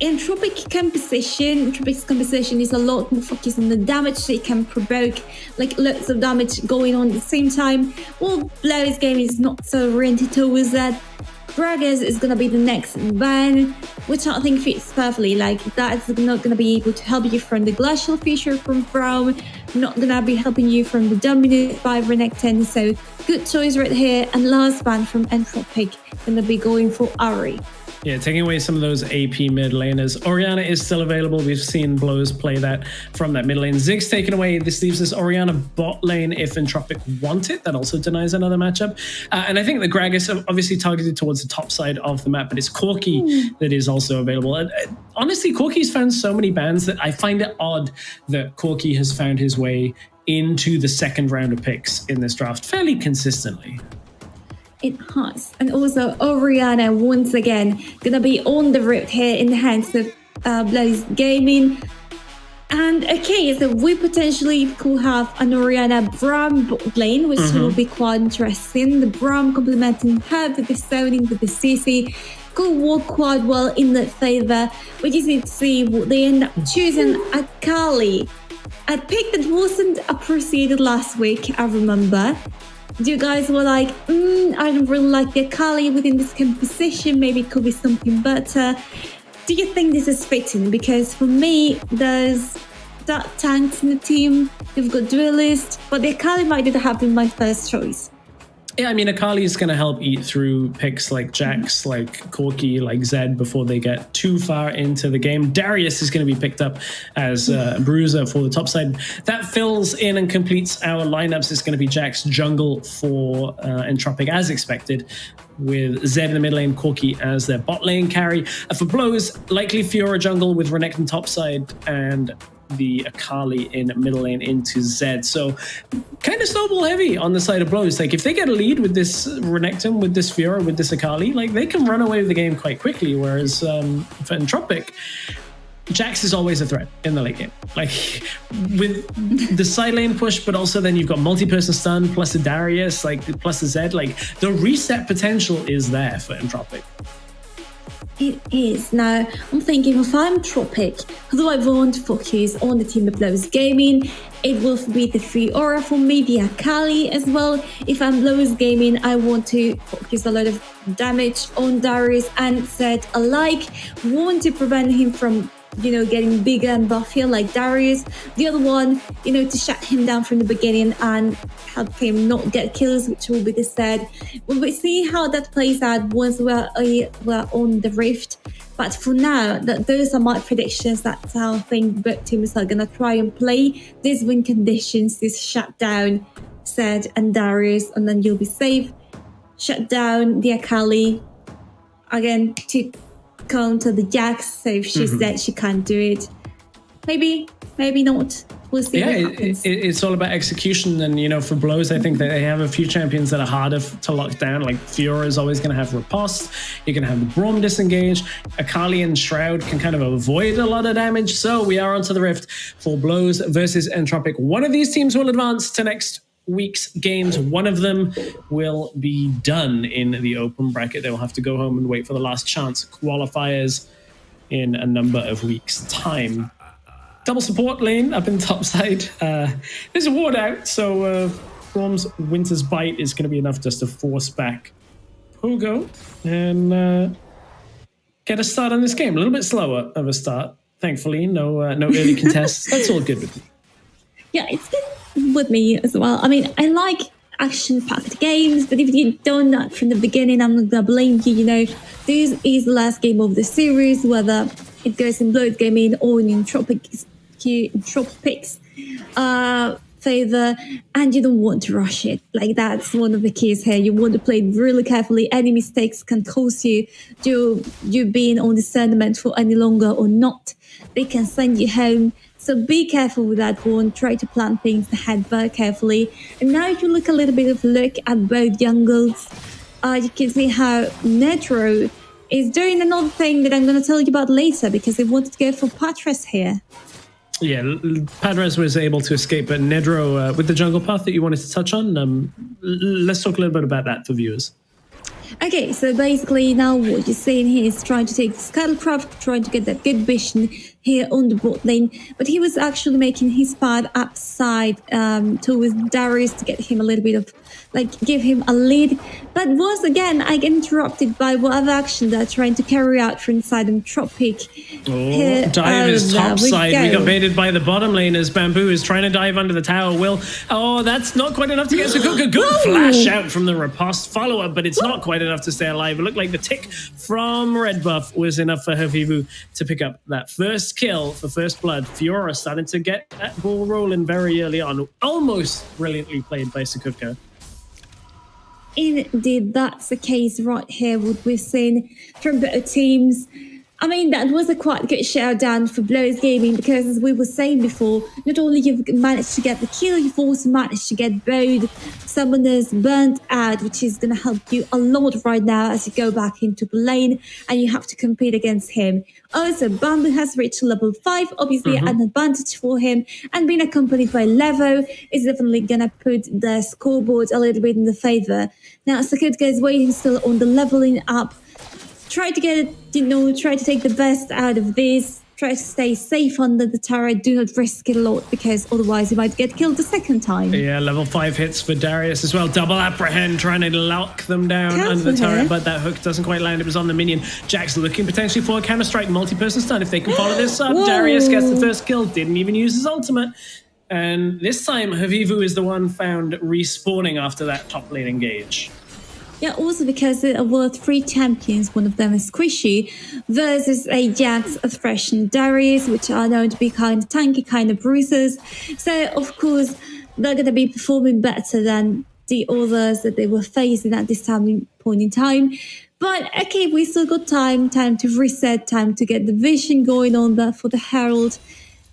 Entropic's composition is a lot more focused on the damage they can provoke, like lots of damage going on at the same time. Well, Blows Gaming is not so oriented towards that. Braggers is going to be the next ban, which I think fits perfectly. Like, that's not going to be able to help you from the Glacial feature from Braum, not going to be helping you from the Dominant by Renekton. So, good choice right here. And last ban from Entropic, going to be going for Ari. Yeah, taking away some of those AP mid laners. Orianna is still available. We've seen Blows play that from that mid lane. Zig's taken away. This leaves us Orianna bot lane if Entropic want it. That also denies another matchup. And I think the Gragas are obviously targeted towards the top side of the map, but it's Corki that is also available. And honestly, Corki's found so many bans that I find it odd that Corki has found his way into the second round of picks in this draft fairly consistently. It has. And also Orianna, once again, gonna be on the road here in the hands of Blows Gaming. And okay, so we potentially could have an Orianna Braum bot lane, which will be quite interesting. The Braum complementing her with the zoning, with the CC, could work quite well in that favor. We just need to see what they end up choosing. Akali, a pick that wasn't appreciated last week, I remember. You guys were like, I don't really like the Akali within this composition. Maybe it could be something better. Do you think this is fitting? Because for me, there's that tanks in the team. You've got Duelist, but the Akali might not have been my first choice. Yeah, I mean, Akali is going to help eat through picks like Jax, like Corki, like Zed before they get too far into the game. Darius is going to be picked up as a bruiser for the top side. That fills in and completes our lineups. It's going to be Jax jungle for Entropic as expected, with Zed in the mid lane, Corki as their bot lane carry. For Blows, likely Fiora jungle with Renekton top side and the Akali in middle lane into Zed. So kind of snowball heavy on the side of Blows. Like if they get a lead with this Renekton, with this Fiora, with this Akali, like they can run away with the game quite quickly. Whereas for Entropic, Jax is always a threat in the late game. Like with the side lane push, but also then you've got multi-person stun plus the Darius, like plus the Zed. Like the reset potential is there for Entropic. It is. Now, I'm thinking if I'm Tropic, although I want to focus on the team of Blows Gaming, it will be the Fiora for me, the Akali as well. If I'm Blows Gaming, I want to focus a lot of damage on Darius and Zed alike. Want to prevent him from getting bigger and buffier like Darius. The other one, to shut him down from the beginning and help him not get kills, which will be the third. We'll see how that plays out once we're on the Rift. But for now, those are my predictions. That's how I think both teams are going to try and play these win conditions, this shutdown, Zed and Darius, and then you'll be safe. Shut down the Akali, again, to counter the Jax, so if she's dead, she can't do it. Maybe not. We'll see what happens. It's all about execution. And, for blows, I think that they have a few champions that are harder to lock down. Like Fiora is always going to have Riposte. You're going to have the Braum disengage. Akali and Shroud can kind of avoid a lot of damage. So we are onto the Rift for blows versus Entropic. One of these teams will advance to next week's games. One of them will be done in the open bracket. They will have to go home and wait for the last chance qualifiers in a number of weeks' time. Double support lane up in top side. There's a ward out, so Braum's Winter's Bite is going to be enough just to force back Pogo and get a start on this game. A little bit slower of a start, thankfully. No early contests. That's all good with me. Yeah, it's good with me as well. I mean, I like action-packed games, but if you done that from the beginning, I'm not gonna blame you. This is the last game of the series, whether it goes in Blood Gaming or in Entropic's favor, and you don't want to rush it. Like, that's one of the keys here. You want to play it really carefully. Any mistakes can cause you being on this tournament for any longer or not. They can send you home. So be careful with that one. Try to plan things ahead very carefully. And now if you look a little bit of a look at both jungles, you can see how Nedro is doing another thing that I'm going to tell you about later, because they wanted to go for Patras here. Yeah, Padres was able to escape, but Nedro, with the jungle path that you wanted to touch on, let's talk a little bit about that for viewers. Okay, so basically now what you're seeing here is trying to take the Scuttlecraft, trying to get that good vision here on the bot lane, but he was actually making his path upside towards Darius to get him a little bit of, give him a lead. But once again, I get interrupted by whatever action they're trying to carry out from inside Entropic. Dive is top side. We got baited by the bottom lane as Bamboo is trying to dive under the tower. That's not quite enough to get Sukuka. Good flash out from the Riposte follow-up, but it's not quite enough to stay alive. It looked like the tick from Red Buff was enough for Havivu to pick up that first kill for first blood. Fiora starting to get that ball rolling very early on. Almost brilliantly played by Sukuka. Indeed, that's the case right here, what we've seen from both teams. I mean, that was a quite good showdown for Blows Gaming, because as we were saying before, not only you've managed to get the kill, you've also managed to get both summoners burnt out, which is going to help you a lot right now as you go back into the lane and you have to compete against him. Also, Bamboo has reached level 5, obviously an advantage for him, and being accompanied by Levo is definitely going to put the scoreboard a little bit in the favor. Now, Sakutka is waiting still on the leveling up. Try to get it, try to take the best out of this. Try to stay safe under the turret. Do not risk it a lot, because otherwise you might get killed the second time. Yeah, level 5 hits for Darius as well. Double apprehend, trying to lock them down under the turret, but that hook doesn't quite land. It was on the minion. Jax looking potentially for a counter-strike multi-person stun. If they can follow this up, Darius gets the first kill. Didn't even use his ultimate. And this time, Havivu is the one found respawning after that top lane engage. Yeah, also because there were 3 champions, one of them is Squishy, versus a Jax, a Thresh, and Darius, which are known to be kind of tanky, kind of bruisers. So, of course, they're going to be performing better than the others that they were facing at this point in time. But, okay, we still got time to reset, time to get the vision going on there for the Herald.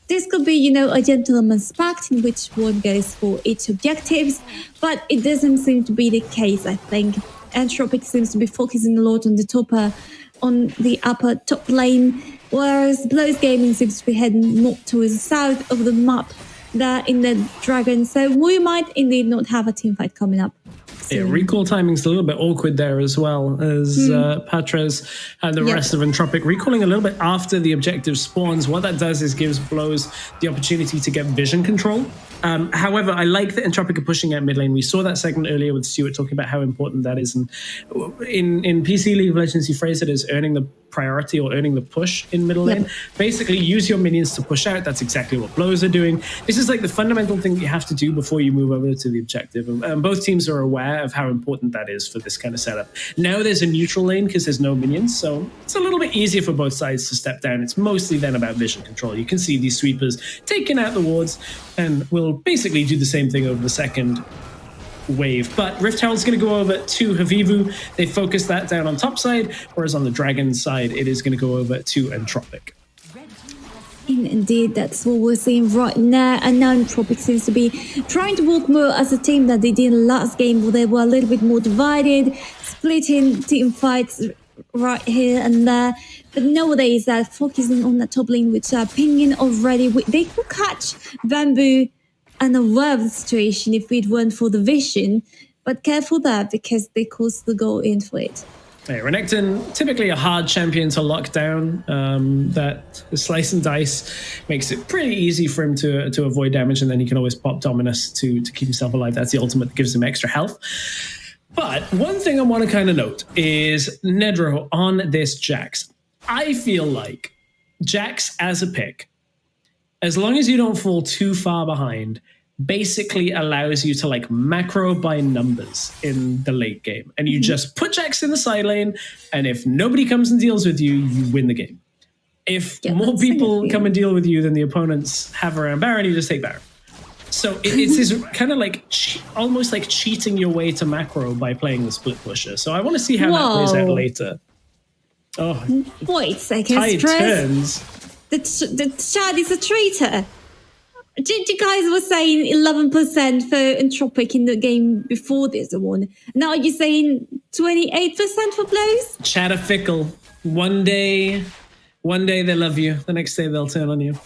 This could be, a gentleman's pact in which one goes for each objectives, but it doesn't seem to be the case, I think. Entropic seems to be focusing a lot on the upper top lane, whereas Blows Gaming seems to be heading more towards the south of the map there in the Dragon. So we might indeed not have a teamfight coming up. Yeah, recall timing's a little bit awkward there as well, as Patras and the rest of Entropic recalling a little bit after the objective spawns. What that does is gives Blows the opportunity to get vision control. However, I like that Entropic are pushing out mid lane. We saw that segment earlier with Stuart talking about how important that is. And in PC League of Legends, he phrased it as earning the priority or earning the push in middle lane. Basically, use your minions to push out. That's exactly what Blows are doing. This is like the fundamental thing you have to do before you move over to the objective. And both teams are aware of how important that is for this kind of setup. Now there's a neutral lane because there's no minions, so it's a little bit easier for both sides to step down. It's mostly then about vision control. You can see these sweepers taking out the wards, and we'll basically do the same thing over the second wave. But Rift Herald's going to go over to Havivu. They focus that down on top side, whereas on the Dragon side, it is going to go over to Entropic. Indeed, that's what we're seeing right now. And now Entropic seems to be trying to work more as a team that they did last game, where they were a little bit more divided, splitting team fights right here and there. But nowadays, they're focusing on the top lane, which are pinging already. They could catch Bamboo and aware of the situation if it weren't for the vision, but careful there because they cost the goal in for it. Hey, Renekton, typically a hard champion to lock down. That slice and dice makes it pretty easy for him to avoid damage, and then he can always pop Dominus to keep himself alive. That's the ultimate that gives him extra health. But one thing I want to kind of note is Nedro on this Jax. I feel like Jax as a pick, as long as you don't fall too far behind, basically allows you to like macro by numbers in the late game. And you just put Jax in the side lane, and if nobody comes and deals with you, you win the game. If more people come and deal with you than the opponents have around Baron, you just take Baron. So it's this kind of like almost like cheating your way to macro by playing the split pusher. So I want to see how that plays out later. Oh, wait a second, tide turns. The Chad is a traitor. You guys were saying 11% for Entropic in the game before this one. Now you're saying 28% for Blows? Chad are fickle. One day they love you. The next day they'll turn on you.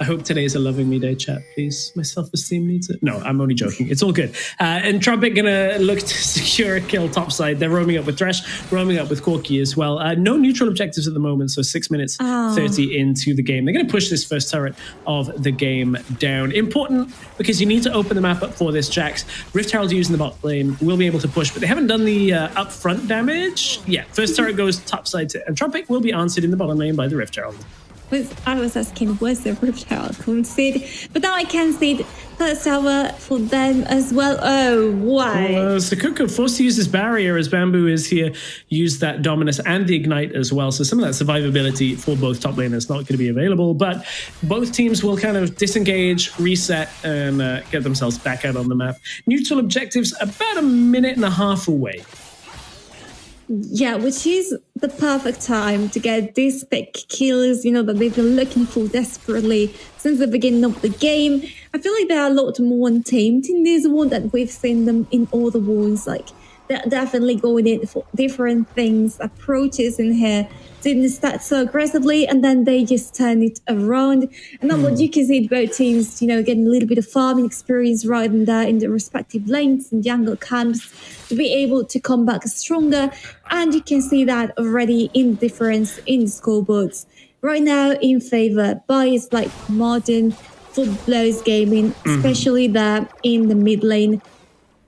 I hope today's a loving me day, chat, please. My self-esteem needs it. No, I'm only joking. It's all good. Entropic gonna look to secure a kill topside. They're roaming up with Thresh, roaming up with Corki as well. No neutral objectives at the moment, so 6 minutes 30 into the game. They're gonna push this first turret of the game down. Important because you need to open the map up for this Jax. Rift Herald using the bot lane will be able to push, but they haven't done the upfront damage. Yeah, first turret goes topside to Entropic, will be answered in the bottom lane by the Rift Herald. I was asking, where's the Rift Herald? Couldn't see it. But now I can see it. First tower for them as well. Oh, why? Sakuko forced to use his barrier as Bamboo is here. Use that Dominus and the Ignite as well. So some of that survivability for both top laners not going to be available. But both teams will kind of disengage, reset, and get themselves back out on the map. Neutral objectives about a minute and a half away. Yeah, which is the perfect time to get these big kills, you know, that they've been looking for desperately since the beginning of the game. I feel like they're a lot more untamed in this one than we've seen them in other ones. Like, they're definitely going in for different things, approaches in here. Didn't start so aggressively, and then they just turn it around. And then what you can see both teams, you know, getting a little bit of farming experience right in there in the respective lanes and jungle camps to be able to come back stronger. And you can see that already in the difference in the scoreboards. Right now, in favor by like Martin for Blows Gaming, especially there in the mid lane.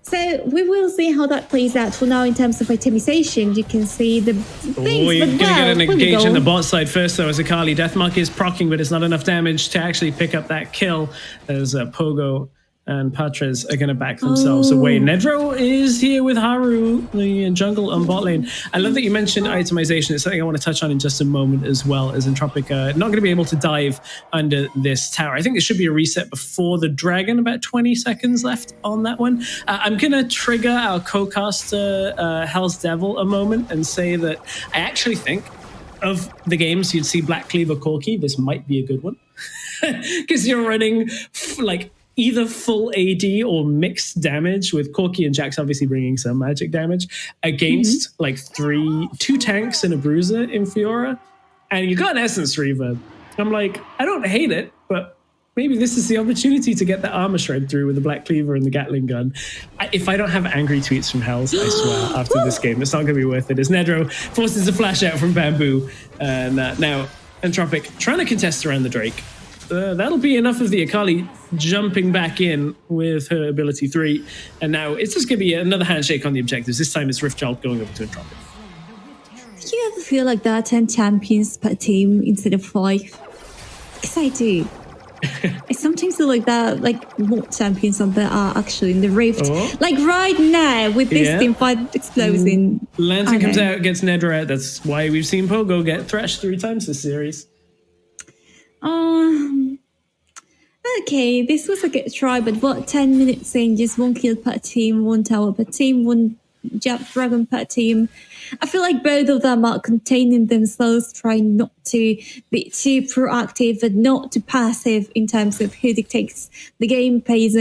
So we will see how that plays out. For now, in terms of itemization, you can see the things. Oh, you're going to get an engage on the bot side first, though, as Akali. Deathmark is proccing, but it's not enough damage to actually pick up that kill, as Pogo and Patres are going to back themselves away. Nedro is here with Haru, the jungle on bot lane. I love that you mentioned itemization. It's something I want to touch on in just a moment as well, as Entropic not going to be able to dive under this tower. I think there should be a reset before the dragon, about 20 seconds left on that one. I'm going to trigger our co-caster Hell's Devil a moment and say that I actually think of the games you'd see Black Cleaver Corki, this might be a good one. Because you're running like either full AD or mixed damage, with Corki and Jax obviously bringing some magic damage against like two tanks and a bruiser in Fiora, and you got an Essence Reaver. I'm like, I don't hate it, but maybe this is the opportunity to get the armor shred through with the Black Cleaver and the Gatling gun. If I don't have angry tweets from Hells, I swear, after this game, it's not going to be worth it. As Nedro forces a flash out from Bamboo, and now Entropic trying to contest around the Drake. That'll be enough of the Akali jumping back in with her ability 3. And now it's just going to be another handshake on the objectives. This time it's Rift Child going over to Entropic. You have a feel like there are 10 champions per team instead of 5? Because I do. I sometimes feel like that, like more champions than there are actually in the Rift. Oh. Like right now with this team fight exploding. Lantern comes out, gets Nedra out. That's why we've seen Pogo get thrashed 3 times this series. Okay, this was a good try, but what 10 minutes in, just 1 kill per team, 1 tower per team, 1 dragon per team. I feel like both of them are containing themselves, trying not to be too proactive and not too passive in terms of who dictates the game pace.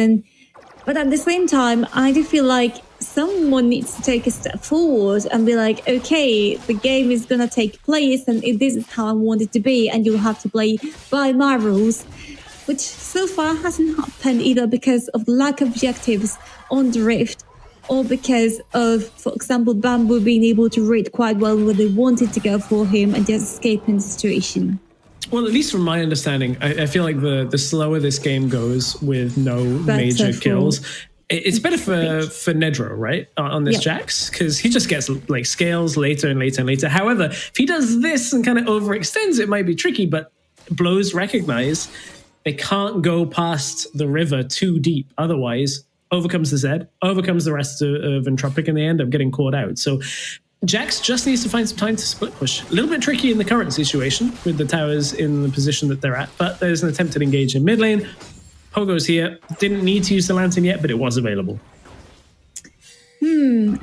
But at the same time, I do feel like someone needs to take a step forward and be like, okay, the game is going to take place and this is how I want it to be, and you'll have to play by my rules. Which so far hasn't happened either because of lack of objectives on the Rift, or because of, for example, Bamboo being able to read quite well where they wanted to go for him and just escaping the situation. Well, at least from my understanding, I feel like the slower this game goes with no major kills, it's better for Nedro, right, on this Jax, because he just gets like scales later and later and later. However, if he does this and kind of overextends, it might be tricky, but Blows recognize they can't go past the river too deep. Otherwise, overcomes the Zed, overcomes the rest of Entropic, and they end up getting caught out. So Jax just needs to find some time to split push. A little bit tricky in the current situation with the towers in the position that they're at, but there's an attempt to engage in mid lane. Pogo's here. Didn't need to use the Lantern yet, but it was available.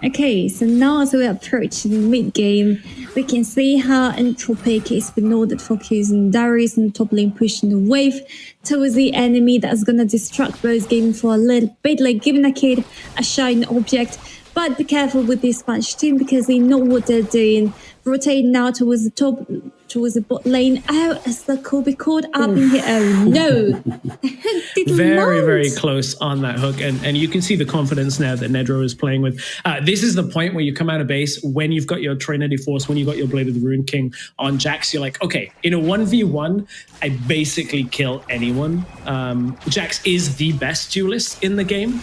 Okay, so now as we approach the mid-game, we can see how Entropic is been ordered focusing Darius and top lane pushing the wave towards the enemy that's going to distract Rose Gaming for a little bit, like giving a kid a shiny object. But be careful with this Spanish team because they know what they're doing. Rotating now towards the top, towards the bot lane. Oh, is the Kobe caught up in here? Oh no! Very close on that hook, and you can see the confidence now that Nedro is playing with. This is the point where you come out of base when you've got your Trinity Force, when you've got your Blade of the Rune King on Jax. You're like, okay, in a 1v1, I basically kill anyone. Jax is the best duelist in the game.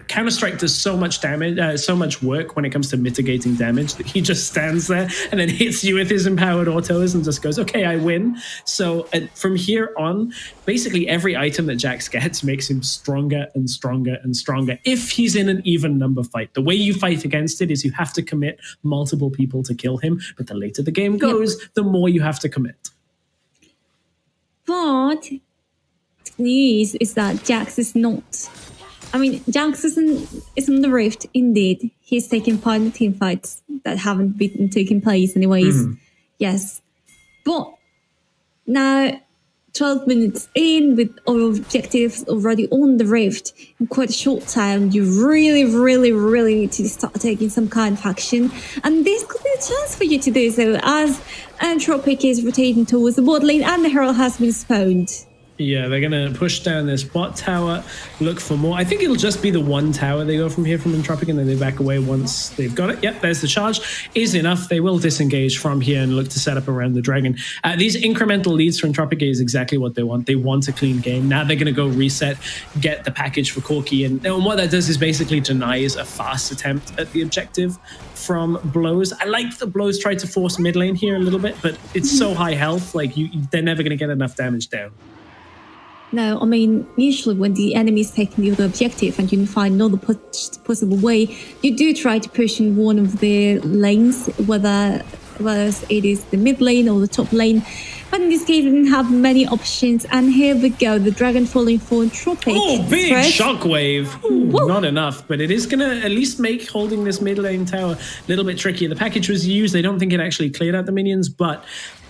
Counter-Strike does so much damage, so much work when it comes to mitigating damage that he just stands there and then hits you with his empowered autos and just goes, okay, I win. So from here on, basically every item that Jax gets makes him stronger and stronger and stronger if he's in an even number fight. The way you fight against it is you have to commit multiple people to kill him, but the later the game goes, the more you have to commit. But the news is that Jax is not... I mean, Jax is in the Rift, indeed. He's taking part in the team fights that haven't been taking place anyways. Yes. But now, 12 minutes in with all objectives already on the Rift in quite a short time, you really need to start taking some kind of action. And this could be a chance for you to do so as Entropic is rotating towards the bot lane and the Herald has been spawned. Yeah, they're going to push down this bot tower, look for more. I think it'll just be the one tower they go from here from Entropic, and then they back away once they've got it. Yep, there's the charge. Is enough. They will disengage from here and look to set up around the dragon. These incremental leads for Entropic is exactly what they want. They want a clean game. Now they're going to go reset, get the package for Corki, and what that does is basically denies a fast attempt at the objective from Blows. I like that Blows tried to force mid lane here a little bit, but it's so high health, like they're never going to get enough damage down. No, I mean, usually when the enemy is taking the other objective and you find no possible way, you do try to push in one of the lanes, whether it is the mid lane or the top lane. But in this case, we didn't have many options. And here we go, the dragon falling for Entropic. Oh, big shockwave. Not enough, but it is going to at least make holding this mid lane tower a little bit tricky. The package was used. I don't think it actually cleared out the minions, but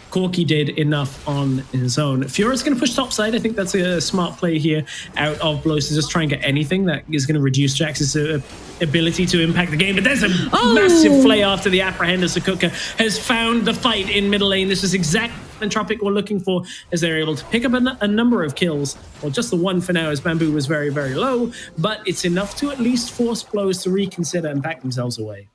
Corki did enough on his own. Fiora's going to push topside. I think that's a smart play here out of Blows to just try and get anything that is going to reduce Jax's ability to impact the game. But there's a massive flay after the Apprehender. Sakuka has found the fight in middle lane. This is exactly what Entropic were looking for as they're able to pick up a number of kills. Well, just the one for now as Bamboo was very low, but it's enough to at least force Blows to reconsider and back themselves away.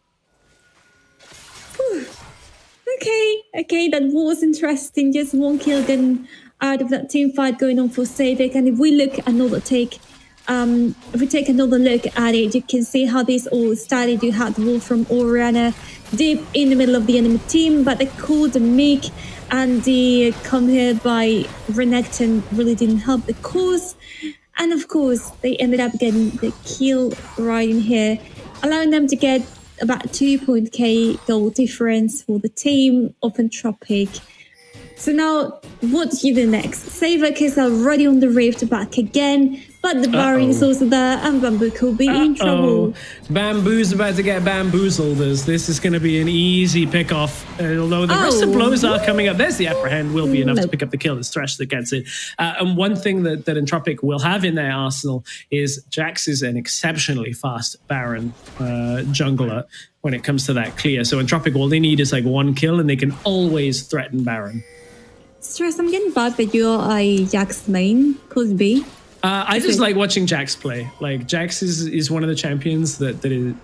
Okay, that was interesting. Just one kill then out of that team fight going on for Savik. And if we look at another take If we take another look at it, you can see how this all started. You had the wall from Oriana deep in the middle of the enemy team, but they called the Mick, and the come here by Renekton really didn't help the cause. And of course, they ended up getting the kill right in here, allowing them to get about 2.k goal difference for the team of Entropic. So now, what do you do next? Savak is already on the rift back again, but the Baron is also there, and Bamboo could be in trouble. Bamboo's about to get bamboozled. This is going to be an easy pick-off, although the rest of blows are coming up. There's the upper hand, will be enough to pick up the kill. It's Thresh that gets it. And one thing that Entropic will have in their arsenal is Jax is an exceptionally fast Baron jungler when it comes to that clear. So Entropic, all they need is like one kill, and they can always threaten Baron. Stress, I'm getting bad that you're a Jax main, could be. I just like watching Jax play. Like, Jax is one of the champions that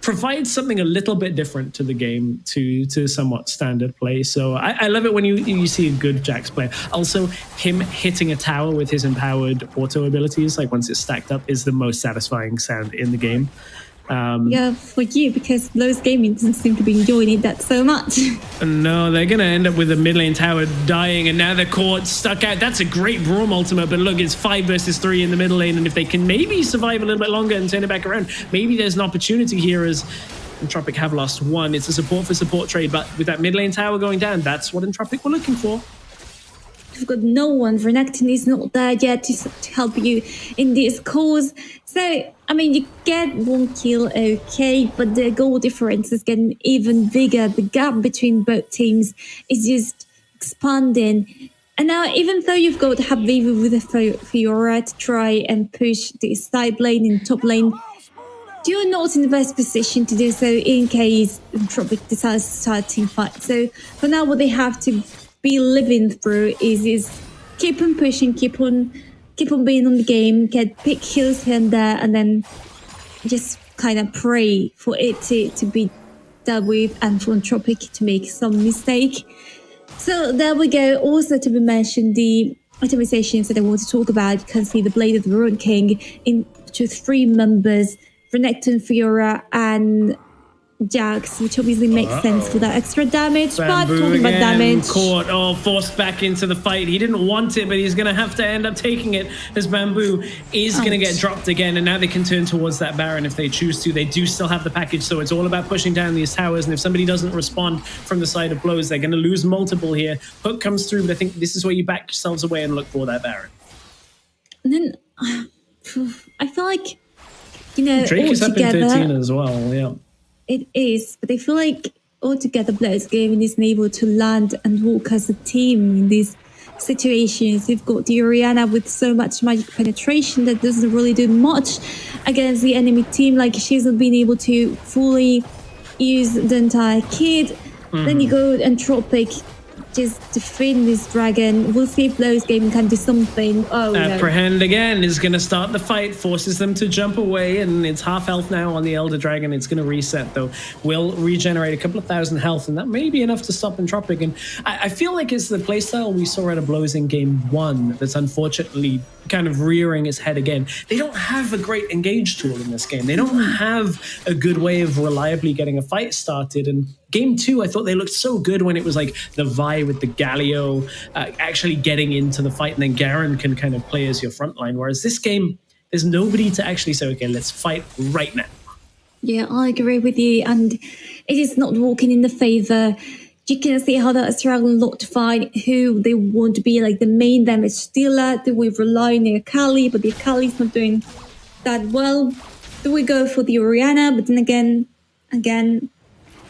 provides something a little bit different to the game, to somewhat standard play. So I love it when you see a good Jax play. Also, him hitting a tower with his empowered auto abilities, like once it's stacked up, is the most satisfying sound in the game. Yeah, for you, because Blows Gaming doesn't seem to be enjoying it that so much. No, they're going to end up with the mid lane tower dying, and now they're caught, stuck out. That's a great Braum ultimate, but look, it's 5 versus 3 in the middle lane, and if they can maybe survive a little bit longer and turn it back around, maybe there's an opportunity here as Entropic have lost one. It's a support for support trade, but with that mid lane tower going down, that's what Entropic were looking for. You've got no one. Renekton is not there yet to help you in this cause. So, I mean, you get one kill, okay, but the goal difference is getting even bigger. The gap between both teams is just expanding. And now, even though you've got Habibi with a Fiora to try and push the side lane and top lane, you're not in the best position to do so in case Entropic decides to start a team fight. So, for now, what they have to be living through is keep on pushing, keep on being on the game, get big kills here and there, and then just kind of pray for it to be dealt with and for Entropic to make some mistake. So there we go. Also to be mentioned, the itemizations that I want to talk about. You can see the Blade of the Ruin King into 3 members, Renekton, Fiora, and Jax, which obviously makes sense for that extra damage. Bamboo but talking about damage, caught, forced back into the fight. He didn't want it, but he's going to have to end up taking it as Bamboo is going to get dropped again. And now they can turn towards that Baron if they choose to. They do still have the package, so it's all about pushing down these towers. And if somebody doesn't respond from the side of Blows, they're going to lose multiple here. Hook comes through, but I think this is where you back yourselves away and look for that Baron. and then I feel like, you know, Drake is up in 13 as well, yeah. It is, but I feel like altogether Blows Gaming isn't able to land and walk as a team in these situations. You've got the Oriana with so much magic penetration that doesn't really do much against the enemy team. Like, she's not been able to fully use the entire kit. Then you go Entropic, just defend this dragon. We'll see if Blows Gaming can do something. Apprehend again is going to start the fight, forces them to jump away, and it's half health now on the Elder Dragon. It's going to reset, though. Will regenerate a couple of thousand health, and that may be enough to stop Entropic. And I feel like it's the playstyle we saw out of Blows in Game 1 that's unfortunately kind of rearing its head again. They don't have a great engage tool in this game. They don't have a good way of reliably getting a fight started. And Game 2, I thought they looked so good when it was like the Vi with the Galio actually getting into the fight, and then Garen can kind of play as your front line. Whereas this game, there's nobody to actually say, okay, let's fight right now. Yeah, I agree with you. And it is not walking in the favor. You can see how they're struggling a lot to find who they want to be like the main damage dealer. Do we rely on the Akali, but the Akali's not doing that well? Do we go for the Oriana? But then again,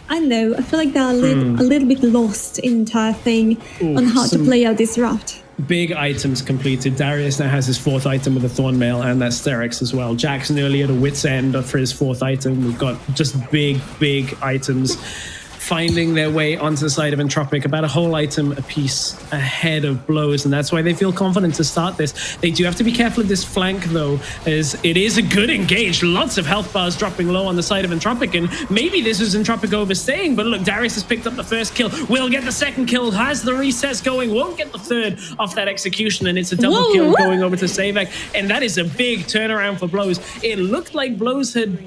I know, I feel like they're a little bit lost in the entire thing on how to play out this raft. Big items completed. Darius now has his 4th item with a Thornmail, and that's Sterex as well. Jackson early at a wit's end for his 4th item. We've got just big items finding their way onto the side of Entropic, about a whole item apiece ahead of Blows, and that's why they feel confident to start this. They do have to be careful of this flank, though, as it is a good engage. Lots of health bars dropping low on the side of Entropic, and maybe this was Entropic overstaying, but look, Darius has picked up the first kill, will get the second kill, has the resets going, won't get the third off that execution, and it's a double kill going over to Savek, and that is a big turnaround for Blows. It looked like Blows had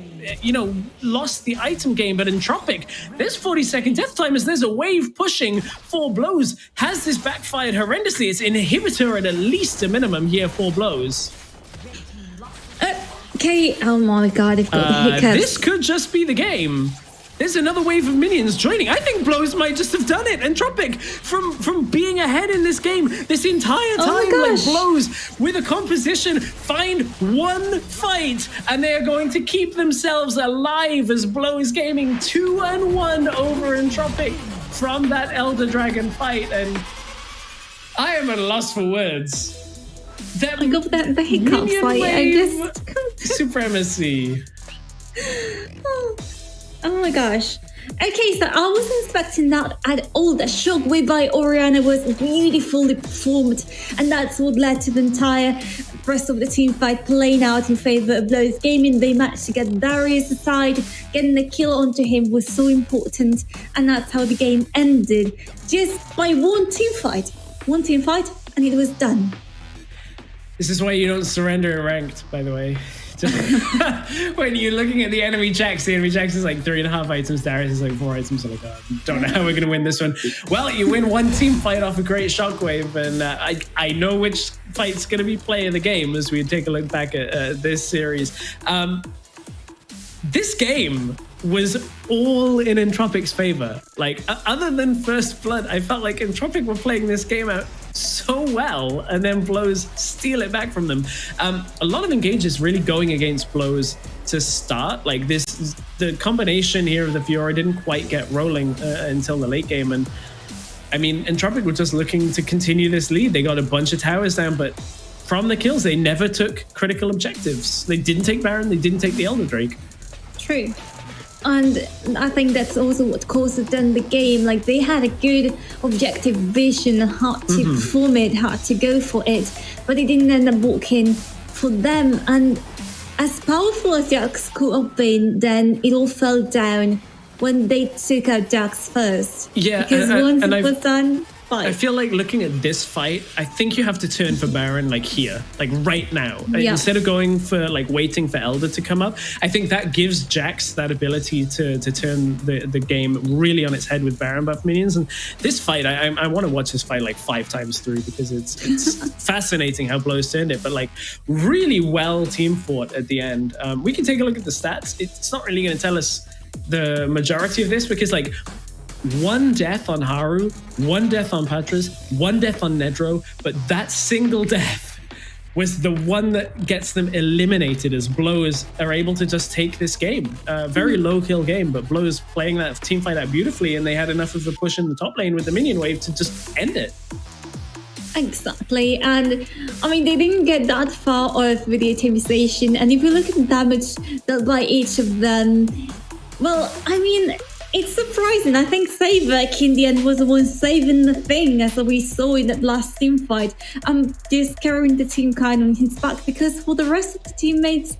lost the item game, but Entropic, there's 40-second death time as there's a wave pushing for Blows. Has this backfired horrendously? It's inhibitor at least a minimum here for Blows. Okay, oh my god, they've got the hiccups. This could just be the game. There's another wave of minions joining. I think Blows might just have done it. Entropic, from being ahead in this game this entire time, like Blows, with a composition, find one fight, and they are going to keep themselves alive as Blows Gaming 2-1 over Entropic from that Elder Dragon fight. And I am at a loss for words. That I got the hiccups. Like, I just supremacy. Oh my gosh. Okay, so I wasn't expecting that at all. The shockwave by Orianna was beautifully performed, and that's what led to the entire rest of the team fight playing out in favor of Blows Gaming. They managed to get Darius aside. Getting the kill onto him was so important, and that's how the game ended. Just by one team fight, and it was done. This is why you don't surrender ranked, by the way. When you're looking at the enemy Jax is like 3.5 items, Darius is like 4 items. I'm like, oh, don't know how we're going to win this one. Well, you win one team fight off a great shockwave, and I know which fight's going to be play of the game as we take a look back at this series. This game was all in Entropic's favor. Like, other than First Blood, I felt like Entropic were playing this game out so well, and then Blows steal it back from them. A lot of engages really going against Blows to start. Like the combination here of the Fiora didn't quite get rolling until the late game, and I mean, Entropic were just looking to continue this lead. They got a bunch of towers down, but from the kills, they never took critical objectives. They didn't take Baron, they didn't take the Elder Drake. True. And I think that's also what caused them the game. Like, they had a good objective vision, how to perform it, how to go for it, but it didn't end up working for them. And as powerful as Jax could have been, then it all fell down when they took out Jax first. Yeah, because once it was done, fine. I feel like looking at this fight, I think you have to turn for Baron like here, like right now. Yeah. Instead of going for like waiting for Elder to come up, I think that gives Jax that ability to turn the game really on its head with Baron buff minions. And this fight, I want to watch this fight like 5 times through, because it's fascinating how Blows turned it, but like really well team fought at the end. We can take a look at the stats. It's not really going to tell us the majority of this, because like 1 death on Haru, 1 death on Patras, 1 death on Nedro, but that single death was the one that gets them eliminated, as Blows are able to just take this game. Very low kill game, but Blows playing that team fight out beautifully, and they had enough of a push in the top lane with the minion wave to just end it. Exactly, and I mean, they didn't get that far off with the atomization, and if you look at the damage dealt by each of them, well, I mean, it's surprising. I think Savek in the end was the one saving the thing, as we saw in that last team fight. Just carrying the team kind of on his back, because for the rest of the teammates,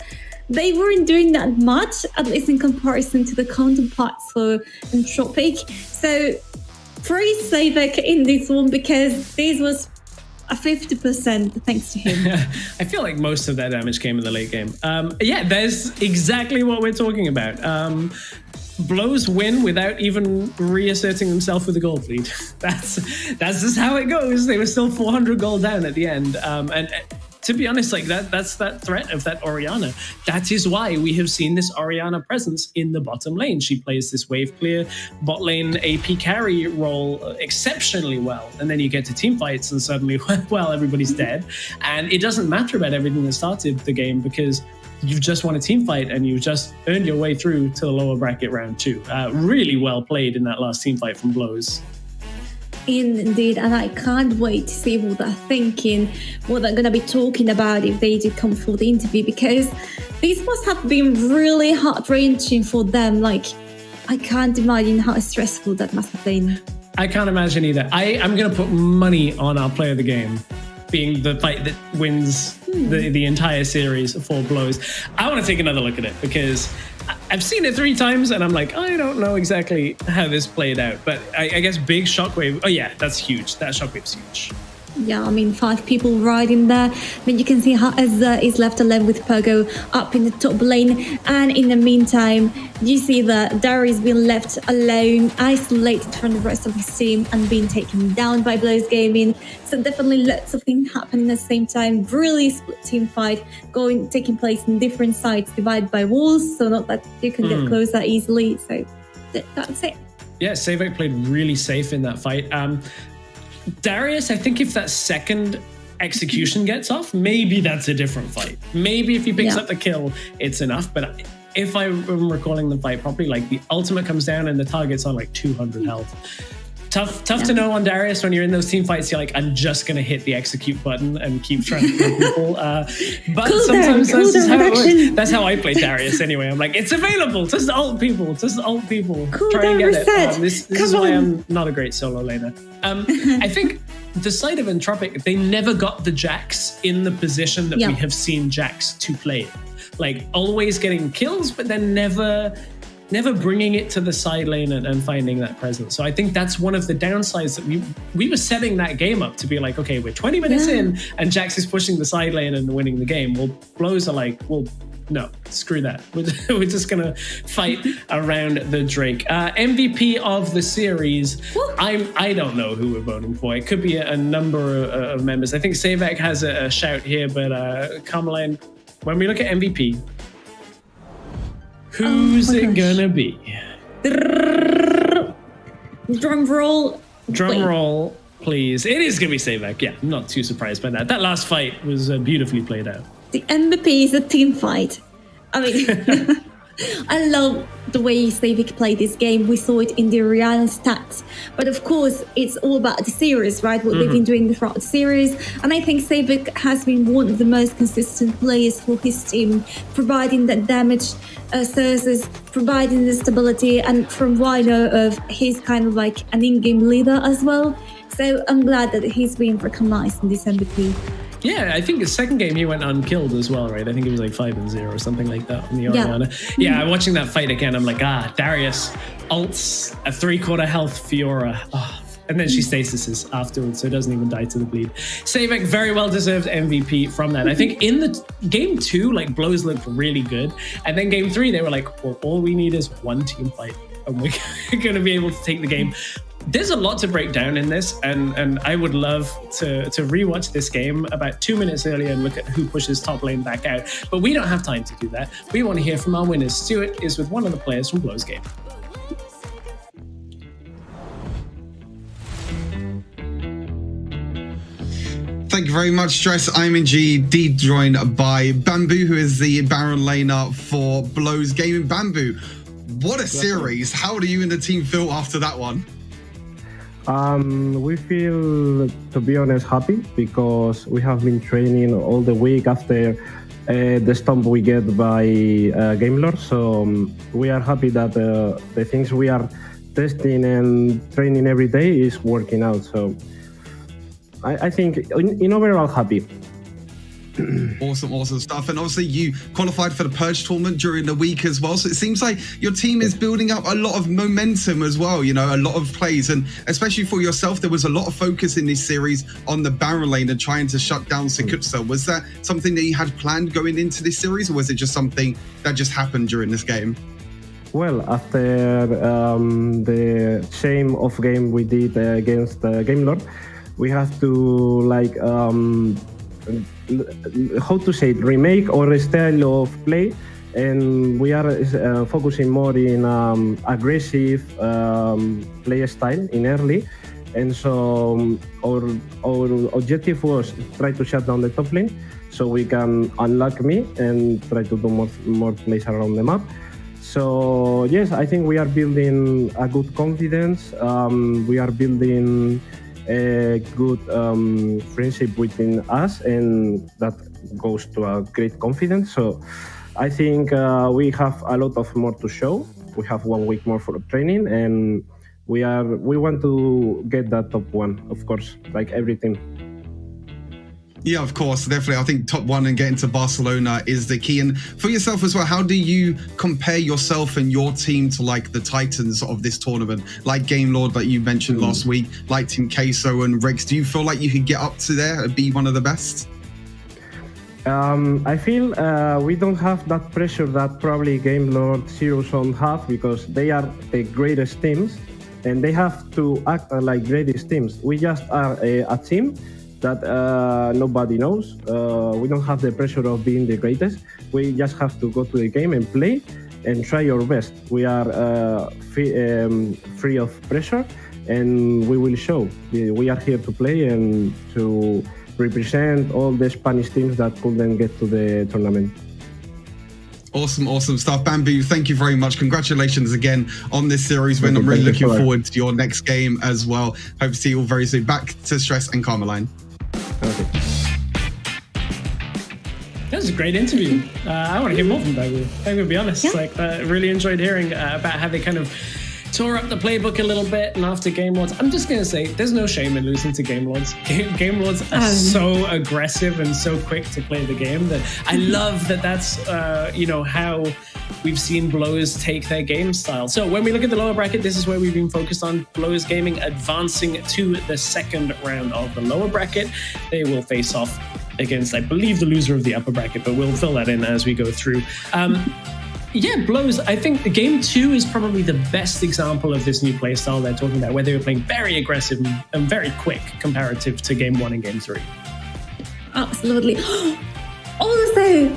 they weren't doing that much, at least in comparison to the counterparts for Entropic. So praise Savek in this one, because this was a 50% thanks to him. I feel like most of that damage came in the late game. Yeah, there's exactly what we're talking about. Blows win without even reasserting themselves with a gold lead. That's just how it goes. They were still 400 gold down at the end. And to be honest, like that's that threat of that Orianna. That is why we have seen this Orianna presence in the bottom lane. She plays this wave clear, bot lane AP carry role exceptionally well. And then you get to team fights and suddenly, well, everybody's dead. And it doesn't matter about everything that started the game, because you've just won a team fight and you've just earned your way through to the lower bracket round 2. Really well played in that last team fight from Blows. Indeed, and I can't wait to see what they're thinking, what they're going to be talking about if they do come for the interview, because this must have been really heart-wrenching for them. Like, I can't imagine how stressful that must have been. I can't imagine either. I'm going to put money on our player of the game being the fight that wins the entire series for blows. I want to take another look at it because I've seen it 3 times and I'm like, I don't know exactly how this played out. But I guess big shockwave. Oh yeah, that's huge. That shockwave's huge. Yeah, I mean, 5 people riding there. I mean, you can see how Ezza is left alone with Pogo up in the top lane. And in the meantime, you see that Darius being left alone, isolated from the rest of his team and being taken down by Blows Gaming. So definitely lots of things happening at the same time. Really split team fight taking place in different sides, divided by walls. So not that you can get close that easily. So that's it. Yeah, Savek played really safe in that fight. Darius, I think if that second execution gets off, maybe that's a different fight. Maybe if he picks up the kill, it's enough. But if I'm recalling the fight properly, like the ultimate comes down and the target's on like 200 health. Tough to know on Darius when you're in those team fights. You're like, I'm just going to hit the execute button and keep trying to kill people. But cool sometimes down, that's how it works. action. That's how I play Darius anyway. I'm like, it's available. Just ult people. Cool Try down and get reset. it. This is why I'm not a great solo laner. I think the side of Entropic, they never got the Jax in the position that we have seen Jax to play it. Like always getting kills, but then never bringing it to the side lane and finding that presence. So I think that's one of the downsides that we were setting that game up to be like, okay, we're 20 minutes in and Jax is pushing the side lane and winning the game. Well, Blows are like, well, no, screw that. We're just going to fight around the Drake. MVP of the series, I don't know who we're voting for. It could be a number of members. I think Savek has a shout here, but Carmeline, when we look at MVP, who's it gonna be? Drum roll. Drum roll, please. It is gonna be Savek. Yeah, I'm not too surprised by that. That last fight was beautifully played out. The MVP is a team fight. I mean, I love the way Savik played this game. We saw it in the Rihanna stats. But of course, it's all about the series, right? What they've been doing throughout the series. And I think Savik has been one of the most consistent players for his team, providing that damage sources, providing the stability. And from what I know of, he's kind of like an in-game leader as well. So I'm glad that he's being recognized in this MVP. Yeah, I think his second game he went unkilled as well, right? I think it was like 5-0 or something like that on the Orianna. Yeah, watching that fight again, I'm like, Darius ults a 3/4 health Fiora. And then she stasises afterwards, so it doesn't even die to the bleed. Savek, very well deserved MVP from that. I think in the game 2, like Blows looked really good. And then game 3, they were like, well, all we need is one team fight and we're going to be able to take the game. There's a lot to break down in this, and I would love to rewatch this game about 2 minutes earlier and look at who pushes top lane back out. But we don't have time to do that. We want to hear from our winners. Stuart is with one of the players from Blows Game. Thank you very much, Stress. I'm indeed joined by Bamboo, who is the Baron laner for Blows Gaming. Bamboo, what a series. How do you and the team feel after that one? We feel, to be honest, happy because we have been training all the week after the stomp we get by Gamelord. So we are happy that the things we are testing and training every day is working out. So I think in overall happy. Awesome stuff. And obviously you qualified for the Purge tournament during the week as well. So it seems like your team is building up a lot of momentum as well, you know, a lot of plays. And especially for yourself, there was a lot of focus in this series on the Baron lane and trying to shut down Sekutsa. Was that something that you had planned going into this series, or was it just something that just happened during this game? Well, after the same off game we did against Gamelord, we have to like how to say it, remake our style of play, and we are focusing more in aggressive play style in early, and so our objective was try to shut down the top lane so we can unlock me and try to do more plays around the map. So yes, I think we are building a good confidence. We are building a good friendship between us, and that goes to a great confidence. So I think we have a lot of more to show, we have 1 week more for training, and we want to get that top 1, of course, like every team. Yeah, of course, definitely. I think top 1 and getting to Barcelona is the key. And for yourself as well, how do you compare yourself and your team to like the titans of this tournament, like Game Lord that you mentioned last week, like Team Queso and Rex? Do you feel like you could get up to there and be one of the best? I feel we don't have that pressure that probably Game Lord, Zero Zone have, because they are the greatest teams and they have to act like greatest teams. We just are a team that nobody knows. We don't have the pressure of being the greatest. We just have to go to the game and play and try our best. We are free of pressure, and we will show. We are here to play and to represent all the Spanish teams that couldn't get to the tournament. Awesome stuff. Bamboo, thank you very much. Congratulations again on this series win. I'm really looking forward to your next game as well. Hope to see you all very soon. Back to Stress and Carmeline. Okay. That was a great interview. I want to hear more from Bamboo. I'm going to be honest. Yeah. Really enjoyed hearing about how they kind of tore up the playbook a little bit, and after Game Lords, I'm just going to say there's no shame in losing to Game Lords. Game Lords are so aggressive and so quick to play the game that I love that that's, how we've seen Blowers take their game style. So when we look at the lower bracket, this is where we've been focused on. Blowers Gaming advancing to the second round of the lower bracket. They will face off against, I believe, the loser of the upper bracket, but we'll fill that in as we go through. Blowers, I think Game 2 is probably the best example of this new playstyle they're talking about, where they were playing very aggressive and very quick comparative to Game 1 and Game 3. Absolutely. Also,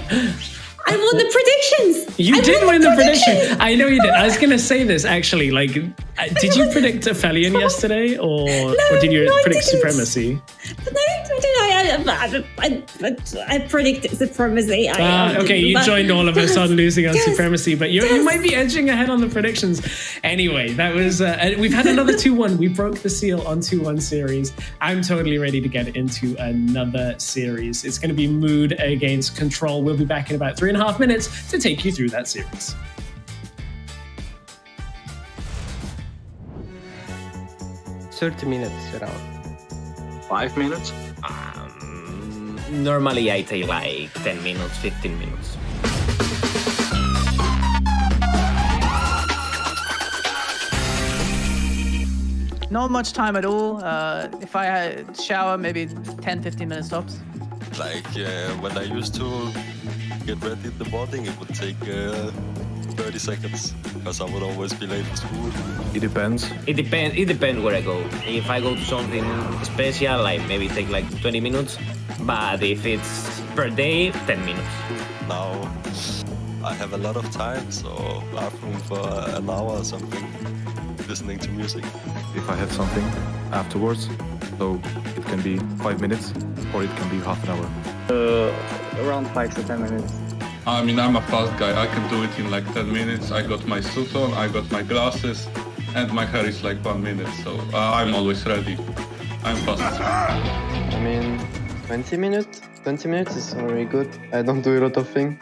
I won the predictions. You did win the prediction. I know you did. I was going to say this, actually. Like, did you predict Aphelion yesterday, or did you predict Supremacy? I predicted Supremacy. Okay, you joined all of us on losing on Supremacy, but you might be edging ahead on the predictions. Anyway, that was we've had another 2-1. We broke the seal on 2-1 series. I'm totally ready to get into another series. It's going to be Mood against Control. We'll be back in about 3.5 minutes to take you through that series. $30 around. 5 minutes? Normally I take like 10 minutes, 15 minutes. Not much time at all. If I had shower, maybe 10-15 minutes tops. Like when I used to get ready in the morning, it would take 30 seconds because I would always be late for school. It depends. It depends where I go. If I go to something special, like maybe take like 20 minutes. But if it's per day, 10 minutes. Now I have a lot of time, so bathroom for an hour or something, listening to music. If I have something afterwards, so it can be 5 minutes or it can be half an hour. Around 5 to 10 minutes. I mean, I'm a fast guy. I can do it in like 10 minutes. I got my suit on, I got my glasses, and my hair is like 1 minute. So I'm always ready. I'm fast. I mean, 20 minutes? 20 minutes is already good. I don't do a lot of things.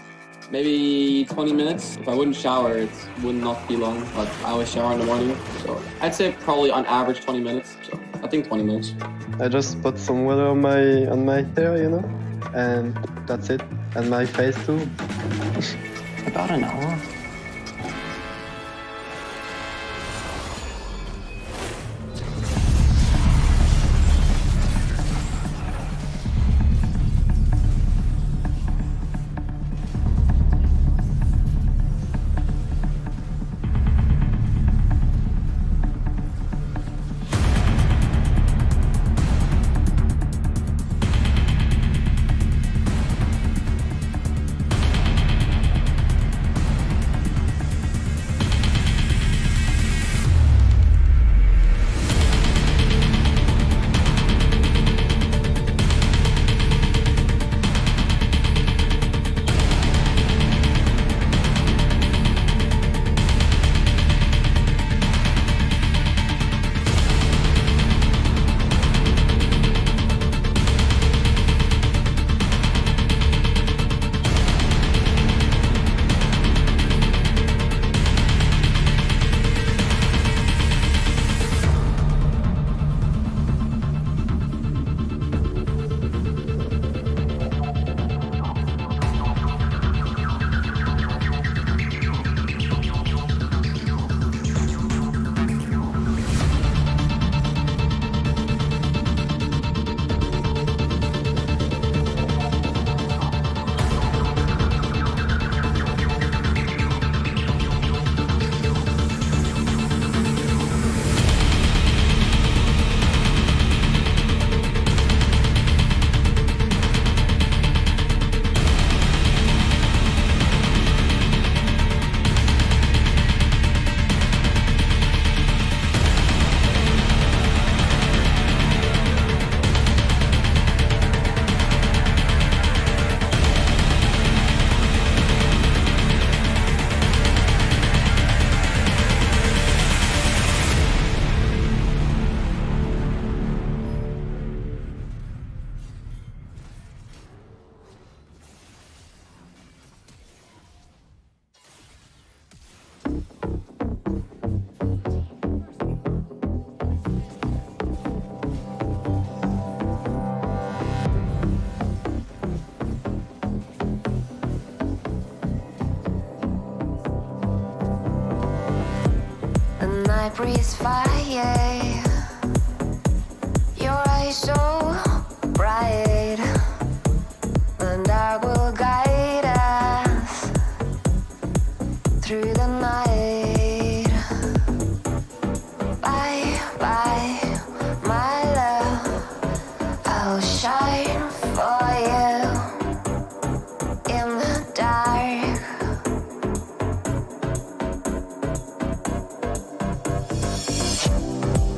Maybe 20 minutes. If I wouldn't shower, it would not be long, but I always shower in the morning. So I'd say probably on average 20 minutes. So I think 20 minutes. I just put some water on my hair, you know, and that's it. And my face too. About an hour. night breathes fire. Your eyes so bright, the dark will guide us through the night. Bye, bye, my love, I'll shine for you in the dark.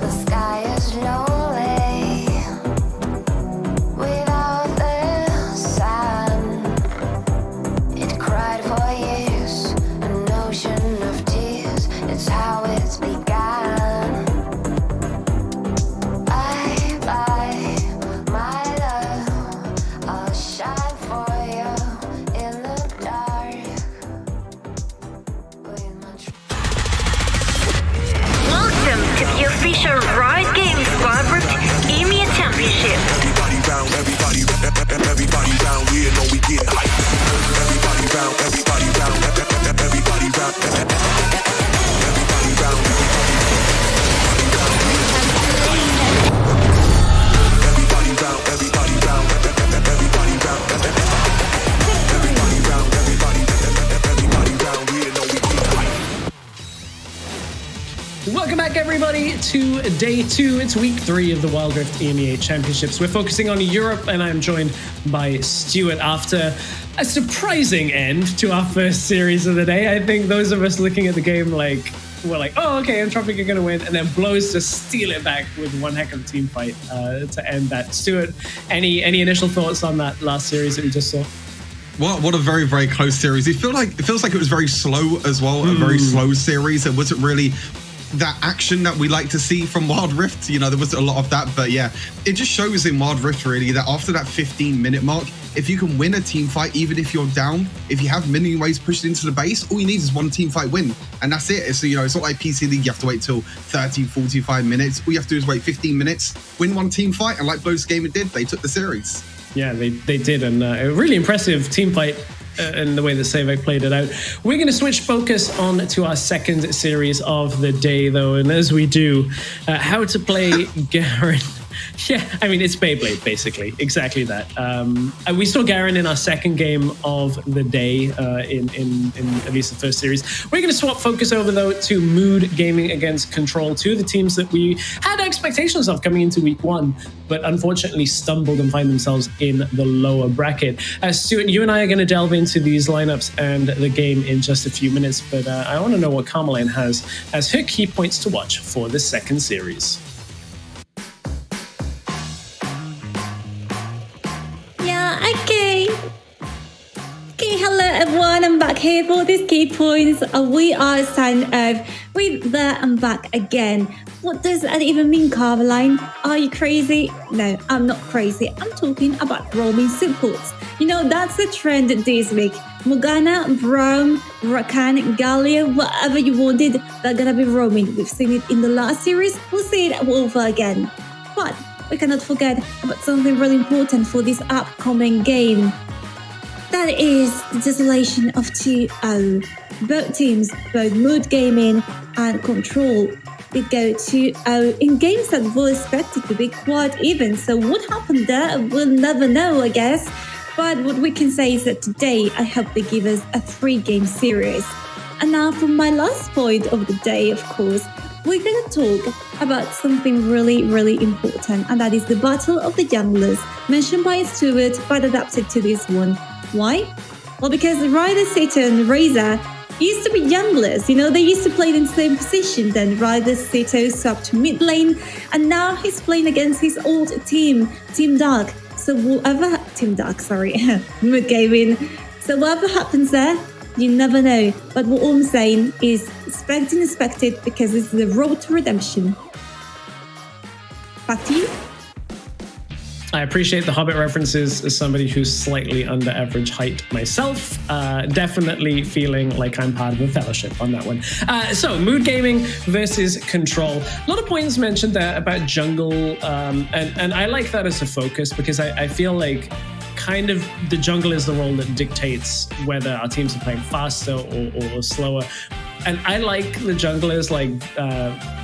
The sky is lonely without the sun. It cried for years, an ocean of tears. It's how it's begun. Bye, bye, my love, I'll shine for you in the dark. With my Welcome to the official Riot Games WREC EMEA Championship. Everybody round, everybody round, we know we get hype. Everybody round, everybody round, everybody round, everybody round, everybody round, everybody round, everybody round, everybody round, we know we get hype. Welcome back, everybody, to day 2. It's week 3 of the Wild Rift EMEA Championships. We're focusing on Europe, and I'm joined by Stuart after a surprising end to our first series of the day. I think those of us looking at the game we're like, oh, okay, Entropic are going to win, and then Blows just steal it back with one heck of a team fight to end that. Stuart, any initial thoughts on that last series that we just saw? What a very, very close series. It feels like it was very slow as well, a very slow series. It wasn't really that action that we like to see from Wild Rift. You know, there was a lot of that, but yeah, it just shows in Wild Rift really that after that 15-minute mark, if you can win a team fight, even if you're down, if you have mini waves pushed into the base, all you need is one team fight win, and that's it. So, you know, it's not like PC League, you have to wait till 30, 45 minutes. All you have to do is wait 15 minutes, win one team fight, and like Blows Gamer did, they took the series. Yeah, they did, and a really impressive team fight in the way that Savek played it out. We're going to switch focus on to our second series of the day, though, and as we do, how to play Garen. Yeah, I mean, it's Beyblade, basically. Exactly that. We saw Garen in our second game of the day in at least the first series. We're going to swap focus over, though, to Mood Gaming against Control, two of the teams that we had expectations of coming into week 1, but unfortunately stumbled and find themselves in the lower bracket. Stuart, you and I are going to delve into these lineups and the game in just a few minutes, but I want to know what Carmeline has as her key points to watch for the second series. Okay, hello everyone, I'm back here for these key points. We are signed off with the I'm back again. What does that even mean, Carmeline? Are you crazy? No, I'm not crazy. I'm talking about roaming supports. You know, that's the trend this week. Morgana, Braum, Rakan, Gallia, whatever you wanted, they're gonna be roaming. We've seen it in the last series, we'll see it over again. But we cannot forget about something really important for this upcoming game. That is the desolation of 2-0. Both teams, both Mood Gaming and Control, did go 2-0 in games that were expected to be quite even. So what happened there, we'll never know, I guess. But what we can say is that today, I hope they give us a 3-game series. And now for my last point of the day, of course, we're going to talk about something really, really important, and that is the Battle of the Junglers, mentioned by Stuart, but adapted to this one. Why? Well, because Ryder, Sito, and Razor used to be junglers. You know, they used to play in the same position. Then Ryder, Sito swapped to mid lane, and now he's playing against his old team, Team Dark. So whatever, Team Dark, sorry, Mood Gaming. So whatever happens there, you never know. But what I'm saying is expect and expect it, because it's the road to redemption. Back to you. I appreciate the Hobbit references as somebody who's slightly under average height myself. Definitely feeling like I'm part of a fellowship on that one. So, Mood Gaming versus Control. A lot of points mentioned there about jungle, and I like that as a focus, because I feel like kind of the jungle is the role that dictates whether our teams are playing faster or slower. And I like the junglers like,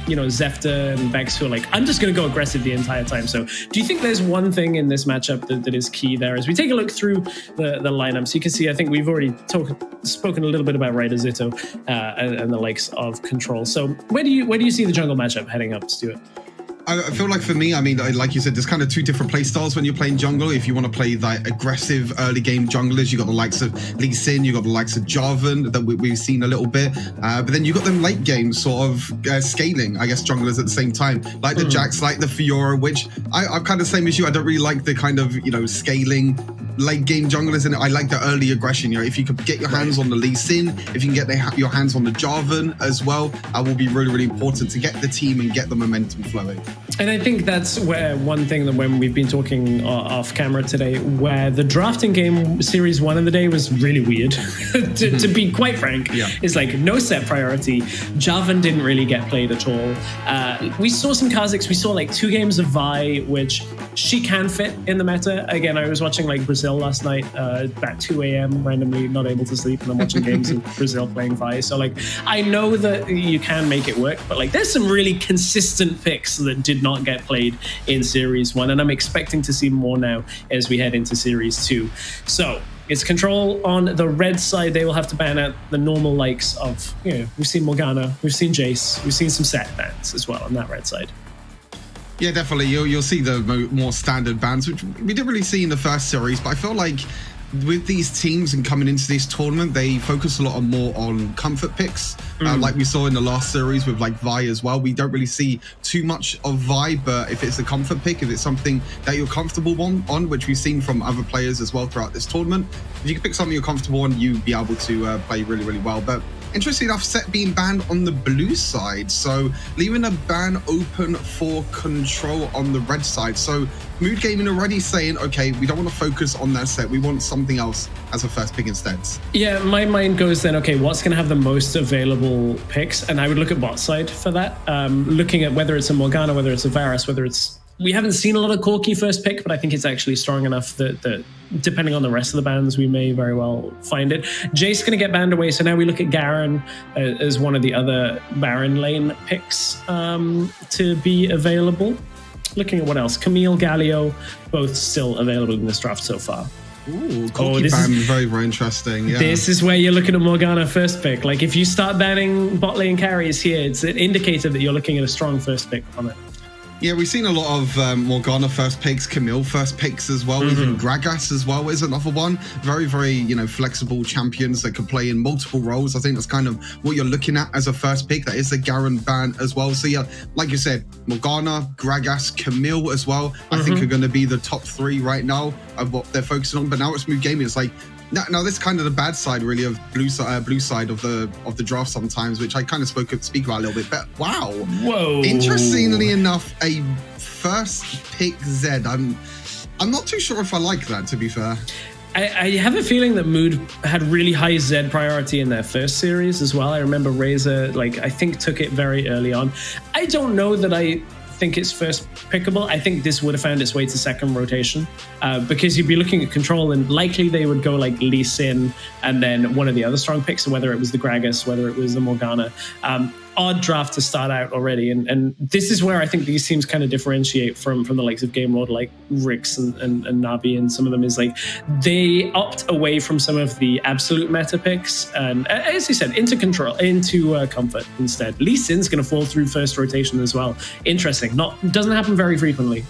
Zefta and Vex who are like, I'm just going to go aggressive the entire time. So do you think there's one thing in this matchup that is key there? As we take a look through the lineups, you can see, I think we've already spoken a little bit about Ryder Zito and the likes of Control. So where do you see the jungle matchup heading up, Stuart? I feel like for me, I mean, like you said, there's kind of two different play styles when you're playing jungle. If you want to play like aggressive early game junglers, you got the likes of Lee Sin, you got the likes of Jarvan that we've seen a little bit. But then you got them late game sort of scaling, I guess, junglers at the same time, like the Jax, like the Fiora, which I'm kind of same as you. I don't really like the kind of, scaling late game junglers, and I like the early aggression. If you could get your hands on the Lee Sin, if you can get your hands on the Jarvan as well, that will be really, really important to get the team and get the momentum flowing. And I think that's where one thing that when we've been talking off camera today, where the drafting game series 1 of the day was really weird, to be quite frank, is like no set priority. Jarvan didn't really get played at all. We saw some Kha'Zix, we saw like 2 games of Vi, which she can fit in the meta. Again, I was watching like Brazil last night at 2 a.m. randomly, not able to sleep, and I'm watching games of Brazil playing Vi. So like, I know that you can make it work, but like there's some really consistent picks that did not get played in Series 1, and I'm expecting to see more now as we head into Series 2. So it's Control on the red side. They will have to ban out the normal likes of, we've seen Morgana, we've seen Jace, we've seen some set bans as well on that red side. Yeah, definitely. You'll see the more standard bans, which we didn't really see in the first series, but I feel like with these teams and coming into this tournament, they focus a lot more on comfort picks, like we saw in the last series with like Vi as well. We don't really see too much of Vi, but if it's a comfort pick, if it's something that you're comfortable on, which we've seen from other players as well throughout this tournament, if you can pick something you're comfortable on, you'll be able to play really, really well. But interesting enough, set being banned on the blue side, so leaving a ban open for Control on the red side. So Mood Gaming already saying, okay, we don't want to focus on that set, we want something else as a first pick instead. Yeah, my mind goes then, okay, what's going to have the most available picks? And I would look at bot side for that, looking at whether it's a Morgana, whether it's a Varus, whether it's... We haven't seen a lot of Corki first pick, but I think it's actually strong enough that depending on the rest of the bans, we may very well find it. Jace going to get banned away, so now we look at Garen as one of the other Baron lane picks to be available. Looking at what else, Camille, Galio, both still available in this draft so far. Ooh, Corki ban, very, very interesting. Yeah. This is where you're looking at Morgana first pick. Like if you start banning bot lane carries here, it's an indicator that you're looking at a strong first pick on it. Yeah, we've seen a lot of Morgana first picks, Camille first picks as well, even Gragas as well is another one. Very, very, flexible champions that can play in multiple roles. I think that's kind of what you're looking at as a first pick. That is the Garen ban as well. So yeah, like you said, Morgana, Gragas, Camille as well, I think are going to be the top 3 right now of what they're focusing on. But now it's Mood Gaming. It's like, now this is kind of the bad side, really, of blue side of the draft sometimes, which I kind of speak about a little bit. But wow, whoa! Interestingly enough, a first pick Zed. I'm not too sure if I like that, to be fair. I have a feeling that Mood had really high Zed priority in their first series as well. I remember Razor, I think, took it very early on. I don't know that I think it's first pickable. I think this would have found its way to second rotation because you'd be looking at Control and likely they would go like Lee Sin and then one of the other strong picks, whether it was the Gragas, whether it was the Morgana. Odd draft to start out already, and this is where I think these teams kind of differentiate from the likes of Game Lord, like WREC and Navi, and some of them is like they opt away from some of the absolute meta picks and, as you said, into comfort instead. Lee Sin's going to fall through first rotation as well. Interesting, doesn't happen very frequently.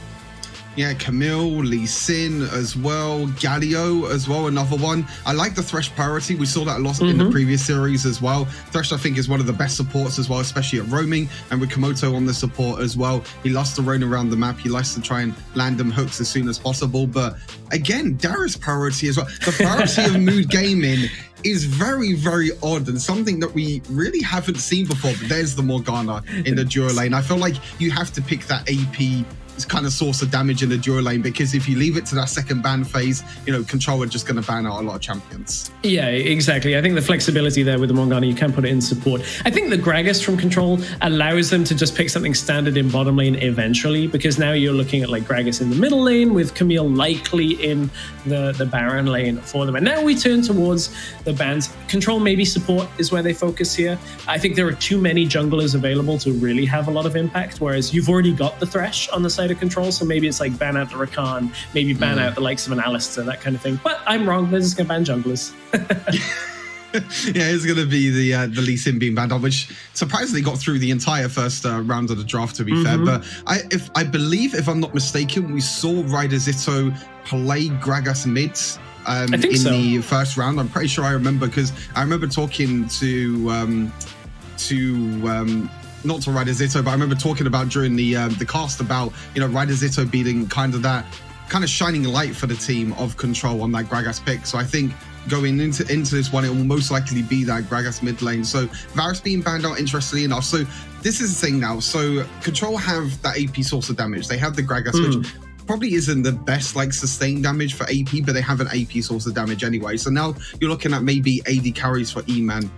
Yeah, Camille, Lee Sin as well, Galio as well, another one. I like the Thresh priority. We saw that a lot in the previous series as well. Thresh, I think, is one of the best supports as well, especially at roaming, and with Komoto on the support as well. He loves to roam around the map. He likes to try and land them hooks as soon as possible. But again, Darius priority as well. The priority of Mood Gaming is very, very odd and something that we really haven't seen before. But there's the Morgana in the duo lane. I feel like you have to pick that AP kind of source of damage in the duo lane, because if you leave it to that second ban phase, Control are just going to ban out a lot of champions. Yeah, exactly. I think the flexibility there with the Morgana, you can put it in support. I think the Gragas from Control allows them to just pick something standard in bottom lane eventually, because now you're looking at like Gragas in the middle lane with Camille likely in the Baron lane for them. And now we turn towards the bans. Control, maybe support is where they focus here. I think there are too many junglers available to really have a lot of impact, whereas you've already got the Thresh on the side of Control, so maybe it's like ban out the Rakan, maybe ban out the likes of an Alistar, that kind of thing. But I'm wrong, they're just going to ban junglers. Yeah, it's going to be the Lee Sin being banned on, which surprisingly got through the entire first round of the draft, to be fair. But I believe, if I'm not mistaken, we saw Ryder Zito play Gragas mids in the first round. I'm pretty sure I remember, because I remember talking to not to Ryder Zito, but I remember talking about during the cast about, you know, Ryder Zito being kind of that kind of shining light for the team of Control on that Gragas pick. So I think going into this one, it will most likely be that Gragas mid lane. So Varus being banned out, interestingly enough. So this is the thing now. So Control have that AP source of damage. They have the Gragas, which probably isn't the best like sustained damage for AP, but they have an AP source of damage anyway. So now you're looking at maybe AD carries for E-Man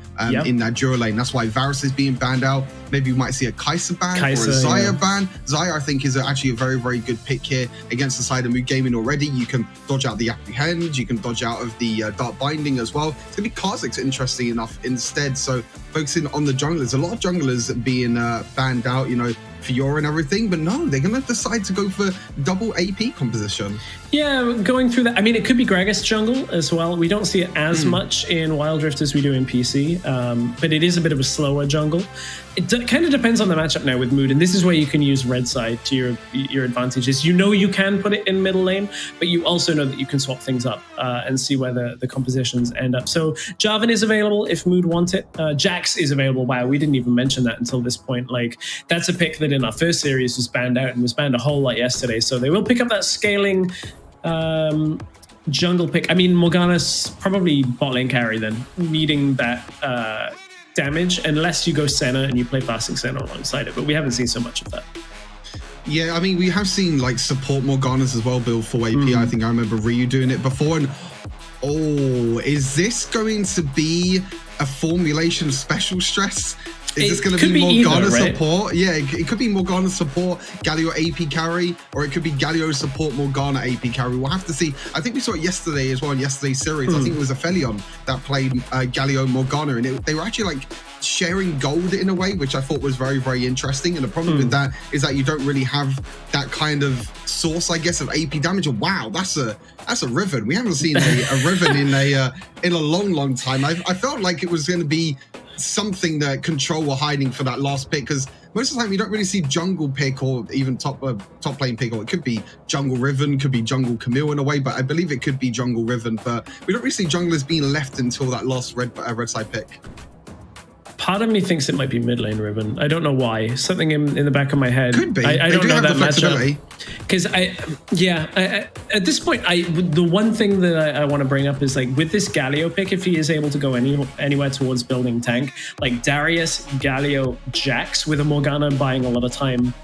in that Dura lane. That's why Varus is being banned out. Maybe we might see a Kai'Sa ban or a Xayah ban. Xayah, I think, is actually a very, very good pick here against the side of Mood Gaming already. You can dodge out the Apprehend, you can dodge out of the Dark Binding as well. It's going to be Kha'Zix, interesting enough, instead. So focusing on the junglers, a lot of junglers being banned out, you know, Fiora and everything, but no, they're going to decide to go for double AP composition. Yeah, going through that, I mean, it could be Gragas jungle as well. We don't see it as much in Wild Rift as we do in PC, but it is a bit of a slower jungle. It kind of depends on the matchup now with Mood, and this is where you can use red side to your advantages. You know you can put it in middle lane, but you also know that you can swap things up and see where the compositions end up. So Jarvan is available if Mood want it. Jax is available. Wow, we didn't even mention that until this point. Like, that's a pick that in our first series was banned out and was banned a whole lot yesterday. So they will pick up that scaling jungle pick. I mean, Morgana's probably bot lane carry then, needing that damage, unless you go Senna and you play passing Senna alongside it, but we haven't seen so much of that. Yeah, I mean, we have seen like support Morganas as well build for AP. I think I remember Ryu doing it before. And is this going to be a formulation special stress? Is this going to be Morgana support? Yeah, it could be Morgana support, Galio AP carry, or it could be Galio support, Morgana AP carry. We'll have to see. I think we saw it yesterday as well in yesterday's series. I think it was Aphelion that played Galio Morgana, and they were actually like sharing gold in a way, which I thought was very, very interesting. And the problem with that is that you don't really have that kind of source, I guess, of AP damage. And wow, that's a Riven. We haven't seen a Riven in a long, long time. I felt like it was going to be something that Control were hiding for that last pick, because most of the time you don't really see jungle pick or even top lane pick, or it could be jungle Riven, could be jungle Camille in a way, but I believe it could be jungle Riven, but we don't really see junglers being left until that last red side pick. Part of me thinks it might be mid lane Riven. I don't know why. Something in the back of my head. Could be. I don't know that matchup. Because at this point, the one thing that I want to bring up is, like, with this Galio pick, if he is able to go anywhere towards building tank, like Darius, Galio, Jax with a Morgana buying a lot of time,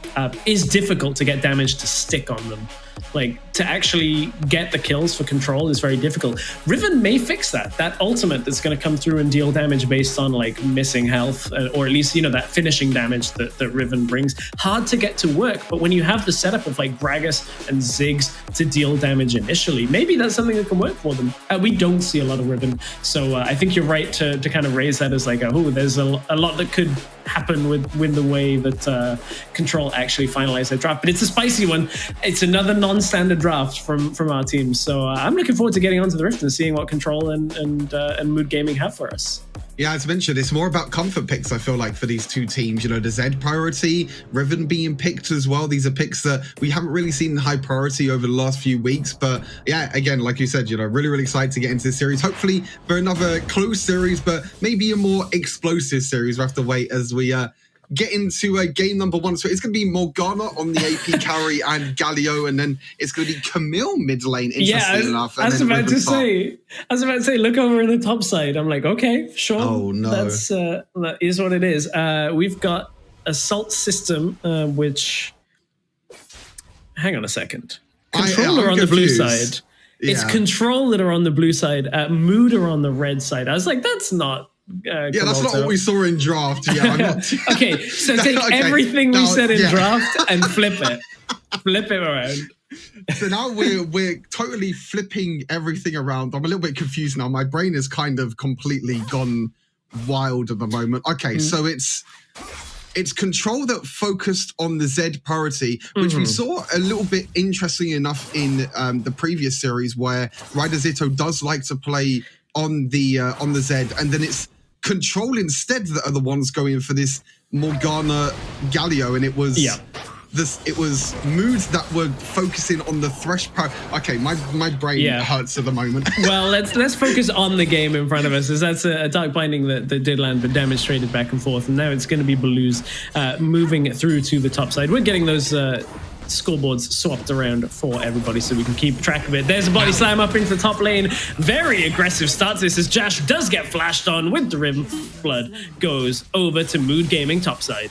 is difficult to get damage to stick on them. Like, to actually get the kills for Control is very difficult. Riven may fix that. That ultimate that's going to come through and deal damage based on, like, missing health, or at least, you know, that finishing damage that Riven brings. Hard to get to work, but when you have the setup of, like, Gragas and Ziggs to deal damage initially, maybe that's something that can work for them. We don't see a lot of Riven, so I think you're right to kind of raise that as, like, there's a lot that could happen with the way that Control actually finalized their draft. But it's a spicy one. It's another non-standard draft from our team. So I'm looking forward to getting onto the Rift and seeing what Control and Mood Gaming have for us. Yeah, as mentioned, it's more about comfort picks, I feel like, for these two teams. You know, the Zed priority, Riven being picked as well. These are picks that we haven't really seen high priority over the last few weeks. But yeah, again, like you said, you know, really, really excited to get into this series. Hopefully for another close series, but maybe a more explosive series. We'll have to wait as we get into game number one. So it's going to be Morgana on the AP carry and Galio, and then it's going to be Camille mid lane, interesting enough. I was about to say, look over in the top side. I'm like, okay, sure. Oh, no. That is what it is. We've got Assault System, which... Hang on a second. Control are on the blue side. Yeah. It's Control that are on the blue side. Mood are on the red side. I was like, that's not... that's not what we saw in draft. Yeah, I'm not... Okay, so take everything we said in draft and flip it. Flip it around. So now we're totally flipping everything around. I'm a little bit confused now. My brain is kind of completely gone wild at the moment. Okay, so it's control that focused on the Z priority, which we saw a little bit interesting enough in the previous series, where Ryder Zito does like to play on the Z, and then it's control instead that are the ones going for this Morgana Galio, and it was it was moods that were focusing on the thresh power. Okay, my brain hurts at the moment. Well, let's focus on the game in front of us, as that's a Dark Binding that did land but demonstrated back and forth, and now it's going to be Baloo's moving through to the top side. We're getting those scoreboards swapped around for everybody so we can keep track of it. There's a body slam up into the top lane. Very aggressive starts this as Jash does get flashed on with the Riven. Blood goes over to Mood Gaming topside.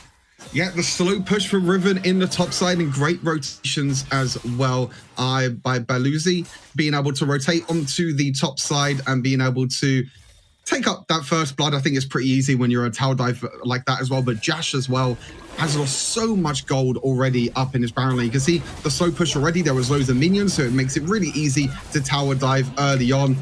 Yeah, the slow push for Riven in the top side and great rotations as well by Baloozy, being able to rotate onto the top side and being able to take up that first blood. I think it's pretty easy when you're a tower dive like that as well, but Jash as well has lost so much gold already up in his Baron lane. You can see the slow push already. There was loads of minions, so it makes it really easy to tower dive early on.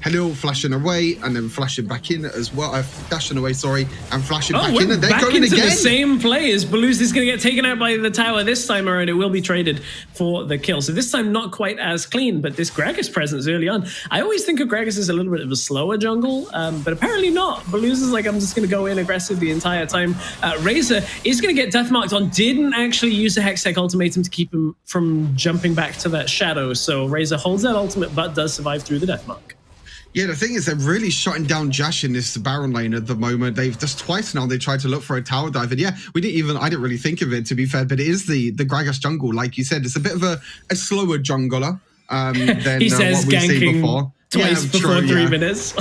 Halil flashing away and then flashing back in as well. Dashing away, sorry, and flashing back in. And they're back going into again. The same play as Baloozy is going to get taken out by the tower this time around. It will be traded for the kill. So this time not quite as clean, but this Gragas presence early on. I always think of Gragas as a little bit of a slower jungle, but apparently not. Baloozy is like, I'm just going to go in aggressive the entire time. Razor is going to get death marked on. Didn't actually use a Hextech ultimatum to keep him from jumping back to that shadow. So Razor holds that ultimate, but does survive through the death mark. Yeah, the thing is, they're really shutting down Jash in this Baron lane at the moment. They've just twice now they tried to look for a tower dive, and yeah, I didn't really think of it, to be fair, but it is the Gragas jungle, like you said. It's a bit of a slower jungler than he says what we've seen before. Twice before 3 minutes.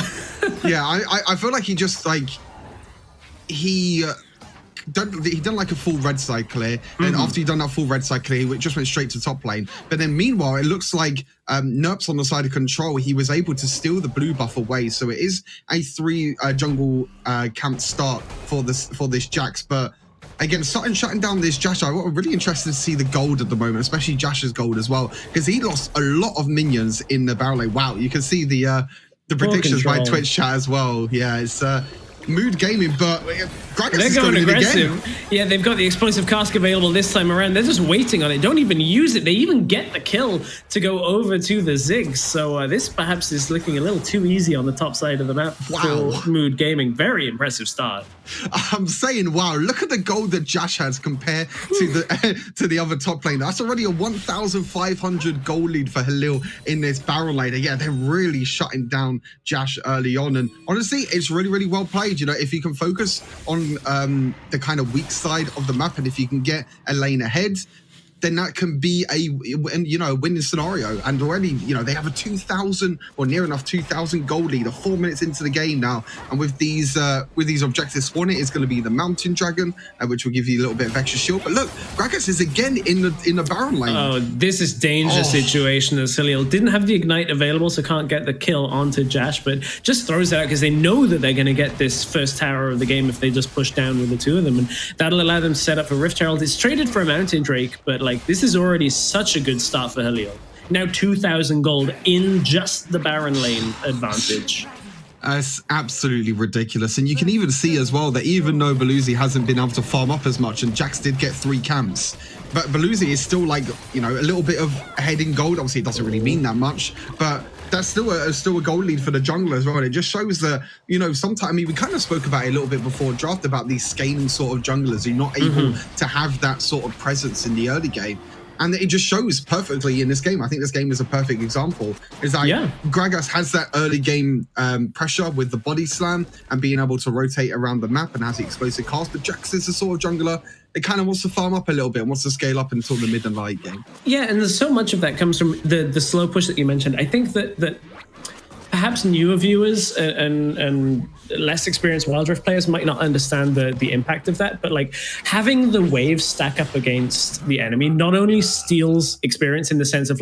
Yeah, I feel like he just like he done like a full red side clear, and after he done that full red side clear, he just went straight to top lane. But then meanwhile, it looks like Nerps on the side of control, he was able to steal the blue buff away. So it is a 3 jungle camp start for this Jax. But again, shutting down this Jash, I'm really interested to see the gold at the moment, especially Jash's gold as well, because he lost a lot of minions in the Baron lane. Wow, you can see the predictions by Twitch chat as well. Yeah, it's Mood Gaming, but Gragas is going aggressive. Again. Yeah, they've got the explosive cask available this time around. They're just waiting on it. Don't even use it. They even get the kill to go over to the Ziggs. So this perhaps is looking a little too easy on the top side of the map for Mood Gaming. Very impressive start. I'm saying, wow, look at the gold that Jash has compared to the other top lane. That's already a 1,500 gold lead for Halil in this Baron lane. Yeah, they're really shutting down Jash early on. And honestly, it's really, really well played. You know, if you can focus on the kind of weak side of the map, and if you can get a lane ahead, then that can be a winning scenario. And already, they have a 2,000 or near enough 2,000 gold lead, 4 minutes into the game now. And with these objectives spawn, it is going to be the Mountain Dragon, which will give you a little bit of extra shield. But look, Gragas is again in the Baron lane. Oh, this is dangerous situation as Halil didn't have the Ignite available, so can't get the kill onto Jash, but just throws it out because they know that they're going to get this first tower of the game if they just push down with the two of them. And that'll allow them to set up for Rift Herald. It's traded for a Mountain Drake, but this is already such a good start for Halil. Now 2,000 gold in just the Baron lane advantage. It's absolutely ridiculous. And you can even see as well that even though Baloozy hasn't been able to farm up as much, and Jax did get 3 camps, but Baloozy is still a little bit of ahead in gold. Obviously, it doesn't really mean that much, but that's still a gold lead for the jungler as well. And it just shows that, sometimes, we kind of spoke about it a little bit before draft about these scaling sort of junglers who are not able to have that sort of presence in the early game. And it just shows perfectly in this game. I think this game is a perfect example. Is that Gragas has that early game pressure with the body slam and being able to rotate around the map and has the explosive cast. But Jax is the sort of jungler that kind of wants to farm up a little bit and wants to scale up until the mid and late game. Yeah, and there's so much of that comes from the slow push that you mentioned. I think that perhaps newer viewers and less experienced Wild Rift players might not understand the impact of that, but having the waves stack up against the enemy not only steals experience in the sense of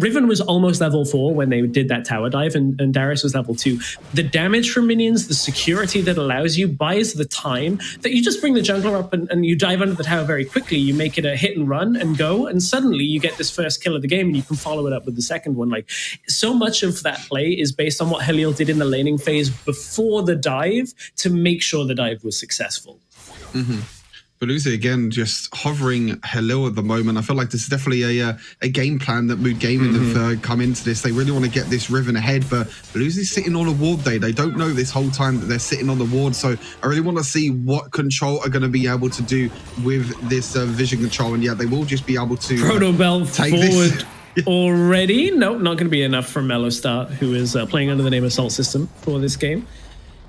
Riven was almost level 4 when they did that tower dive, and Darius was level 2. The damage from minions, the security that allows you, buys the time that you just bring the jungler up and you dive under the tower very quickly. You make it a hit and run and go, and suddenly you get this first kill of the game, and you can follow it up with the second one. Like, so much of that play is based on what Halil did in the laning phase before the dive to make sure the dive was successful. Beluzi again just hovering Halil at the moment. I feel like this is definitely a game plan that Mood Gaming have come into this. They really want to get this Riven ahead, but Beluzi's sitting on a ward day. They don't know this whole time that they're sitting on the ward, so I really want to see what Control are going to be able to do with this vision control, and yeah, they will just be able to Proto Bell take forward this. Already. Nope, not going to be enough from Mellowstar, who is playing under the name Assault System for this game.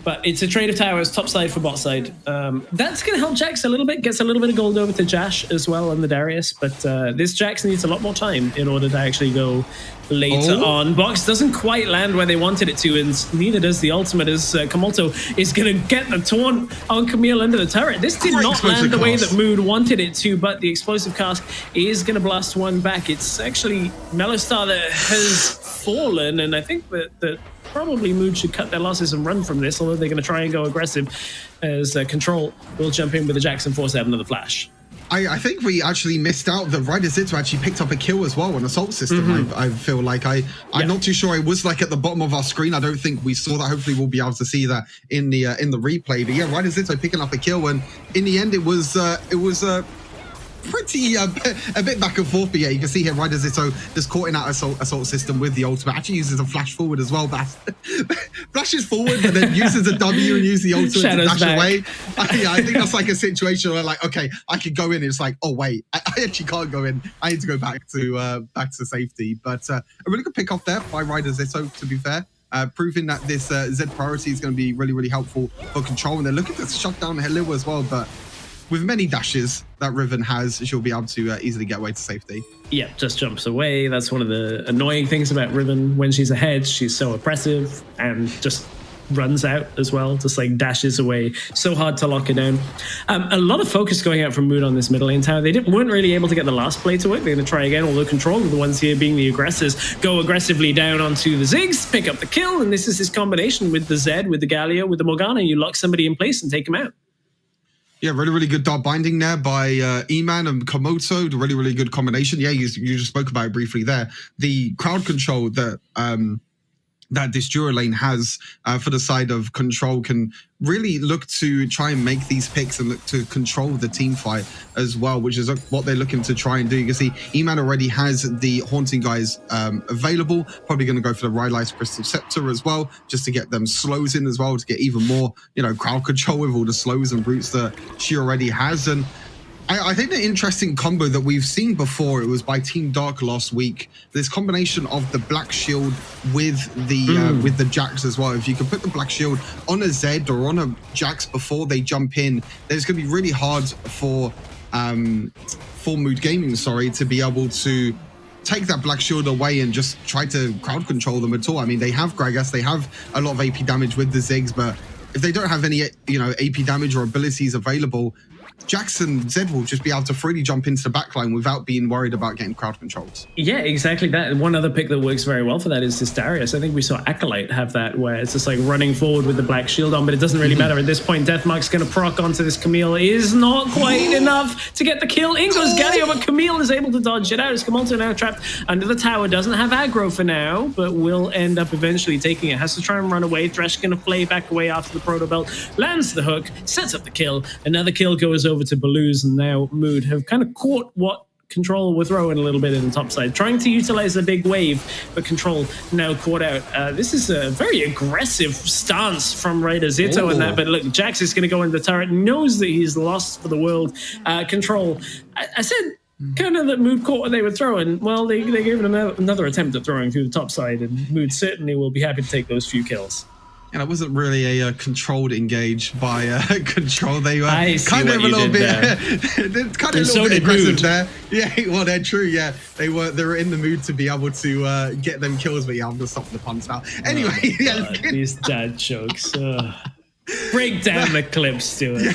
But it's a trade of towers, top side for bot side. That's going to help Jax a little bit, gets a little bit of gold over to Jash as well on the Darius. But this Jax needs a lot more time in order to actually go later on. Box doesn't quite land where they wanted it to, and neither does the ultimate, as Komoto is going to get the taunt on Camille under the turret. This did not land the way that Mood wanted it to, but the explosive cast is going to blast one back. It's actually Mellowstar that has fallen, and I think that probably Mood should cut their losses and run from this, although they're going to try and go aggressive as Control will jump in with the Jackson force out another flash. I think we actually missed out that Ryder Zitto actually picked up a kill as well on Assault System. I feel like I'm not too sure. It was like at the bottom of our screen. I don't think we saw that. Hopefully we'll be able to see that in the replay. But yeah, Ryder Zitto picking up a kill, and in the end it was pretty a bit back and forth, but yeah, you can see here Ryder Zitto just caught in that assault system with the ultimate. Actually uses a flash forward as well, but flashes forward but then uses a W and uses the ultimate to dash away. I think that's like a situation where like, okay, I could go in, and it's like, oh wait, I actually can't go in. I need to go back to safety. But a really good pick off there by Ryder Zitto, to be fair. Proving that this Z priority is going to be really, really helpful for Control, and they're looking to shut down Hello as well, but with many dashes that Riven has, she'll be able to easily get away to safety. Yeah, just jumps away. That's one of the annoying things about Riven. When she's ahead, she's so oppressive and just runs out as well, just like dashes away. So hard to lock her down. A lot of focus going out from Mood on this middle lane tower. They weren't really able to get the last play to work. They're going to try again, although Control are the ones here being the aggressors. Go aggressively down onto the Ziggs, pick up the kill, and this is his combination with the Zed, with the Galio, with the Morgana. You lock somebody in place and take him out. Yeah, really, really good dark binding there by E-Man and Komoto. The really, really good combination. Yeah, you just spoke about it briefly there. The crowd control that that this Dura lane has for the side of Control can really look to try and make these picks and look to control the team fight as well, which is what they're looking to try and do. You can see E-Man already has the Haunting guys available, probably going to go for the Rylai's Crystal Scepter as well, just to get them slows in as well, to get even more, crowd control with all the slows and roots that she already has. And I think the interesting combo that we've seen before, it was by Team Dark last week, this combination of the Black Shield with the Jax as well. If you can put the Black Shield on a Zed or on a Jax before they jump in, then it's going to be really hard for Mood Gaming, to be able to take that Black Shield away and just try to crowd control them at all. I mean, they have Gragas, they have a lot of AP damage with the Ziggs, but if they don't have any, AP damage or abilities available, Jackson Zed will just be able to freely jump into the backline without being worried about getting crowd controlled. Yeah, exactly that. And one other pick that works very well for that is this Darius. I think we saw Acolyte have that, where it's just like running forward with the Black Shield on, but it doesn't really matter at this point. Deathmark's going to proc onto this Camille. Is not quite enough to get the kill. In goes Galio, but Camille is able to dodge it out. As Komoto now trapped under the tower. Doesn't have aggro for now, but will end up eventually taking it. Has to try and run away. Thresh going to play back away after the Proto Belt. Lands the hook, sets up the kill. Another kill goes over to Balooz, and now Mood have kind of caught what Control were throwing a little bit in the top side, trying to utilize the big wave, but Control now caught out. This is a very aggressive stance from Ryder Zitto and that, but look, Jax is going to go in the turret, knows that he's lost for the world. Control, I said kind of that Mood caught what they were throwing. Well, they gave it another attempt at throwing through the top side, and Mood certainly will be happy to take those few kills. And it wasn't really a controlled engage by Control. They were kind of a little bit, aggressive there. Yeah, well, they're true. Yeah, they were in the mood to be able to get them kills, but yeah, I'm gonna stop the puns now. Anyway, these dad jokes. Break down the clip, Stuart.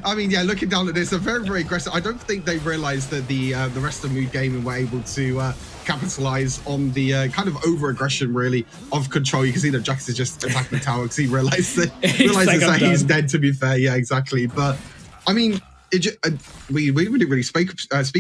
I mean, yeah, looking down at this, they're very, very aggressive. I don't think they realized that the rest of Mood Gaming were able to capitalize on the kind of over-aggression, really, of Control. You can see that Jax is just attacking the tower because he realizes that he's dead, to be fair. Yeah, exactly. But, I mean, we didn't really speak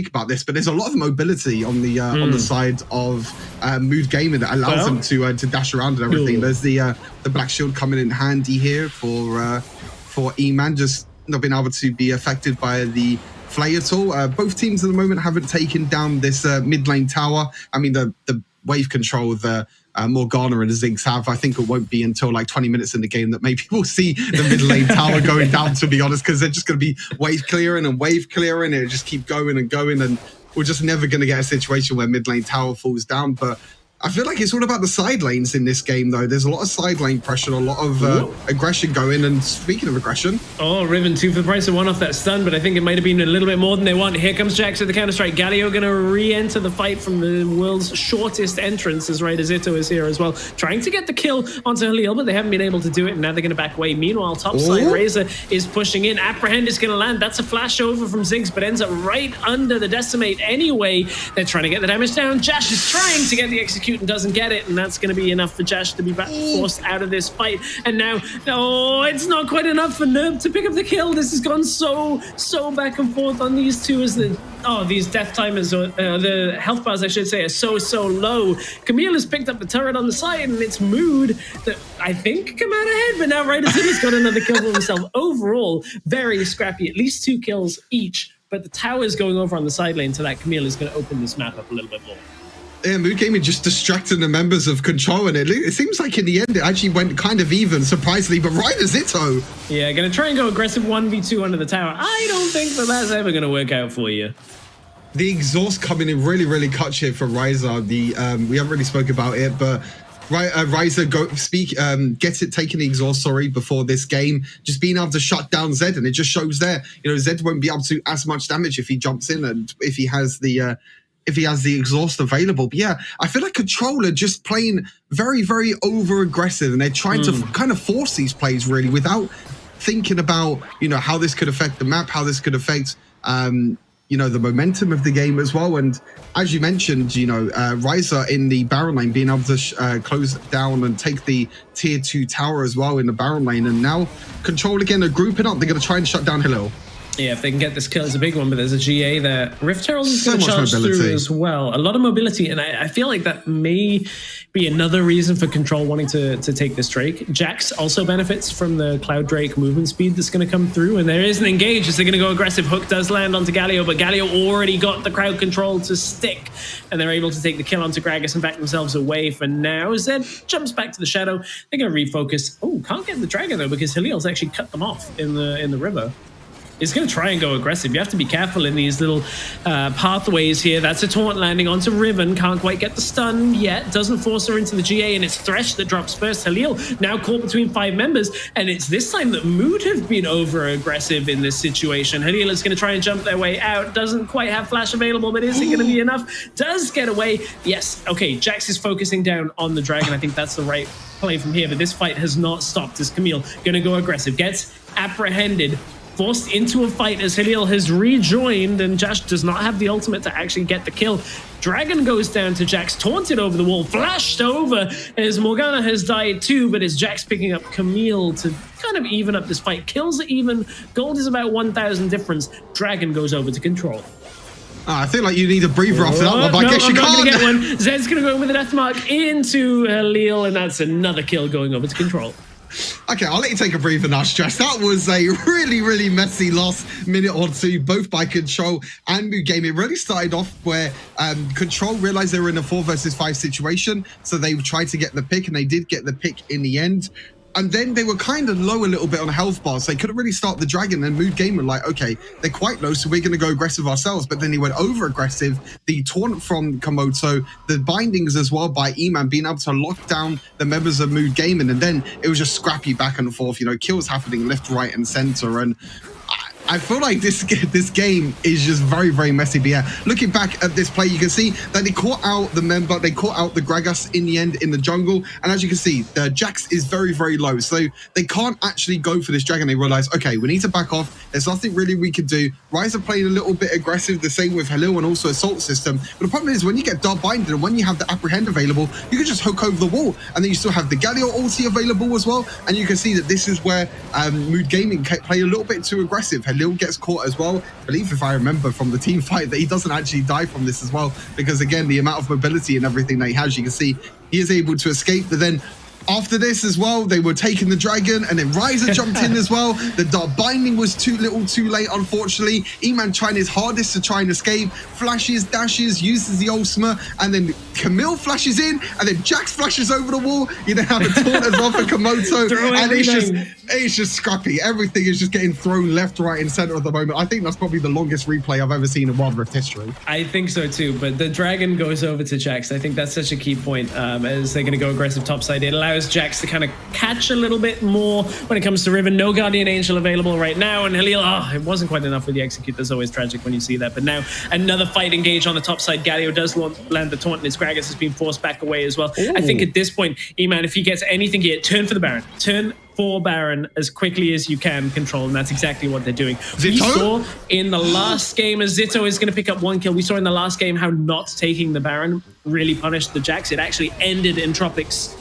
about this, but there's a lot of mobility on the side of Mood Gaming that allows them to dash around and everything. There's the Black Shield coming in handy here for E-Man, just not being able to be affected by the Flay at all. Both teams at the moment haven't taken down this mid lane tower. I mean, the wave control, the Morgana and the Ziggs have. I think it won't be until like 20 minutes in the game that maybe we'll see the mid lane tower going down, to be honest, because they're just going to be wave clearing and it'll just keep going and going, and we're just never going to get a situation where mid lane tower falls down. But I feel like it's all about the side lanes in this game, though. There's a lot of side lane pressure, a lot of aggression going. And speaking of aggression... Oh, Riven 2 for the price of 1 off that stun, but I think it might have been a little bit more than they want. Here comes Jax with the counter-strike. Galio going to re-enter the fight from the world's shortest entrance, as right as Ito is here as well. Trying to get the kill onto Halil, but they haven't been able to do it, and now they're going to back away. Meanwhile, topside, Razor is pushing in. Apprehend is going to land. That's a flash over from Ziggs, but ends up right under the Decimate anyway. They're trying to get the damage down. Jash is trying to get the execute and doesn't get it, and that's going to be enough for Jash to be forced out of this fight. And now, it's not quite enough for Nerb to pick up the kill. This has gone so back and forth on these two as these death timers, or the health bars, I should say, are so low. Camille has picked up the turret on the side, and it's Mood that I think come out ahead, but now Raiders has got another kill for himself. Overall, very scrappy, at least 2 kills each, but the towers going over on the side lane, so that Camille is going to open this map up a little bit more. Yeah, Mood Gaming just distracting the members of Control, and it seems like in the end it actually went kind of even, surprisingly, but right as Ito. Yeah, going to try and go aggressive 1v2 under the tower. I don't think that's ever going to work out for you. The exhaust coming in really clutch here for Ryza. We haven't really spoke about it, but Ryza gets it, taking the exhaust, before this game, just being able to shut down Zed, and it just shows there, Zed won't be able to do as much damage if he jumps in and if he has the exhaust available. But yeah, I feel like Control are just playing very over aggressive, and they're trying to kind of force these plays really without thinking about how this could affect the map, how this could affect the momentum of the game as well. And as you mentioned, Ryza in the Baron lane being able to close down and take the tier 2 tower as well in the Baron lane, and now Control again are grouping up. They're going to try and shut down Halil. Yeah, if they can get this kill, it's a big one, but there's a GA there. Rift Herald is going to charge through as well. A lot of mobility, and I feel like that may be another reason for Control wanting to take this Drake. Jax also benefits from the Cloud Drake movement speed that's going to come through, and there is an engage as they're going to go aggressive. Hook does land onto Galio, but Galio already got the crowd control to stick, and they're able to take the kill onto Gragas and back themselves away for now. Zed jumps back to the Shadow. They're going to refocus. Oh, can't get the Dragon, though, because Halil's actually cut them off in the river. Is going to try and go aggressive. You have to be careful in these little pathways here. That's a taunt landing onto Riven. Can't quite get the stun yet. Doesn't force her into the GA, and it's Thresh that drops first. Halil now caught between 5 members, and it's this time that Mood have been over aggressive in this situation. Halil is going to try and jump their way out. Doesn't quite have flash available, but is it going to be enough? Does get away. Yes. Okay, Jax is focusing down on the Dragon. I think that's the right play from here, but this fight has not stopped as Camille going to go aggressive. Gets apprehended, forced into a fight as Halil has rejoined, and Jash does not have the ultimate to actually get the kill. Dragon goes down to Jax, taunted over the wall, flashed over as Morgana has died too, but it's Jax picking up Camille to kind of even up this fight. Kills are even. Gold is about 1,000 difference. Dragon goes over to Control. I feel like you need a breather after that one, but I guess you can't. I'm not going to get one. Zed's going to go in with a death mark into Halil, and that's another kill going over to Control. Okay, I'll let you take a breather now, Stress. That was a really messy last minute or two, both by Control and Mood Gaming. It really started off where Control realized they were in a 4 versus 5 situation, so they tried to get the pick, and they did get the pick in the end. And then they were kind of low a little bit on health bars. So they couldn't really start the Dragon, and Mood Gaming were like, okay, they're quite low, so we're going to go aggressive ourselves. But then he went over aggressive. The taunt from Komodo, the bindings as well by E-Man being able to lock down the members of Mood Gaming. And then it was just scrappy back and forth, kills happening left, right, and center. And I feel like this game is just very, very messy. But yeah, looking back at this play, you can see that they caught out the member, they caught out the Gragas in the end in the jungle. And as you can see, the Jax is very, very low. So they can't actually go for this dragon. They realize, okay, we need to back off. There's nothing really we can do. Ryze are playing a little bit aggressive, the same with Halil and also Assault System. But the problem is when you get Dark Binded and when you have the Apprehend available, you can just hook over the wall. And then you still have the Galio ulti available as well. And you can see that this is where Mood Gaming play a little bit too aggressive. Halil gets caught as well. I believe, if I remember from the team fight, that he doesn't actually die from this as well. Because again, the amount of mobility and everything that he has, you can see he is able to escape. But then after this as well, they were taking the dragon, and then Ryza jumped in as well. The Dark Binding was too little too late, unfortunately. E-Man trying his hardest to try and escape. Flashes, dashes, uses the ultimate, and then Camille flashes in, and then Jax flashes over the wall. You then have a taunt as well for Komoto, and it's just scrappy. Everything is just getting thrown left, right, and center at the moment. I think that's probably the longest replay I've ever seen in Wild Rift history. I think so too, but the dragon goes over to Jax. I think that's such a key point as they're going to go aggressive topside. It allows Jax to kind of catch a little bit more when it comes to Riven. No Guardian Angel available right now, and Halil, it wasn't quite enough with the execute. That's always tragic when you see that. But now another fight engaged on the top side. Galio does land the taunt, and his Gragas has been forced back away as well. Ooh. I think at this point, E-Man, if he gets anything here, turn for the Baron. Turn for Baron as quickly as you can control, and that's exactly what they're doing. Zito? We saw in the last game as Zito is going to pick up one kill. We saw in the last game how not taking the Baron really punished the Jax. It actually ended Entropic's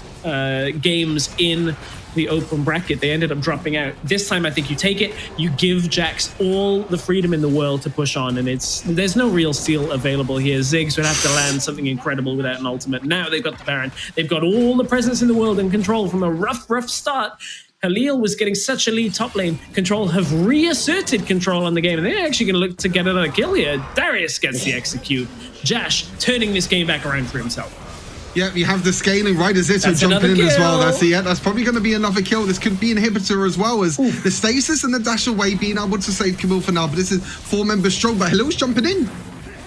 games in the open bracket. They ended up dropping out. This time I think you take it, you give Jax all the freedom in the world to push on, and there's no real steal available here. Ziggs would have to land something incredible without an ultimate. Now they've got the Baron, they've got all the presence in the world and control from a rough start. Halil was getting such a lead top lane. Control have reasserted control on the game, and they're actually going to look to get another kill here. Darius gets the execute. Jash turning this game back around for himself. Yeah, you have the scaling right as Zito jumping in as well. That's probably going to be another kill. This could be inhibitor as well as the stasis and the dash away being able to save Camille for now. But this is 4 members strong, but Halil's jumping in.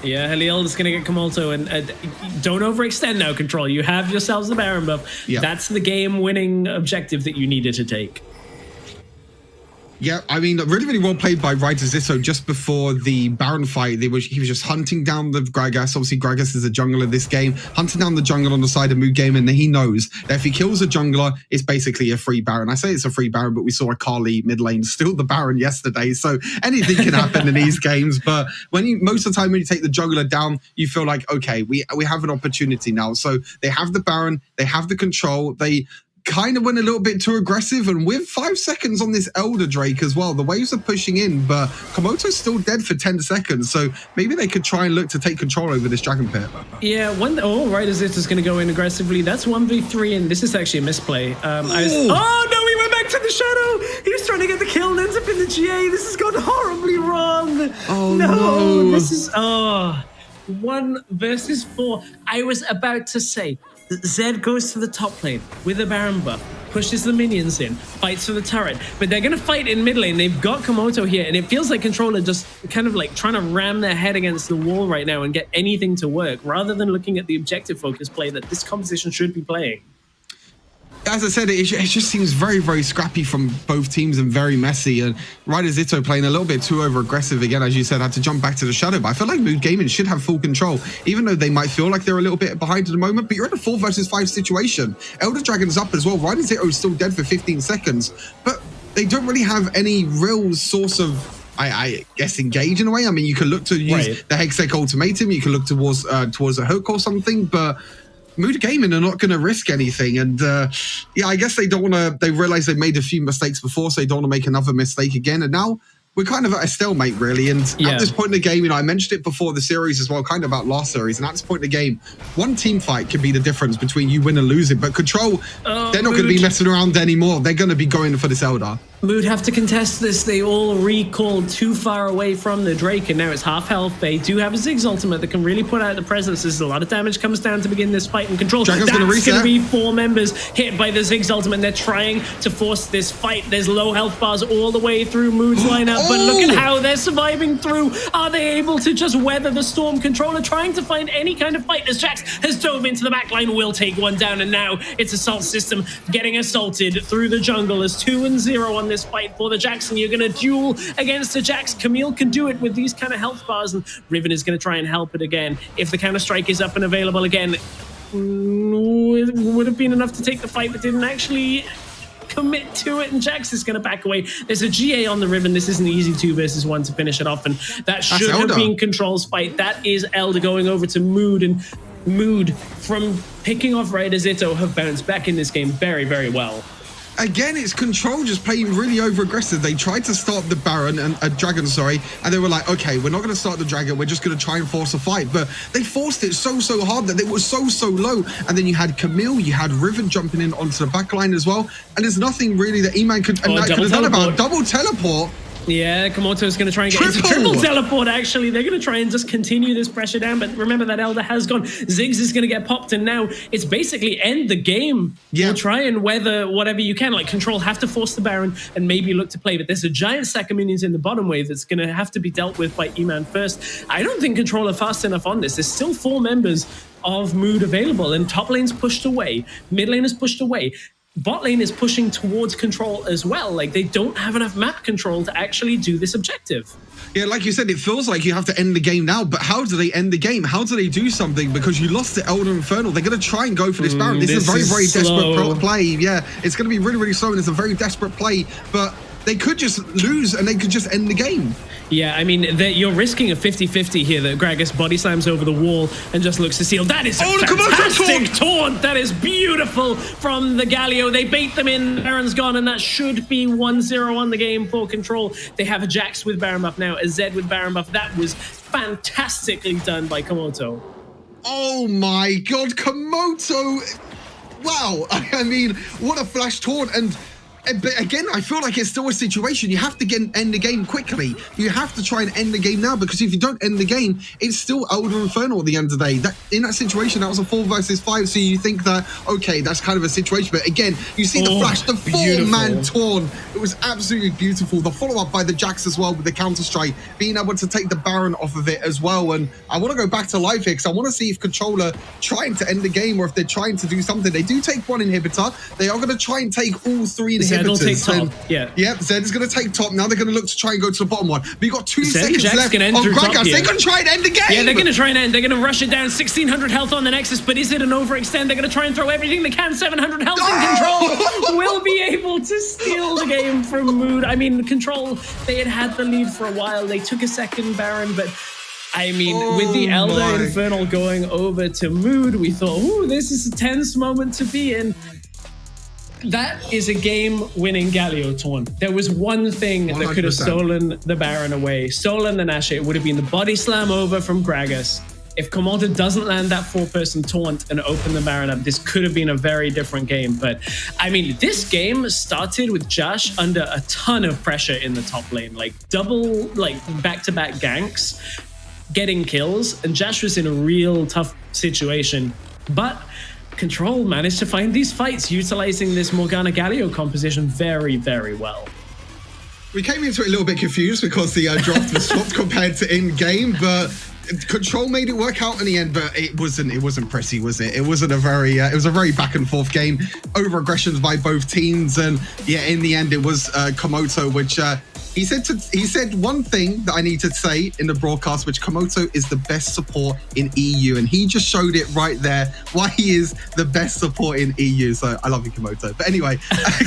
Yeah, Halil is going to get Komoto, and don't overextend now, Control. You have yourselves the Baron buff. Yep. That's the game-winning objective that you needed to take. Yeah, I mean, really, really well played by Ryder Zito just before the Baron fight. He was just hunting down the Gragas. Obviously, Gragas is a jungler in this game, hunting down the jungle on the side of Mood Game, and he knows that if he kills a jungler, it's basically a free Baron. I say it's a free Baron, but we saw a Carly mid lane steal the Baron yesterday, so anything can happen in these games. But most of the time when you take the jungler down, you feel like, okay, we have an opportunity now. So they have the Baron, they have the control, they kind of went a little bit too aggressive, and with 5 seconds on this Elder Drake as well, the waves are pushing in, but Komoto's still dead for 10 seconds, so maybe they could try and look to take control over this Dragon Pit. Yeah, right as this is going to go in aggressively. That's 1v3, and this is actually a misplay. Oh no, he went back to the Shadow! He was trying to get the kill and ends up in the GA. This has gone horribly wrong. Oh no. This is 1 versus 4. I was about to say Zed goes to the top lane with a Baron buff, pushes the minions in, fights for the turret, but they're going to fight in mid lane. They've got Komoto here, and it feels like Controller just kind of like trying to ram their head against the wall right now and get anything to work, rather than looking at the objective focus play that this composition should be playing. As I said, it just seems very, very scrappy from both teams and very messy. And Ryder Zito playing a little bit too over-aggressive again, as you said, had to jump back to the Shadow. But I feel like Mood Gaming should have full control, even though they might feel like they're a little bit behind at the moment. But you're in a 4 versus 5 situation. Elder Dragon's up as well. Ryder Zito is still dead for 15 seconds. But they don't really have any real source of, I guess, engage in a way. I mean, you can look to use the Hextech Ultimatum. You can look towards a hook or something, but Mood Gaming are not going to risk anything. And yeah, I guess they don't want to, they realize they've made a few mistakes before, so they don't want to make another mistake again. And now we're kind of at a stalemate, really. And at this point in the game, you know, I mentioned it before the series as well, kind of about last series. And at this point in the game, one team fight could be the difference between you win and losing. But Control, they're not going to be messing around anymore. They're going to be going for this Elder. Mood have to contest this. They all recalled too far away from the Drake, and now it's half health. They do have a Ziggs ultimate that can really put out the presence. There's a lot of damage comes down to begin this fight, and Control. Dragon's That's going to be 4 members hit by the Ziggs ultimate, and they're trying to force this fight. There's low health bars all the way through Mood's lineup, but look at how they're surviving through. Are they able to just weather the storm? Controller trying to find any kind of fight as Jax has dove into the backline, will take one down, and now it's Assault System getting assaulted through the jungle as 2-0 on on this fight for the Jax, and you're going to duel against the Jax. Camille can do it with these kind of health bars, and Riven is going to try and help it again. If the counter-strike is up and available again, it would have been enough to take the fight, but didn't actually commit to it, and Jax is going to back away. There's a GA on the Riven. This is an easy 2 versus 1 to finish it off, and that should have been Control's fight. That is Elder going over to Mood, and Mood, from picking off right as Itto, have bounced back in this game very, very well. Again, it's Control just playing really over-aggressive. They tried to start the Baron and Dragon, and they were like, okay, we're not going to start the Dragon. We're just going to try and force a fight. But they forced it so hard that they were so low. And then you had Camille, you had Riven jumping in onto the backline as well. And there's nothing really that E-Man could have done about double teleport. Yeah, Komoto's going to try and get into triple teleport, actually. They're going to try and just continue this pressure down, but remember that Elder has gone. Ziggs is going to get popped, and now it's basically end the game. Yeah. We'll try and weather whatever you can. Like, Control have to force the Baron and maybe look to play, but there's a giant stack of minions in the bottom wave that's going to have to be dealt with by E-Man first. I don't think Control are fast enough on this. There's still 4 members of Mood available, and top lane's pushed away. Mid lane is pushed away. Bot lane is pushing towards Control as well. Like, they don't have enough map control to actually do this objective. Yeah, like you said, it feels like you have to end the game now, but how do they end the game? How do they do something? Because you lost the Elder Infernal. They're going to try and go for this Baron. This is a very desperate play. Yeah, it's going to be really slow, and it's a very desperate play, but they could just lose and they could just end the game. Yeah, I mean, you're risking a 50-50 here that Gragas body slams over the wall and just looks to seal. That is a fantastic taunt! That is beautiful from the Galio. They bait them in. Baron's gone, and that should be 1-0 on the game for Control. They have a Jax with Baron buff now, a Zed with Baron buff. That was fantastically done by Komoto. Oh my god, Komoto! Wow, I mean, what a flash taunt, but again, I feel like it's still a situation. You have to end the game quickly. You have to try and end the game now, because if you don't end the game, it's still Elder Infernal at the end of the day. In that situation, that was a 4 versus 5, so you think that, okay, that's kind of a situation. But again, you see the flash, the 4-man taunt. It was absolutely beautiful. The follow-up by the Jax as well with the counter-strike, being able to take the Baron off of it as well. And I want to go back to live here, because I want to see if Controller trying to end the game, or if they're trying to do something. They do take 1 inhibitor. They are going to try and take all 3 inhibitors. Zed will take top. Yep, Zed is going to take top. Now they're going to look to try and go to the bottom one. But you got 2 seconds left on Gragas. They're going to try and end the game. Yeah, they're going to try and end. They're going to rush it down. 1,600 health on the Nexus, but is it an overextend? They're going to try and throw everything they can. 700 health in Control. Will be able to steal the game from Mood. I mean, Control, they had the lead for a while. They took a second Baron, but I mean, with the Elder Infernal going over to Mood, we thought, ooh, this is a tense moment to be in. That is a game-winning Galio taunt. There was one thing 100%. That could have stolen the Baron away, stolen the Nash. It would have been the body slam over from Gragas. If Komodo doesn't land that 4-person taunt and open the Baron up, this could have been a very different game. But, I mean, this game started with Josh under a ton of pressure in the top lane. Like, back-to-back ganks, getting kills, and Josh was in a real tough situation. But Control managed to find these fights, utilizing this Morgana Galio composition very, very well. We came into it a little bit confused because the draft was swapped compared to in-game, but Control made it work out in the end. But it wasn't pretty, was it? It wasn't a very it was a very back and forth game, over aggressions by both teams, and yeah, in the end it was Komoto, which he said one thing that I need to say in the broadcast, which Komoto is the best support in EU, and he just showed it right there why he is the best support in EU. So I love you, Komoto. But anyway,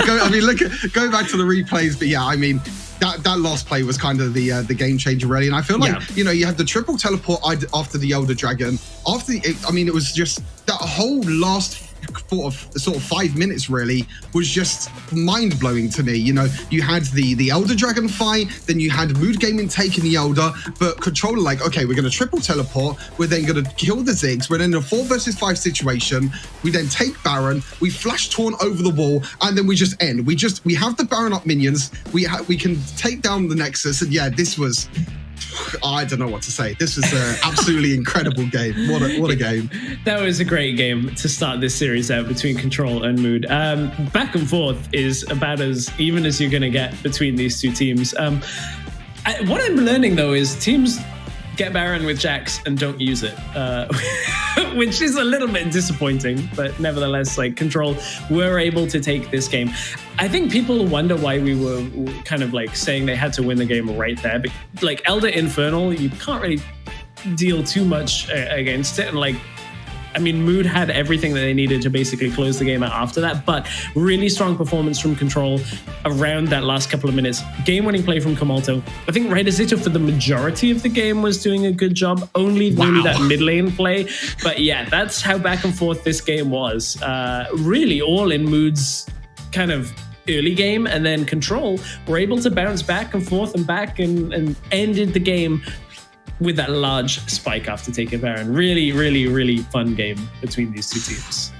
go back to the replays. But yeah, I mean, that last play was kind of the game changer, really. And I feel like you had the triple teleport after the Elder Dragon. It was just that whole last sort of 5 minutes really was just mind-blowing to me. You had the Elder Dragon fight, then you had Mood Gaming taking the Elder, but Controller like, okay, we're going to triple teleport, we're then going to kill the Ziggs, we're then in a 4 versus 5 situation, we then take Baron, we flash taunt over the wall, and then we just end. We have the Baron up minions, we can take down the Nexus, and yeah, this was... I don't know what to say. This was an absolutely incredible game. What a game. That was a great game to start this series out between Control and Mood. Back and forth is about as even as you're going to get between these two teams. What I'm learning, though, is teams get Baron with Jax and don't use it, which is a little bit disappointing, but nevertheless, like Control were able to take this game. I think people wonder why we were kind of like saying they had to win the game right there. But like Elder Infernal, you can't really deal too much against it, and like, I mean, Mood had everything that they needed to basically close the game out after that, but really strong performance from Control around that last couple of minutes. Game-winning play from Komalto. I think Redazito for the majority of the game was doing a good job, only really that mid lane play. But yeah, that's how back and forth this game was. Really all in Mood's kind of early game, and then Control were able to bounce back and forth and back and ended the game with that large spike after taking Baron. Really, really, really fun game between these two teams.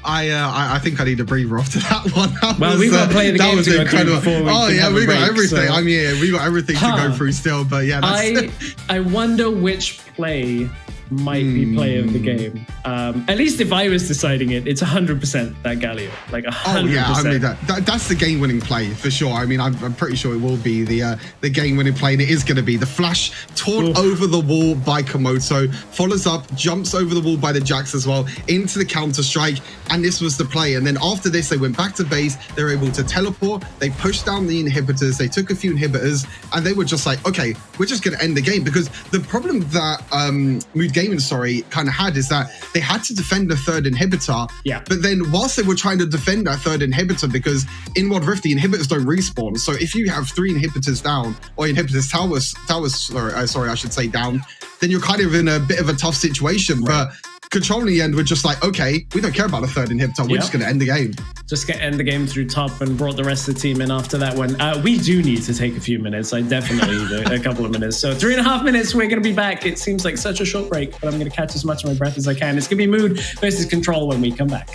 I think I need a breather after that one. We've got to play the game to go through before we got everything. So. I mean, we got everything to go through still, but yeah. I wonder which play might be play of the game. At least if I was deciding it, it's 100% that Galio. Like 100%. Oh yeah, I mean that's the game-winning play for sure. I mean, I'm pretty sure it will be the game-winning play, and it is going to be the flash torn over the wall by Komoto, follows up, jumps over the wall by the Jax as well into the counter strike, and this was the play. And then after this, they went back to base. They were able to teleport. They pushed down the inhibitors. They took a few inhibitors, and they were just like, okay, we're just going to end the game, because the problem that Mood Gaming kind of had is that they had to defend the third inhibitor. Yeah. But then whilst they were trying to defend that third inhibitor, because in Wild Rift the inhibitors don't respawn, so if you have 3 inhibitors down, or inhibitors towers sorry I should say down, then you're kind of in a bit of a tough situation. Right. But Control in the end were just like, okay, we don't care about a third inhibitor. We're just going to end the game. Just get end the game through top, and brought the rest of the team in after that one. We do need to take a few minutes. I definitely need a couple of minutes. So 3.5 minutes, we're going to be back. It seems like such a short break, but I'm going to catch as much of my breath as I can. It's going to be Mood versus Control when we come back.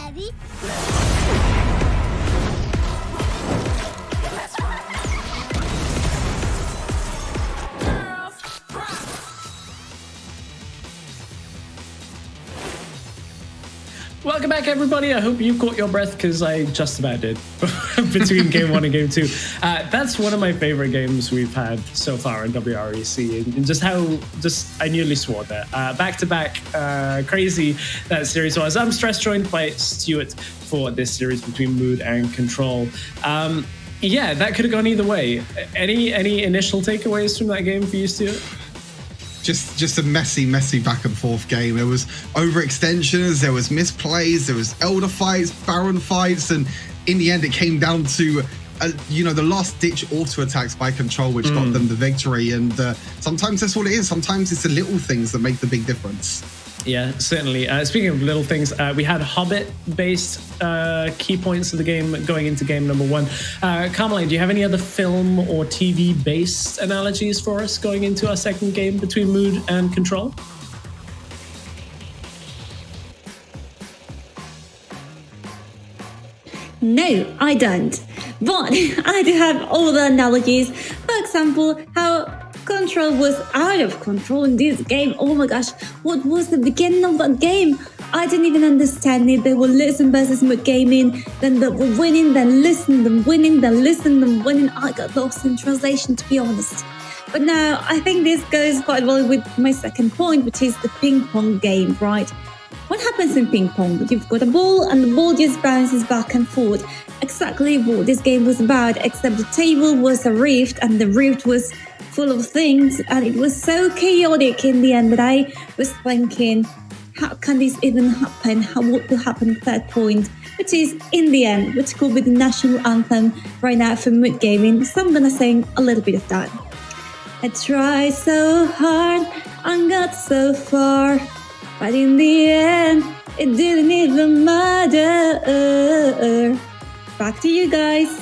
Ready? Welcome back, everybody. I hope you caught your breath, because I just about did between game 1 and game 2. That's one of my favorite games we've had so far in WREC, and just how I nearly swore there. Back to back, crazy that series was. I'm Stress, joined by Stuart for this series between Mood and Control. Yeah, that could have gone either way. Any initial takeaways from that game for you, Stuart? Just a messy back and forth game. There was overextensions, there was misplays, there was elder fights, baron fights, and in the end it came down to the last ditch auto attacks by Control, which got them the victory. And sometimes that's what it is. Sometimes it's the little things that make the big difference. Yeah, certainly. Speaking of little things, we had Hobbit-based key points of the game going into game number 1. Carmeline, do you have any other film or TV-based analogies for us going into our second game between Mood and Control? No, I don't. But I do have all the analogies. For example, how Control was out of control in this game. Oh my gosh, what was the beginning of that game? I didn't even understand it. They were losing versus Mood Gaming, then they were winning, then losing, then winning, then losing, then winning. I got lost in translation, to be honest. But now I think this goes quite well with my second point, which is the ping pong game, right? What happens in ping pong? You've got a ball and the ball just bounces back and forth. Exactly what this game was about, except the table was a rift and the rift was full of things, and it was so chaotic in the end that I was thinking, how can this even happen? What will happen at that point? Which is, in the end, which could be the national anthem right now for Mood Gaming. So I'm gonna sing a little bit of that. I tried so hard and got so far, but in the end, it didn't even matter. Back to you guys.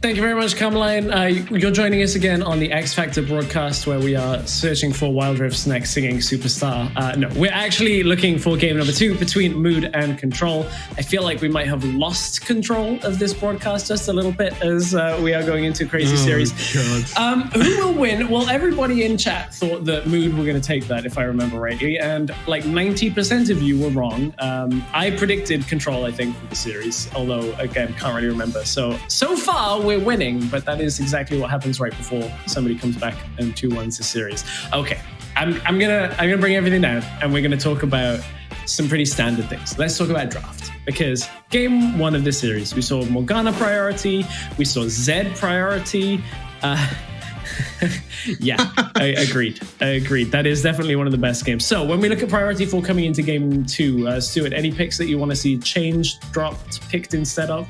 Thank you very much, Carmeline. You're joining us again on the X Factor broadcast, where we are searching for Wild Rift's next singing superstar. No, we're actually looking for game number 2 between Mood and Control. I feel like we might have lost control of this broadcast just a little bit as we are going into a crazy series. God. Who will win? Well, everybody in chat thought that Mood were going to take that, if I remember rightly, and like 90% of you were wrong. I predicted Control, I think, for the series, although, again, can't really remember. So far, we're winning, but that is exactly what happens right before somebody comes back and 2-1's the series. Okay, I'm gonna bring everything down, and we're gonna talk about some pretty standard things. Let's talk about draft, because game 1 of this series, we saw Morgana priority, we saw Zed priority. Yeah, I agreed. That is definitely one of the best games. So when we look at priority for coming into game 2, Stuart, any picks that you want to see changed, dropped, picked instead of?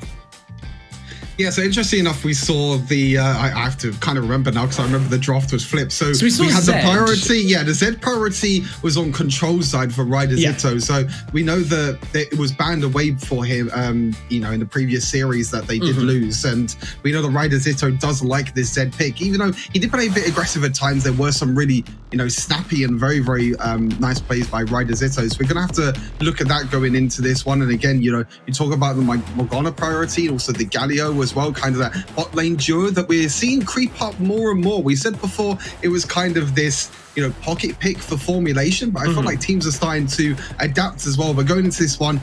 Yeah, so interesting enough, we saw the, I have to kind of remember now because I remember the draft was flipped. So we had Zed. the priority, the Zed priority was on Control side for Ryder Zito. So we know that it was banned away for him, in the previous series that they did lose. And we know that Ryder Zito does like this Zed pick, even though he did play a bit aggressive at times. There were some really, snappy and very, very nice plays by Ryder Zito. So we're going to have to look at that going into this one. And again, you talk about the Morgana priority, also the Galio as well, kind of that bot lane duo that we're seeing creep up more and more. We said before it was kind of this, pocket pick for formulation, but I feel like teams are starting to adapt as well. But going into this one,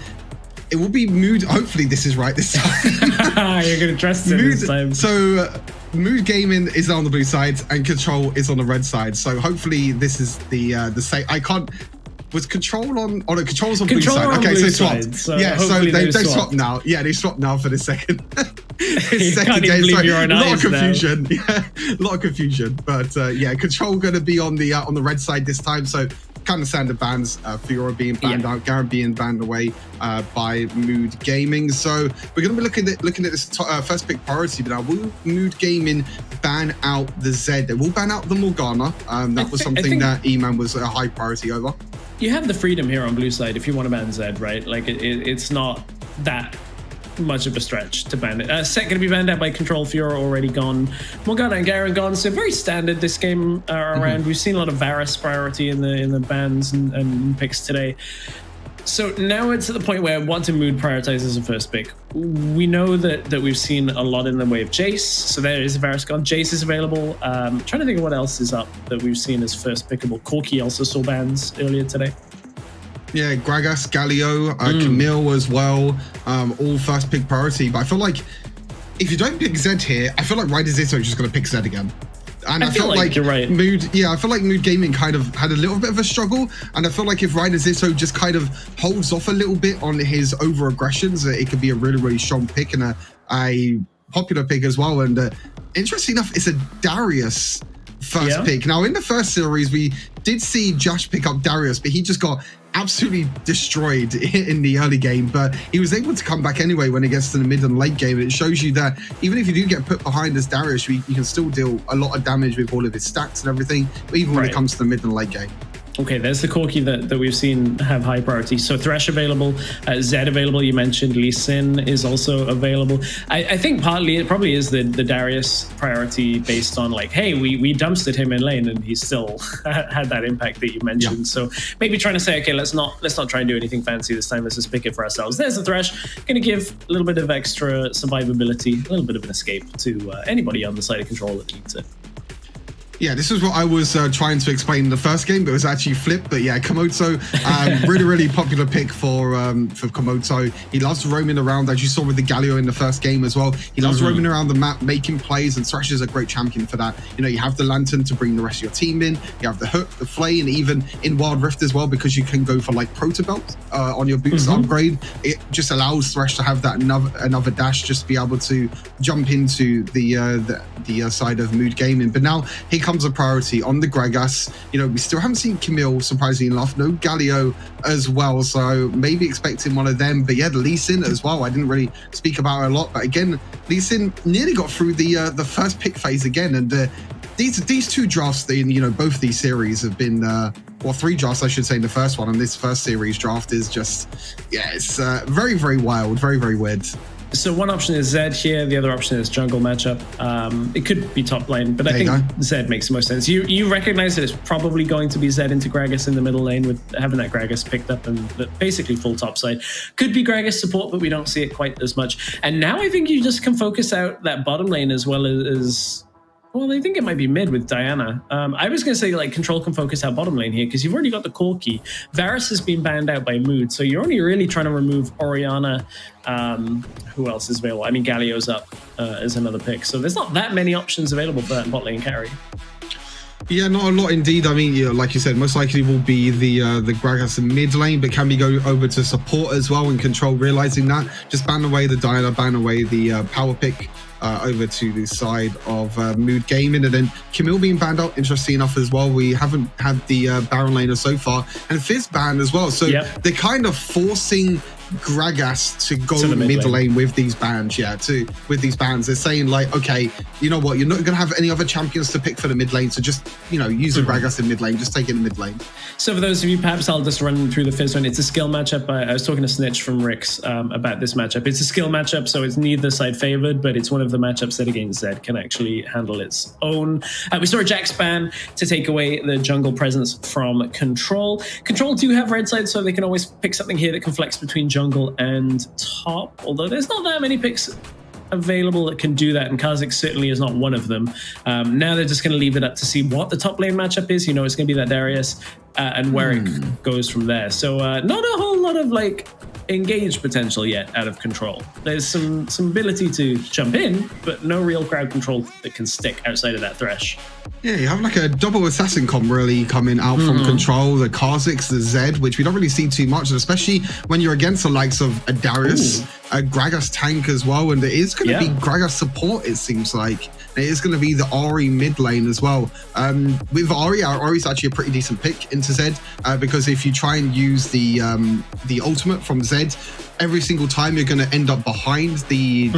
it will be Mood. Hopefully this is right this time. You're going to trust it this time. So Mood Gaming is on the blue side and Control is on the red side. So hopefully this is the same. I can't. Was Control on? Oh no, Control's on blue side. Okay, so swapped. So they swapped now. Yeah, they swapped now for the second. Second game. Sorry, a lot of confusion. Now. Yeah, a lot of confusion. But Control going to be on the red side this time. So kind of standard bans. Fiora being banned out, Garen being banned away by Mood Gaming. So we're going to be looking at this first pick priority. But now will Mood Gaming ban out the Zed? They will ban out the Morgana. That was something that E-Man was a high priority over. You have the freedom here on blue side if you want to ban Zed, right? Like it's not that much of a stretch to ban it. Set going to be banned out by Control. Fiora already gone. Morgana and Garen gone. So very standard this game around. We've seen a lot of Varus priority in the bans and picks today. So now it's at the point where what do Mood prioritize as a first pick? We know that we've seen a lot in the way of Jace. So there is Varus gone. Jace is available. Trying to think of what else is up that we've seen as first pickable. Corki also saw bans earlier today. Yeah, Gragas, Galio, Camille as well, all first pick priority. But I feel like if you don't pick Zed here, I feel like Ryder Zitto is just going to pick Zed again. And I feel like you're right. Mood, I feel like Mood Gaming kind of had a little bit of a struggle. And I feel like if Ryder Zitto just kind of holds off a little bit on his over aggressions, it could be a really, really strong pick and a popular pick as well. And interesting enough, it's a Darius first pick. Now, in the first series, we did see Josh pick up Darius, but he just got absolutely destroyed in the early game, but he was able to come back anyway when it gets to the mid and late game. It shows you that even if you do get put behind as Darius, you can still deal a lot of damage with all of his stats and everything, even when it comes to the mid and late game. Okay, there's the Corki that we've seen have high priority. So Thresh available, Zed available, you mentioned. Lee Sin is also available. I think partly it probably is the Darius priority based on like, hey, we dumpstered him in lane and he still had that impact that you mentioned. Yeah. So maybe trying to say, okay, let's not try and do anything fancy this time. Let's just pick it for ourselves. There's the Thresh. Going to give a little bit of extra survivability, a little bit of an escape to anybody on the side of Control that needs it. Yeah, this is what I was trying to explain in the first game, but it was actually flipped. But yeah, Komodo, really, really popular pick for Komodo. He loves roaming around, as you saw with the Galio in the first game as well. He loves roaming around the map, making plays, and Thresh is a great champion for that. You know, you have the Lantern to bring the rest of your team in. You have the Hook, the Flay, and even in Wild Rift as well, because you can go for like Proto Belt on your boots upgrade. It just allows Thresh to have that another dash, just to be able to jump into the side of Mood Gaming. But now he comes a priority on the Gragas. You know, we still haven't seen Camille, surprisingly enough. No Galio as well, so maybe expecting one of them. But yeah, the Lee Sin as well. I didn't really speak about it a lot, but again, Lee Sin nearly got through the first pick phase again. And these two drafts in both these series have been or three drafts, I should say, in the first one, and this first series draft is just it's very, very wild, very, very weird. So one option is Zed here, the other option is jungle matchup. It could be top lane, but I think Zed makes the most sense. You recognize that it's probably going to be Zed into Gragas in the middle lane, with having that Gragas picked up and basically full top side. Could be Gragas support, but we don't see it quite as much. And now I think you just can focus out that bottom lane as well as... Well, I think it might be mid with Diana. I was going to say like Control can focus out bottom lane here because you've already got the Corki. Varus has been banned out by Mood, so you're only really trying to remove Orianna. Who else is available? I mean, Galio's up as another pick. So there's not that many options available for that bot lane carry. Yeah, not a lot indeed. I mean, like you said, most likely will be the Gragas in mid lane, but can we go over to support as well and Control realizing that? Just ban away the Diana, ban away the power pick. Over to the side of Mood Gaming, and then Camille being banned out, interesting enough as well. We haven't had the Baron laner so far, and Fizz banned as well. So they're kind of forcing Gragas to go mid lane with these bans. With these bans, they're saying like, okay, you know what, you're not gonna have any other champions to pick for the mid lane, so just use the Gragas in mid lane, just take it in mid lane. So for those of you, perhaps I'll just run through the Fizz one. It's a skill matchup. I was talking to Snitch from WREC about this matchup. It's a skill matchup, so it's neither side favored, but it's one of the matchups that against Zed can actually handle its own. We saw a Jax ban to take away the jungle presence from Control. Control do have red side, so they can always pick something here that can flex between jungle and top, although there's not that many picks available that can do that, and Kha'Zix certainly is not one of them. Now they're just going to leave it up to see what the top lane matchup is. It's going to be that Darius and where it goes from there. So not a whole lot of like engaged potential yet out of Control. There's some ability to jump in, but no real crowd control that can stick outside of that Thresh. Yeah, you have like a double assassin comp really coming out from Control, the Kha'Zix, the Zed, which we don't really see too much, especially when you're against the likes of a Darius, a Gragas tank as well, and it is going to be Gragas support, it seems like. It is going to be the Ahri mid lane as well. With Ahri's actually a pretty decent pick into Zed, because if you try and use the ultimate from Zed, every single time you're going to end up behind the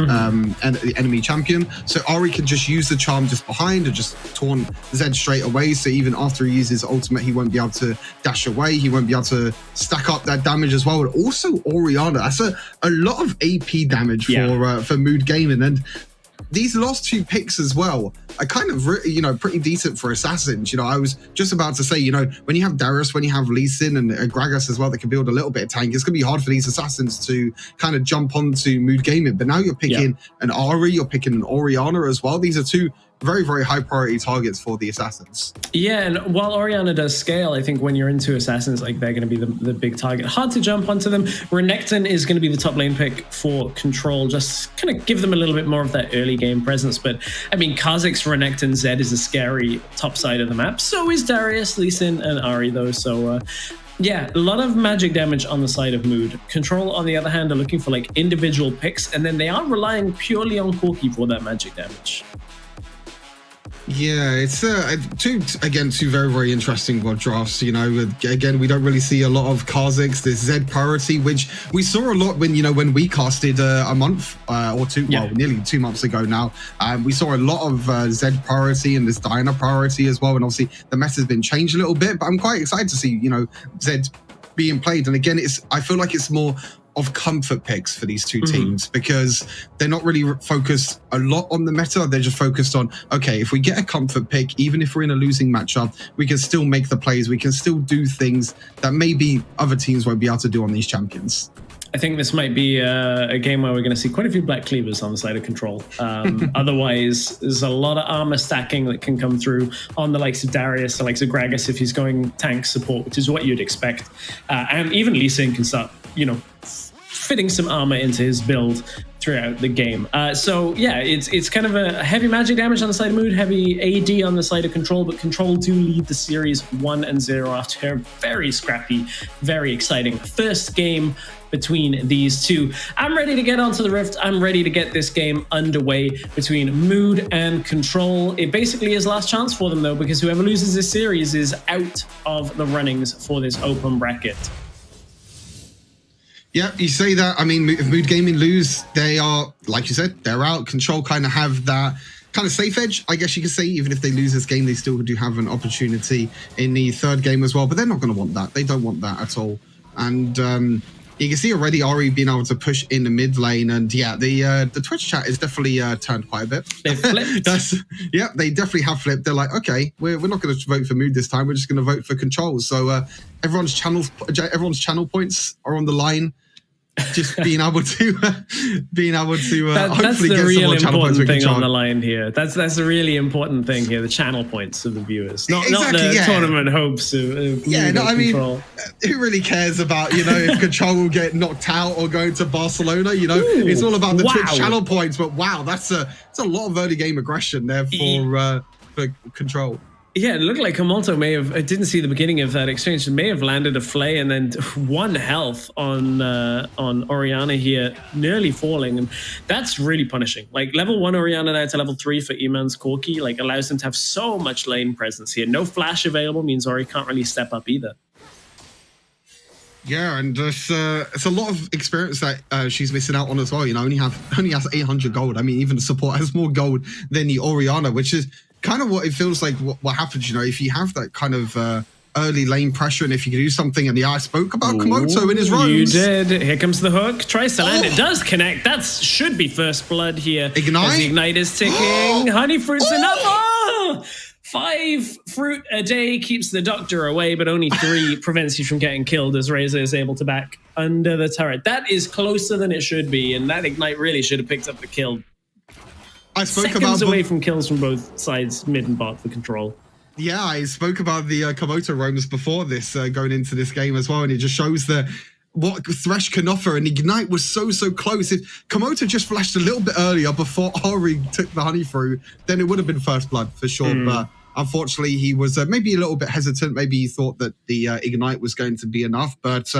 enemy champion. So Ahri can just use the charm just behind and just taunt Zed straight away. So even after he uses ultimate, he won't be able to dash away. He won't be able to stack up that damage as well. And also Orianna, that's a lot of AP damage for Mood Gaming. And these last two picks as well are kind of, pretty decent for assassins. I was just about to say, when you have Darius, when you have Lee Sin and Gragas as well that can build a little bit of tank, it's going to be hard for these assassins to kind of jump onto Mood Gaming. But now you're picking an Ari, you're picking an Orianna as well. These are two very, very high priority targets for the assassins. Yeah, and while Orianna does scale, I think when you're into assassins, like they're going to be the big target. Hard to jump onto them. Renekton is going to be the top lane pick for Control. Just kind of give them a little bit more of that early game presence. But I mean, Kha'Zix, Renekton, Zed is a scary top side of the map. So is Darius, Lee Sin, and Ari though. So yeah, a lot of magic damage on the side of Mood. Control, on the other hand, are looking for like individual picks, and then they are relying purely on Corki for that magic damage. Yeah, it's two very, very interesting WOD drafts. Again, we don't really see a lot of Kha'Zix. This Zed priority, which we saw a lot when we casted a month or two, nearly 2 months ago now. We saw a lot of Zed priority and this Diana priority as well. And obviously the meta's been changed a little bit, but I'm quite excited to see, Zed being played. And again, I feel like it's more of comfort picks for these two teams because they're not really focused a lot on the meta. They're just focused on, okay, if we get a comfort pick, even if we're in a losing matchup, we can still make the plays. We can still do things that maybe other teams won't be able to do on these champions. I think this might be a game where we're going to see quite a few Black Cleavers on the side of Control. Otherwise, there's a lot of armor stacking that can come through on the likes of Darius, the likes of Gragas if he's going tank support, which is what you'd expect. And even Lee Sin can start, fitting some armor into his build throughout the game. So yeah, it's kind of a heavy magic damage on the side of Mood, heavy AD on the side of Control, but Control do lead the series 1-0 after a very scrappy, very exciting first game between these two. I'm ready to get onto the Rift. I'm ready to get this game underway between Mood and Control. It basically is last chance for them though, because whoever loses this series is out of the runnings for this open bracket. Yeah, you say that. I mean, if Mood Gaming lose, they are, like you said, they're out. Control kind of have that kind of safe edge, I guess you could say. Even if they lose this game, they still do have an opportunity in the third game as well. But they're not going to want that. They don't want that at all. And you can see already Ari being able to push in the mid lane. And yeah, the Twitch chat is definitely turned quite a bit. They've flipped. They definitely have flipped. They're like, okay, we're not going to vote for Mood this time. We're just going to vote for Control. So everyone's channel points are on the line. Just being able to hopefully get some more channel points. That's the real important thing on the line here. That's the really important thing here. The channel points of the viewers, not the tournament hopes of I mean, who really cares about if Control will get knocked out or go to Barcelona? It's all about the Twitch channel points. But wow, it's a lot of early game aggression there for Control. Yeah, it looked like Kamalto I didn't see the beginning of that exchange, may have landed a flay and then 1 health on Orianna here, nearly falling. And that's really punishing. Like level 1 Orianna now to level 3 for Iman's Corki, like allows them to have so much lane presence here. No flash available means Ori can't really step up either. Yeah, and it's a lot of experience that she's missing out on as well. Only has 800 gold. I mean, even the support has more gold than the Orianna, which is kind of what it feels like what happens, if you have that kind of early lane pressure and if you can do something. And I spoke about Komoto in his roams. You did. Here comes the hook. Tries to land. It does connect. That should be first blood here. Ignite. As the Ignite is ticking. Honey fruit's enough. 5 fruit a day keeps the doctor away, but only 3 prevents you from getting killed as Reza is able to back under the turret. That is closer than it should be, and that Ignite really should have picked up the kill. I spoke Seconds away from kills from both sides, mid and bot for Control. Yeah, I spoke about the Komoto roams before this, going into this game as well, and it just shows what Thresh can offer, and Ignite was so close. If Komoto just flashed a little bit earlier before Ari took the honey through, then it would have been first blood for sure. But unfortunately, he was maybe a little bit hesitant. Maybe he thought that the Ignite was going to be enough. But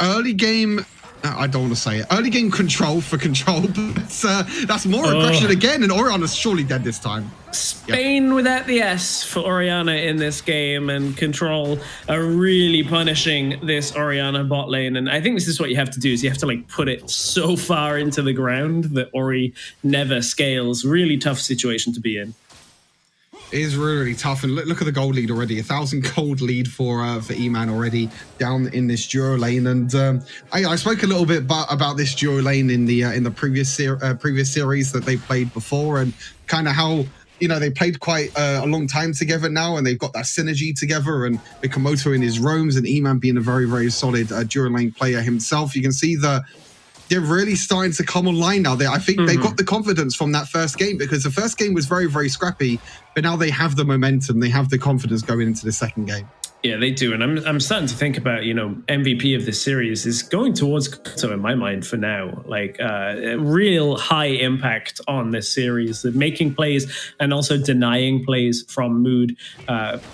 early game, I don't want to say it. Early game Control for Control, but that's more aggression again, and Orianna's surely dead this time. Spain without the S for Orianna in this game, and Control are really punishing this Orianna bot lane. And I think this is what you have to do, is you have to put it so far into the ground that Ori never scales. Really tough situation to be in. It is really, really tough, and look at the gold lead already. 1,000 gold lead for E-Man already down in this duo lane. And I spoke a little bit about this duo lane in the previous series that they played before, and kind of how they played quite a long time together now, and they've got that synergy together. And with Komoto in his roams and E-Man being a very, very solid duo lane player himself, you can see they're really starting to come online now. I think they got the confidence from that first game, because the first game was very, very scrappy, but now they have the momentum, they have the confidence going into the second game. Yeah, they do. And I'm starting to think about, MVP of this series is going towards Komoto in my mind for now. Like a real high impact on this series, making plays and also denying plays from Mood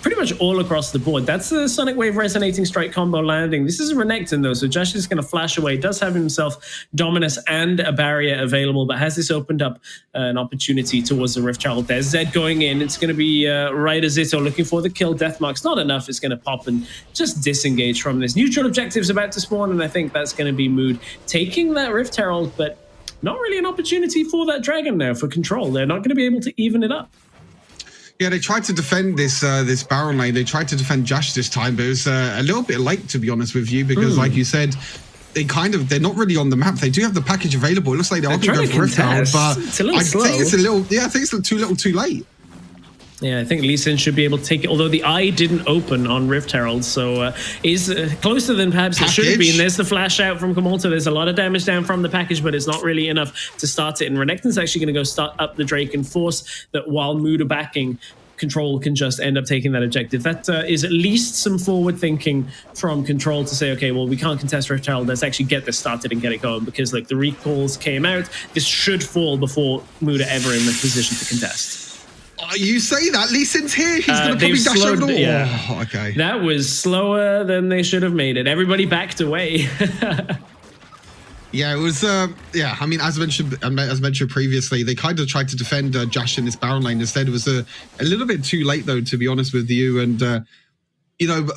pretty much all across the board. That's the Sonic Wave Resonating Strike combo landing. This is a Renekton though, so Josh is going to flash away. Does have himself Dominus and a barrier available, but has this opened up an opportunity towards the Rift Child. There's Zed going in. It's going to be Ryder Zito looking for the kill. Deathmark's not enough. It's going to pop and just disengage from this. Neutral objective's about to spawn, and I think that's going to be Mood taking that Rift Herald, but not really an opportunity for that Dragon now for Control. They're not going to be able to even it up. Yeah, they tried to defend this Baron lane. They tried to defend Josh this time, but it was a little bit late, to be honest with you, because like you said, they're not really on the map. They do have the package available. It looks like they are going to go for Rift Herald, but it's a little slow. I think it's too little too late. Yeah, I think Lee Sin should be able to take it, although the eye didn't open on Rift Herald, so is closer than perhaps it should have been. There's the flash out from Komoto. There's a lot of damage down from the package, but it's not really enough to start it. And Renekton's actually going to go start up the Drake and force that while Mood are backing, Control can just end up taking that objective. That is at least some forward thinking from Control to say, okay, well, we can't contest Rift Herald. Let's actually get this started and get it going, because like the recalls came out. This should fall before Mood are ever in the position to contest. You say that, Lee Sin's here. He's going to probably dash over the wall. Yeah. Oh, okay. That was slower than they should have made it. Everybody backed away. Yeah, it was. Yeah, I mean, as mentioned previously, they kind of tried to defend Josh in this Baron lane. Instead, it was a little bit too late, though, to be honest with you. And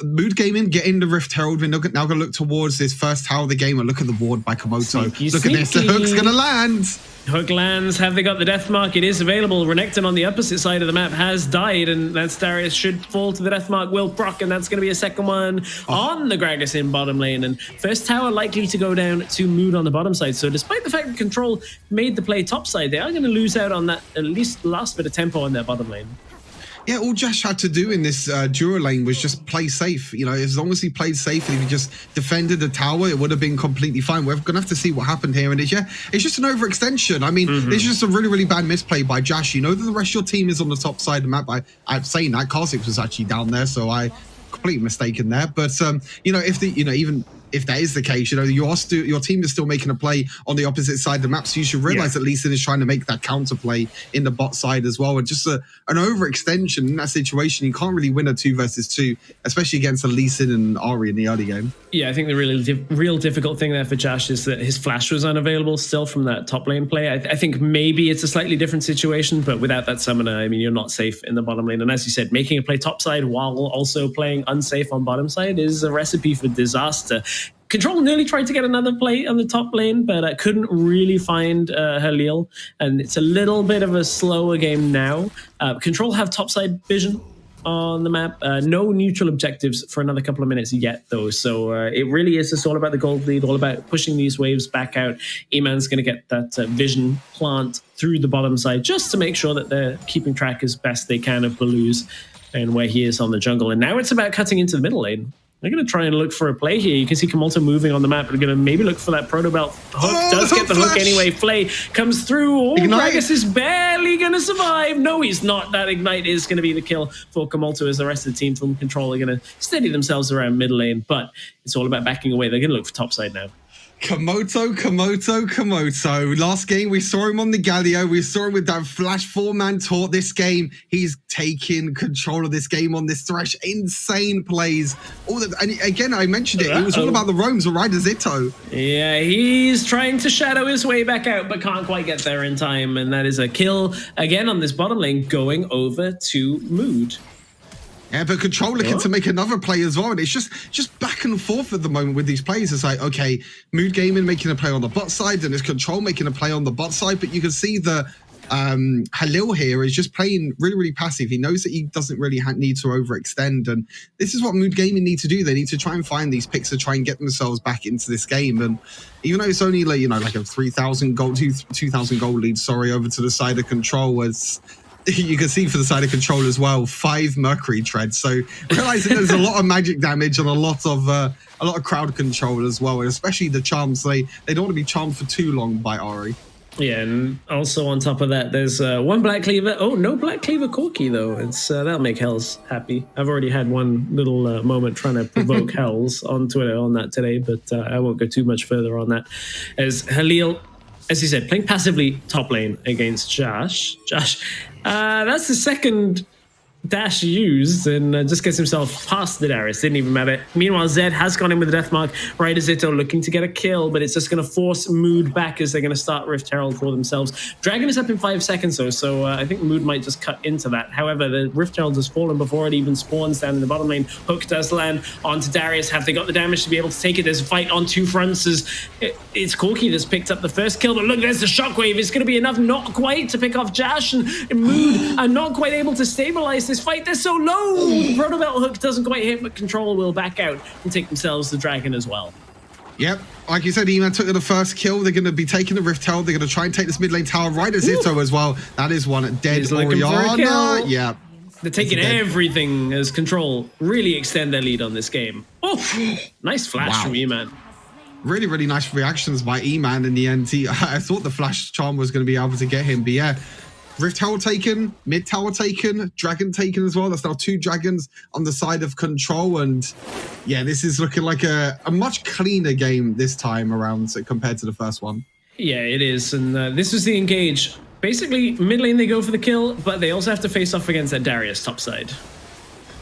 Mood Gaming getting the Rift Herald. We're now going to look towards this first tower of the game and look at the ward by Komoto. Look at this. The hook's going to land. Hook lands. Have they got the death mark? It is available. Renekton on the opposite side of the map has died, and that Darius should fall to the death mark. Will proc, and that's going to be a second one on the Gragas in bottom lane. And first tower likely to go down to Mood on the bottom side. So despite the fact that Control made the play top side, they are going to lose out on that at least last bit of tempo on their bottom lane. Yeah, all Josh had to do in this duo lane was just play safe. As long as he played safe and if he just defended the tower, it would have been completely fine. We're going to have to see what happened here. And it's just an overextension. I mean, it's just a really, really bad misplay by Josh. You know that the rest of your team is on the top side of the map. I'm saying that Karsix was actually down there, so I completely mistaken there. But even if that is the case, your team is still making a play on the opposite side of the map, so you should realize that Lee Sin is trying to make that counter play in the bot side as well. And just an overextension in that situation, you can't really win a 2 versus 2, especially against a Lee Sin and Ari in the early game. Yeah, I think the real difficult thing there for Josh is that his flash was unavailable still from that top lane play. I think maybe it's a slightly different situation, but without that summoner, I mean, you're not safe in the bottom lane. And as you said, making a play top side while also playing unsafe on bottom side is a recipe for disaster. Control nearly tried to get another play on the top lane, but couldn't really find Halil, and it's a little bit of a slower game now. Control have topside vision on the map. No neutral objectives for another couple of minutes yet, though. So it really is just all about the gold lead, all about pushing these waves back out. E-Man's going to get that vision plant through the bottom side just to make sure that they're keeping track as best they can of Baloo's and where he is on the jungle. And now it's about cutting into the middle lane. They're going to try and look for a play here. You can see Komoto moving on the map. They're going to maybe look for that Proto Belt. Hook does get the hook anyway. Flay comes through. Gragas is barely going to survive. No, he's not. That Ignite is going to be the kill for Komoto, as the rest of the team from Control are going to steady themselves around middle lane. But it's all about backing away. They're going to look for top side now. Komoto. Last game, we saw him on the Galio. We saw him with that flash 4-man taunt. This game, he's taking control of this game on this Thresh. Insane plays. And again, I mentioned it. It was all about the roams of Ryder Zito. Yeah, he's trying to shadow his way back out, but can't quite get there in time. And that is a kill again on this bottom lane, going over to Mood. Yeah, but Control looking to make another play as well. And it's just back and forth at the moment with these plays. It's like, okay, Mood Gaming making a play on the bot side, and it's Control making a play on the bot side. But you can see the Halil here is just playing really, really passive. He knows that he doesn't really need to overextend. And this is what Mood Gaming need to do. They need to try and find these picks to try and get themselves back into this game. And even though it's only like, you know, like a 3,000 goal, 2,000 goal lead, over to the side of Control, as you can see for the side of Control as well, 5 Mercury treads. So realizing there's a lot of magic damage and a lot of crowd control as well, and especially the charms. They don't want to be charmed for too long by Ari. Yeah, and also on top of that, there's one Black Cleaver. Oh, no Black Cleaver Corki, though. It's that'll make Hells happy. I've already had one little moment trying to provoke Hells on Twitter on that today, but I won't go too much further on that. As Halil, as he said, playing passively top lane against Josh. That's the second dash used, and just gets himself past the Darius. Didn't even matter. Meanwhile, Zed has gone in with the death mark. Right as Zito looking to get a kill, but it's just going to force Mood back as they're going to start Rift Herald for themselves. Dragon is up in 5 seconds though, so I think Mood might just cut into that. However, the Rift Herald has fallen before it even spawns down in the bottom lane. Hook does land onto Darius. Have they got the damage to be able to take it? There's a fight on 2 fronts as it's Corki that's picked up the first kill, but look, there's the shockwave. It's going to be enough, not quite, to pick off Josh, and Mood are not quite able to stabilize this fight. They're so low. The Proto Belt hook doesn't quite hit, but Control will back out and take themselves the Dragon as well. Yep, like you said, E-Man took the first kill. They're going to be taking the Rift Herald. They're going to try and take this mid lane tower right as Zito as well. That is one dead Orianna. Yeah. They're taking everything as Control really extend their lead on this game. Oh, nice flash from E-Man. Really, really nice reactions by E-Man in the end. I thought the flash charm was going to be able to get him, but yeah. Rift Tower taken, mid tower taken, Dragon taken as well. That's now 2 Dragons on the side of Control. And yeah, this is looking like a much cleaner game this time around compared to the first one. Yeah, it is. And this was the engage. Basically, mid lane they go for the kill, but they also have to face off against that Darius top side.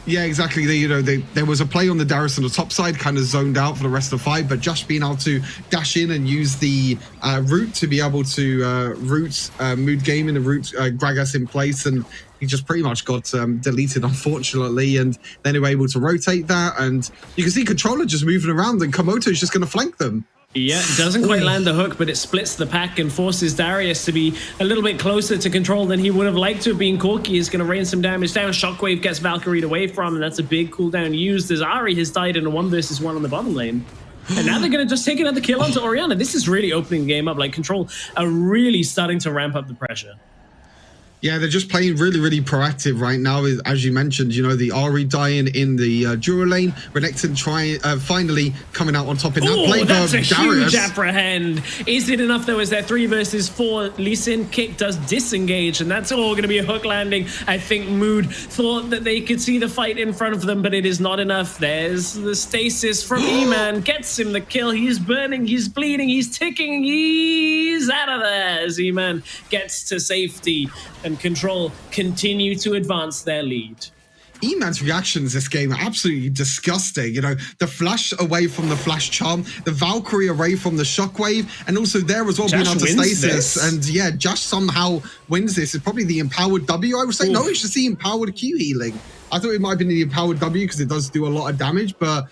Yeah, exactly. There was a play on the Darius on the top side, kind of zoned out for the rest of the fight, but just being able to dash in and use the root to be able to root Mood Gaming and root Gragas in place, and he just pretty much got deleted, unfortunately, and then they were able to rotate that, and you can see Controller just moving around, and Komoto is just going to flank them. Yeah, it doesn't quite land the hook, but it splits the pack and forces Darius to be a little bit closer to Control than he would have liked to have been. Corki is going to rain some damage down. Shockwave gets Valkyried away from, and that's a big cooldown used as Ari has died in a 1v1 on the bottom lane. And now they're going to just take another kill onto Orianna. This is really opening the game up. Like, Control are really starting to ramp up the pressure. Yeah, they're just playing really, really proactive right now. As you mentioned, you know, the Ari dying in the Dura lane, Renekton finally coming out on top in that play. Oh, that's a huge apprehend. Is it enough, though, as their 3 versus 4 Lee Sin kick does disengage, and that's all going to be a hook landing. I think Mood thought that they could see the fight in front of them, but it is not enough. There's the stasis from E-Man, gets him the kill. He's burning, he's bleeding, he's ticking, he's out of there as E-Man gets to safety. And Control continue to advance their lead. E-Man's reactions this game are absolutely disgusting. You know, the flash away from the flash charm, the Valkyrie away from the shockwave, and also there as well being under stasis. And yeah, Josh somehow wins this. It's probably the empowered W, I would say. Ooh. No, it's just the empowered Q healing. I thought it might have been the empowered W because it does do a lot of damage, but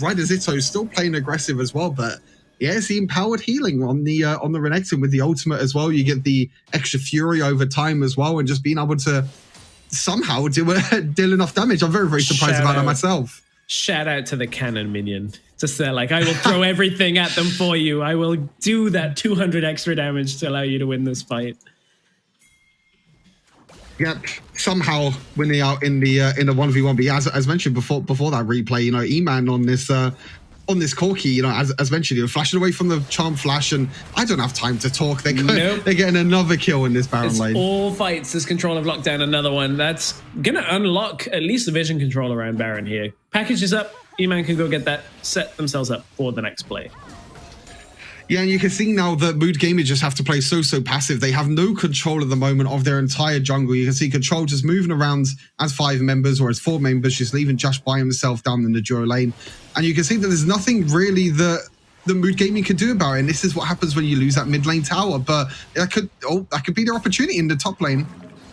right as Zito is still playing aggressive as well, but yeah, it's the empowered healing on the Renekton with the ultimate as well. You get the extra fury over time as well, and just being able to somehow deal enough damage. I'm very, very surprised about that myself. Shout out to the cannon minion. Just there, like, I will throw everything at them for you. I will do that 200 extra damage to allow you to win this fight. Yep, somehow winning out in the 1v1. But yeah, as mentioned before that replay, you know, E-Man on this Corki, you know, as mentioned, you're flashing away from the charm flash, and I don't have time to talk. They're getting another kill in this Baron lane. All fights as Control have locked down another one. That's gonna unlock at least the vision control around Baron here. Package is up. E-Man can go get that, set themselves up for the next play. Yeah, and you can see now that Mood Gaming just have to play so passive. They have no control at the moment of their entire jungle. You can see Control just moving around as 5 members or as 4 members, just leaving Josh by himself down in the Dura lane. And you can see that there's nothing really that the Mood Gaming can do about it. And this is what happens when you lose that mid lane tower. But that could be their opportunity in the top lane.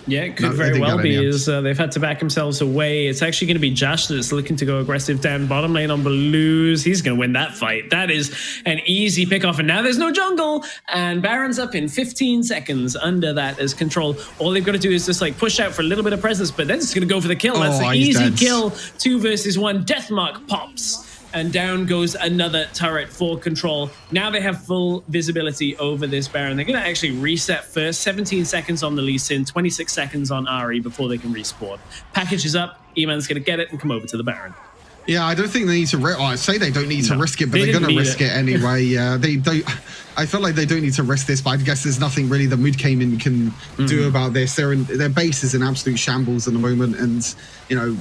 Yeah, it could very well be, as they've had to back themselves away. It's actually going to be Josh that's looking to go aggressive down bottom lane on Blues. He's going to win that fight. That is an easy pick-off, and now there's no jungle, and Baron's up in 15 seconds under that as Control. All they've got to do is just like push out for a little bit of presence, but then it's going to go for the kill. That's an easy kill. 2 versus 1. Deathmark pops. And down goes another turret for Control. Now they have full visibility over this Baron. They're going to actually reset first. 17 seconds on the Lee Sin, 26 seconds on RE before they can respawn. Package is up. E-Man's going to get it and come over to the Baron. Yeah, I don't think they need to I say they don't need to risk it, but they're going to risk it anyway. Yeah, they don't. I feel like they don't need to risk this, but I guess there's nothing really that Mood Gaming can do about this. Their base is in absolute shambles at the moment, and, you know,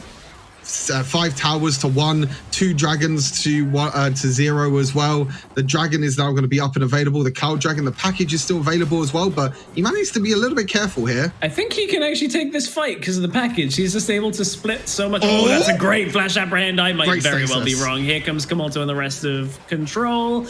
5 towers to 1, 2 dragons to 0 as well. The dragon is now going to be up and available. The Cloud Dragon, the package is still available as well, but he managed to be a little bit careful here. I think he can actually take this fight because of the package. He's just able to split so much. Oh, that's a great flash apprehend. I might very well be wrong. Here comes Komoto and the rest of Control.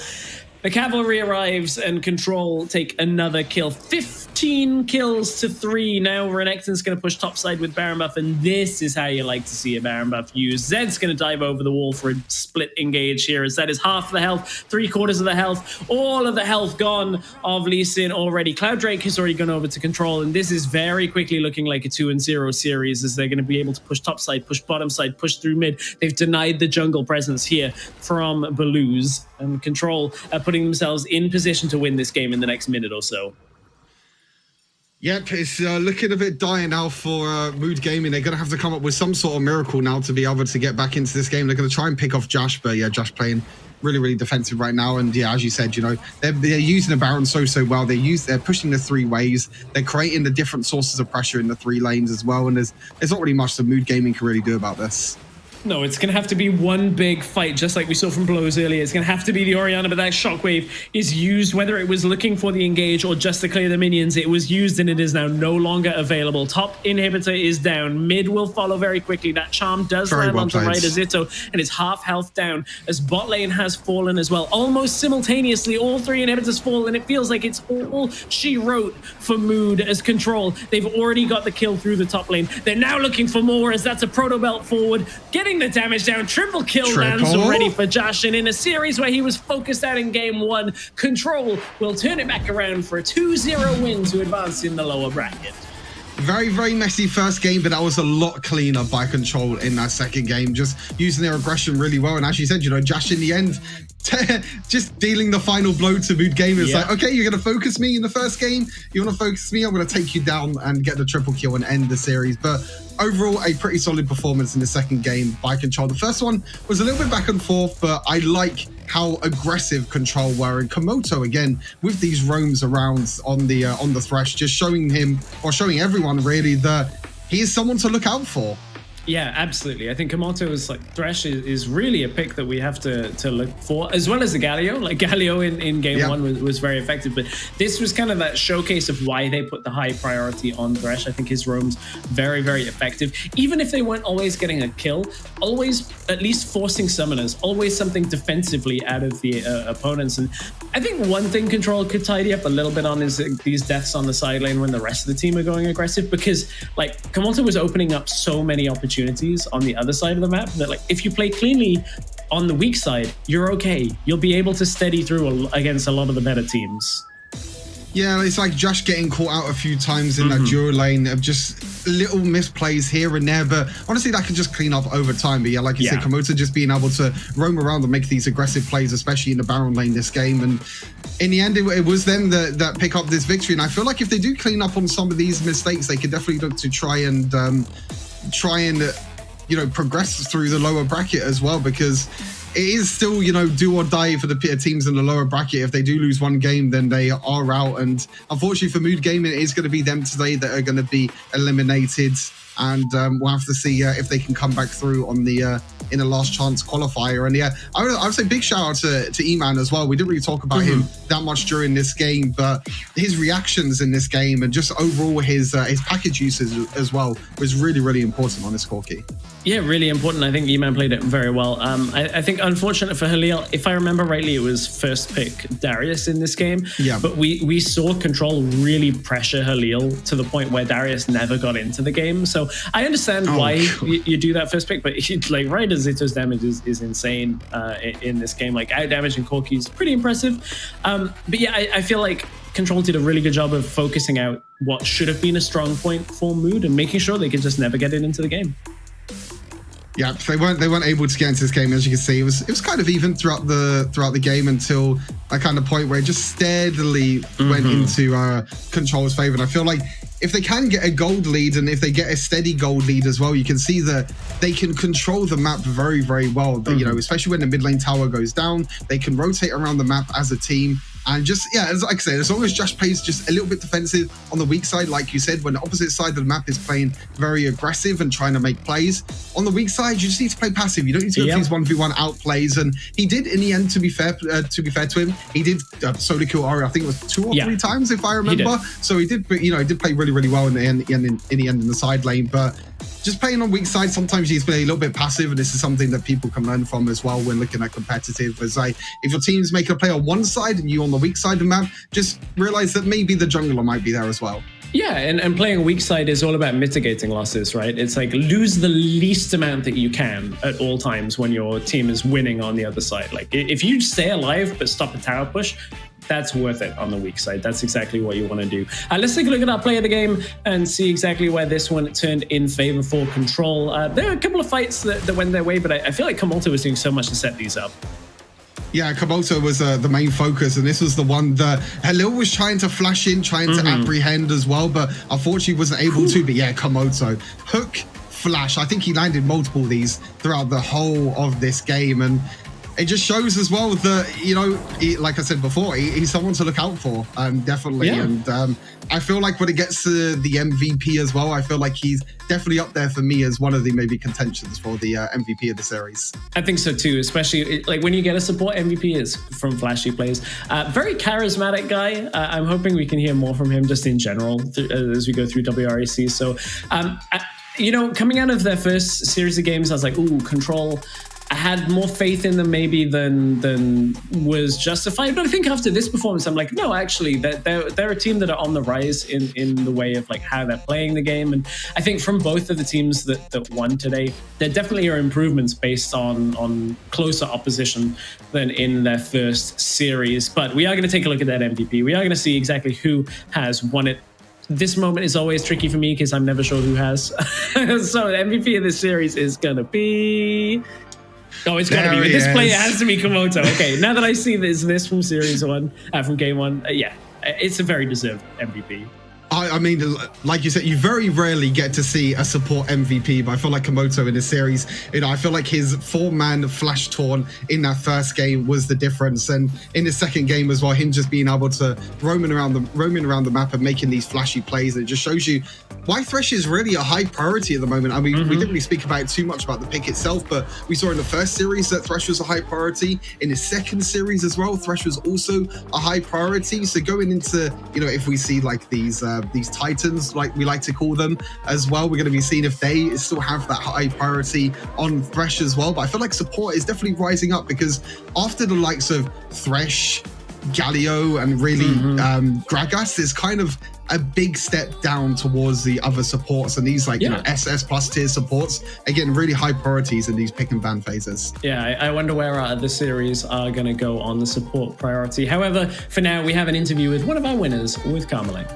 The cavalry arrives and Control take another kill. 15 kills to 3. Now Renekton's going to push topside with Baron buff, and this is how you like to see a Baron buff used. Zed's going to dive over the wall for a split engage here, as that is half the health, 3/4 of the health, all of the health gone of Lee Sin already. Cloud Drake has already gone over to Control, and this is very quickly looking like a 2-0 series, as they're going to be able to push topside, push bottom side, push through mid. They've denied the jungle presence here from Baluz, and Control putting themselves in position to win this game in the next minute or so. Yep, it's looking a bit dire now for Mood Gaming. They're going to have to come up with some sort of miracle now to be able to get back into this game. They're going to try and pick off Josh, but yeah, Josh playing really, really defensive right now. And yeah, as you said, you know, they're using the Baron so well. They're pushing the 3 waves. They're creating the different sources of pressure in the 3 lanes as well. And there's not really much that Mood Gaming can really do about this. No, it's going to have to be one big fight, just like we saw from Blows earlier. It's going to have to be the Orianna, but that shockwave is used, whether it was looking for the engage or just to clear the minions. It was used, and it is now no longer available. Top inhibitor is down. Mid will follow very quickly. That charm does land onto right as Zito, and it's half health down, as bot lane has fallen as well. Almost simultaneously, all 3 inhibitors fall, and it feels like it's all she wrote for Mood as Control. They've already got the kill through the top lane. They're now looking for more, as that's a proto belt forward. Getting the damage down. Triple kill lands already for Josh, and in a series where he was focused out in game 1, Control will turn it back around for a 2-0 win to advance in the lower bracket. Very, very messy first game, but that was a lot cleaner by Control in that second game, just using their aggression really well. And as you said, you know, Josh in the end, just dealing the final blow to Mood Gamers. Like, okay, you're going to focus me in the first game. You want to focus me? I'm going to take you down and get the triple kill and end the series. But overall, a pretty solid performance in the second game by Control. The first one was a little bit back and forth, but I like how aggressive Control were. And Komoto, again, with these roams around on the Thresh, just showing him, or showing everyone really, that he is someone to look out for. Yeah, absolutely. I think Komoto is like Thresh is really a pick that we have to look for, as well as the Galio. Like Galio in game 1 was very effective, but this was kind of that showcase of why they put the high priority on Thresh. I think his roam's very, very effective. Even if they weren't always getting a kill, always at least forcing summoners, always something defensively out of the opponents. And I think one thing Control could tidy up a little bit on is these deaths on the side lane when the rest of the team are going aggressive, because like Komoto was opening up so many opportunities on the other side of the map that, like, if you play cleanly on the weak side, you're okay. You'll be able to steady through against a lot of the better teams. Yeah, it's like Josh getting caught out a few times in that duo lane of just little misplays here and there, but honestly that could just clean up over time. But yeah, like you said, Komoto just being able to roam around and make these aggressive plays, especially in the Baron lane this game, and in the end it was them that pick up this victory. And I feel like if they do clean up on some of these mistakes, they could definitely look to try and you know, progress through the lower bracket as well, because it is still, you know, do or die for the teams in the lower bracket. If they do lose one game, then they are out, and unfortunately for Mood Gaming, it is going to be them today that are going to be eliminated. and we'll have to see if they can come back through on the in a last chance qualifier. And yeah, I would say big shout out to E-Man as well. We didn't really talk about him that much during this game, but his reactions in this game and just overall his package usage as well was really, really important on this score key. Yeah, really important. I think E-Man played it very well. I think unfortunate for Halil, if I remember rightly, it was first pick Darius in this game. Yeah. But we saw Control really pressure Halil to the point where Darius never got into the game. So I understand why you do that first pick, but like right as Zito's damage is insane in this game. Like out damaging Corki is pretty impressive. But yeah, I feel like Control did a really good job of focusing out what should have been a strong point for Mood and making sure they could just never get it into the game. Yeah, they weren't able to get into this game. As you can see, it was kind of even throughout the game until a kind of point where it just steadily went into Control's favor. And I feel like if they can get a gold lead and if they get a steady gold lead as well, you can see that they can control the map very, very well. But, you know, especially when the mid lane tower goes down, they can rotate around the map as a team. And just, yeah, as like I said, as long as Josh plays just a little bit defensive on the weak side, like you said, when the opposite side of the map is playing very aggressive and trying to make plays, on the weak side, you just need to play passive. You don't need to go for these 1v1 outplays. And he did, in the end, to be fair to him, he did solo kill Ari, I think it was 2 or 3 times, if I remember. So he did, you know, he did play really, really well in the end in the side lane. But just playing on weak side, sometimes you need to play a little bit passive, and this is something that people can learn from as well when looking at competitive. As like, if your team's making a play on one side and you on the weak side of the map, just realize that maybe the jungler might be there as well. Yeah, and playing a weak side is all about mitigating losses, right? It's like lose the least amount that you can at all times when your team is winning on the other side. Like if you stay alive but stop a tower push, that's worth it on the weak side. That's exactly what you want to do. Let's take a look at our play of the game and see exactly where this one turned in favor for Control. There are a couple of fights that went their way, but I feel like Komoto was doing so much to set these up. Yeah, Komoto was the main focus, and this was the one that Halil was trying to flash in, trying to apprehend as well, but unfortunately wasn't able to. But yeah, Komoto, hook, flash. I think he landed multiple of these throughout the whole of this game, and it just shows as well that, you know, like I said before, he's someone to look out for, definitely. Yeah. And I feel like when it gets to the MVP as well, I feel like he's definitely up there for me as one of the maybe contentions for the MVP of the series. I think so too, especially like when you get a support MVP, it's from flashy plays. Very charismatic guy. I'm hoping we can hear more from him just in general as we go through WREC. So, you know, coming out of their first series of games, I was like, ooh, Control. I had more faith in them maybe than was justified, but I think after this performance, I'm like, no, actually, they're a team that are on the rise in the way of like how they're playing the game, and I think from both of the teams that won today, there definitely are improvements based on closer opposition than in their first series. But we are going to take a look at that MVP. We are going to see exactly who has won it. This moment is always tricky for me because I'm never sure who has. So the MVP of this series is going to be... Oh, it's got to be. This player has to be Komoto. Okay, now that I see this from Series 1, from Game 1, yeah, it's a very deserved MVP. I mean, like you said, you very rarely get to see a support MVP, but I feel like Komoto in this series, you know, I feel like his 4-man flash taunt in that first game was the difference, and in the second game as well, him just being able to roaming around the map and making these flashy plays, it just shows you why Thresh is really a high priority at the moment. I mean, we didn't really speak about too much about the pick itself, but we saw in the first series that Thresh was a high priority. In the second series as well, Thresh was also a high priority. So going into, you know, if we see like these titans, like we like to call them as well, we're going to be seeing if they still have that high priority on Thresh as well. But I feel like support is definitely rising up, because after the likes of Thresh, Galio, and really Gragas, is kind of a big step down towards the other supports, and these like you know, SS plus tier supports, again, really high priorities in these pick and ban phases. Yeah, I wonder where our other series are going to go on the support priority. However, for now, we have an interview with one of our winners, with Carmeline.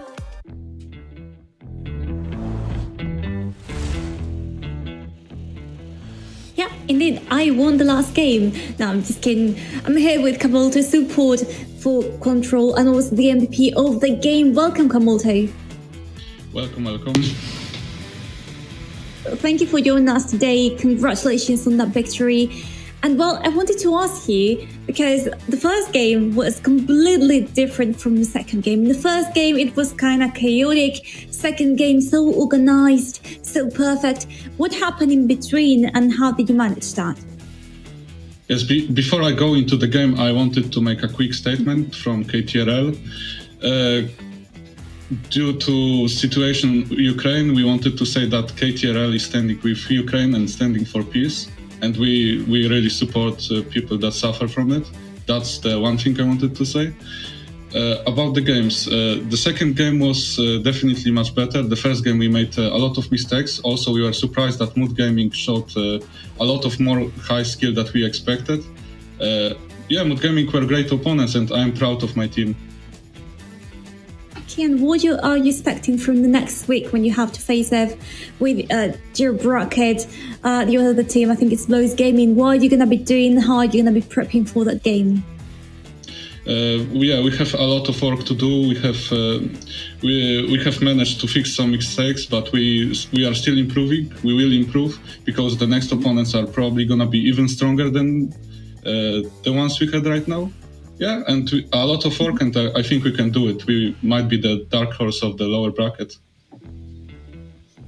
Yeah, indeed, I won the last game. No, I'm just kidding. I'm here with Komoto support for Control and also the MVP of the game. Welcome, Komoto. Welcome, welcome. Thank you for joining us today. Congratulations on that victory. And well, I wanted to ask you, because the first game was completely different from the second game. In the first game, it was kind of chaotic. Second game, so organized, so perfect. What happened in between and how did you manage that? Yes, before I go into the game, I wanted to make a quick statement from KTRL. Due to situation Ukraine, we wanted to say that KTRL is standing with Ukraine and standing for peace. And we really support people that suffer from it. That's the one thing I wanted to say. About the games, the second game was definitely much better. The first game we made a lot of mistakes. Also, we were surprised that Mood Gaming showed a lot of more high skill that we expected. Mood Gaming were great opponents, and I'm proud of my team. And what are you expecting from the next week when you have to face off with your bracket, the other team? I think it's Blows Gaming. What are you going to be doing? How are you going to be prepping for that game? We have a lot of work to do. We have managed to fix some mistakes, but we are still improving. We will improve because the next opponents are probably going to be even stronger than the ones we had right now. Yeah, and a lot of work, and I think we can do it. We might be the dark horse of the lower bracket.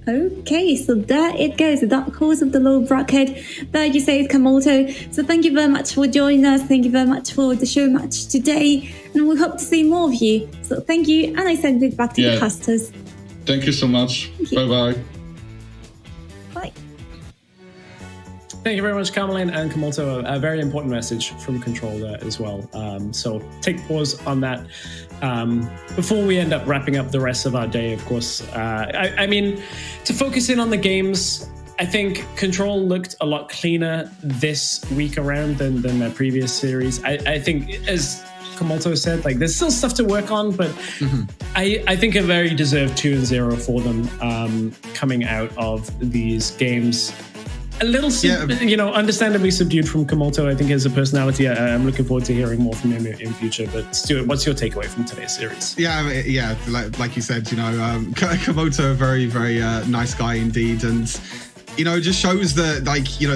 Okay, so there it goes, the dark horse of the lower bracket. There you say it's Kamoto. So thank you very much for joining us. Thank you very much for the show match today. And we hope to see more of you. So thank you, and I send it back to the casters. Thank you so much. Bye-bye. Bye. Thank you very much, Carmeline and Kamoto. A very important message from Control there as well. So take pause on that. Before we end up wrapping up the rest of our day, of course, I mean, to focus in on the games, I think Control looked a lot cleaner this week around than their previous series. I think, as Kamoto said, like there's still stuff to work on, but I think a very deserved 2-0 for them coming out of these games. A little, understandably subdued from Kamoto. I think as a personality, I'm looking forward to hearing more from him in future. But Stuart, what's your takeaway from today's series? Yeah, like you said, Kamoto, a very, very nice guy indeed, and it just shows that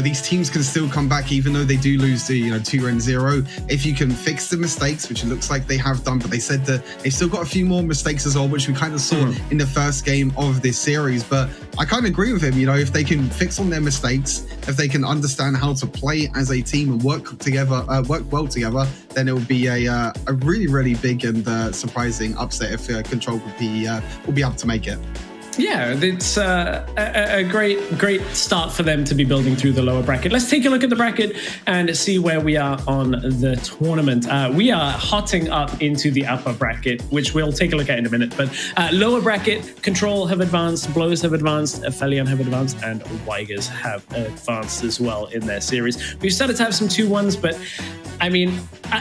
these teams can still come back even though they do lose to 2-0 if you can fix the mistakes, which it looks like they have done. But they said that they've still got a few more mistakes as well, which we kind of saw in the first game of this series. But I kind of agree with him. If they can fix on their mistakes, if they can understand how to play as a team and work well together, then it will be a really, really big and surprising upset if Control will be able to make it. Yeah, it's a great start for them to be building through the lower bracket. Let's take a look at the bracket and see where we are on the tournament. We are hotting up into the upper bracket, which we'll take a look at in a minute. But lower bracket, Control have advanced, Blows have advanced, Aphelion have advanced, and Weigers have advanced as well in their series. We've started to have some 2-1s, but I mean,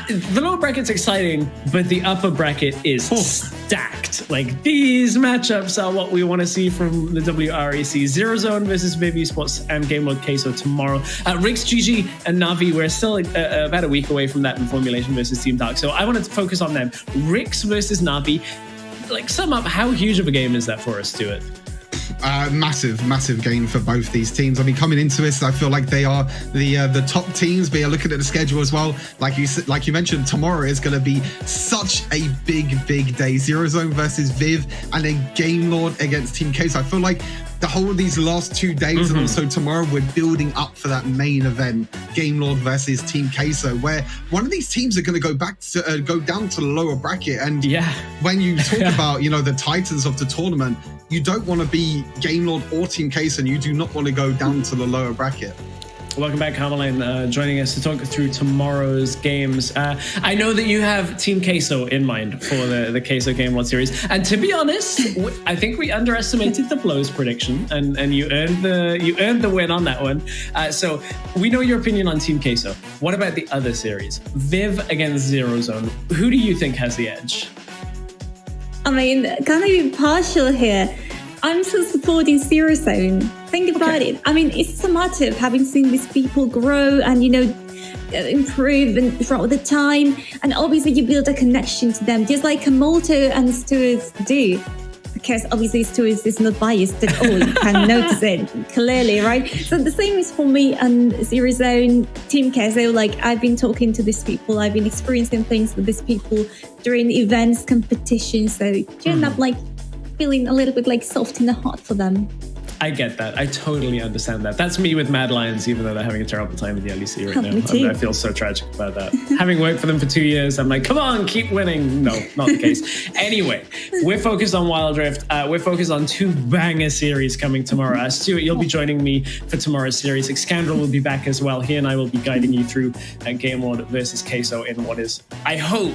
the lower bracket's exciting, but the upper bracket is stacked. Like, these matchups are what we want to see from the WREC. Zero Zone versus Viv Esports and Game Mode Queso tomorrow. Rix, GG, and Navi, we're still about a week away from that in Formulation versus Team Dark. So I wanted to focus on them. Rix versus Navi. Like, sum up, how huge of a game is that for us, Stuart? Massive game for both these teams. I mean, coming into this, I feel like they are the top teams. But looking at the schedule as well, like you mentioned, tomorrow is going to be such a big day. Zero Zone versus Viv, and then Game Lord against Team Case. I feel like the whole of these last 2 days and also tomorrow, we're building up for that main event, Game Lord versus Team Queso, where one of these teams are going to go down to the lower bracket. And when you talk about the titans of the tournament, you don't want to be Game Lord or Team Queso, and you do not want to go down to the lower bracket. Welcome back, Carmeline, joining us to talk through tomorrow's games. I know that you have Team Queso in mind for the Queso Game World Series, and to be honest, I think we underestimated the Blows prediction, and you earned the win on that one. So we know your opinion on Team Queso. What about the other series, Viv against Zero Zone? Who do you think has the edge? I mean, kind of impartial here. I'm still supporting Zero Zone. Think about it. I mean, it's a matter of having seen these people grow and, improve and throughout the time. And obviously you build a connection to them, just like Kamoto and Stuart do. because obviously Stuart is not biased at all. You can notice it clearly, right? So the same is for me and Zero Zone Team Kezo. Like, I've been talking to these people, I've been experiencing things with these people during events, competitions. So you end up like feeling a little bit like soft in the heart for them. I get that. I totally understand that. That's me with Mad Lions, even though they're having a terrible time in the LEC right now. Me too. I feel so tragic about that. Having worked for them for 2 years, I'm like, come on, keep winning. No, not the case. Anyway, we're focused on Wild Rift. We're focused on 2 banger series coming tomorrow. Stuart, you'll be joining me for tomorrow's series. Excandral will be back as well. He and I will be guiding you through Game Lord versus Queso in what is, I hope,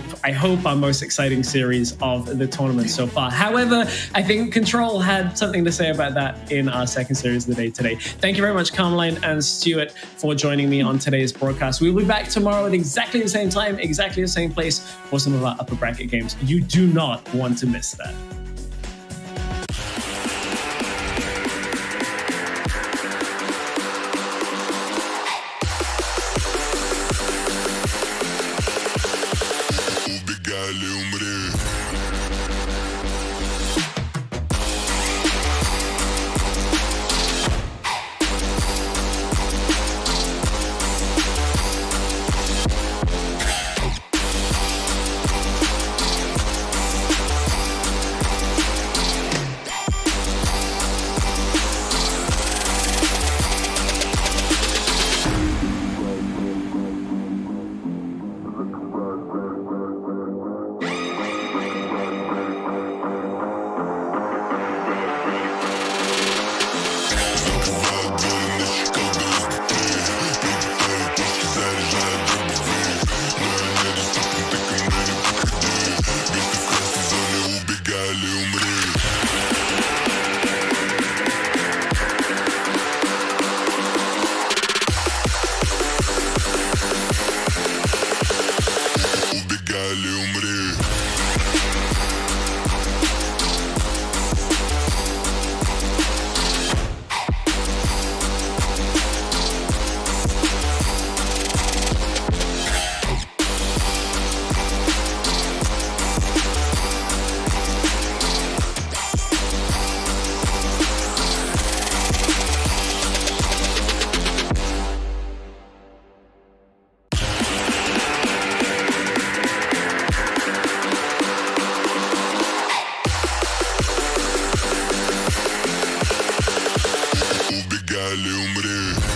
our most exciting series of the tournament so far. However, I think Control had something to say about that in our second series of the day today. Thank you very much, Carmeline and Stuart, for joining me on today's broadcast. We'll be back tomorrow at exactly the same time, exactly the same place for some of our upper bracket games. You do not want to miss that. Umre.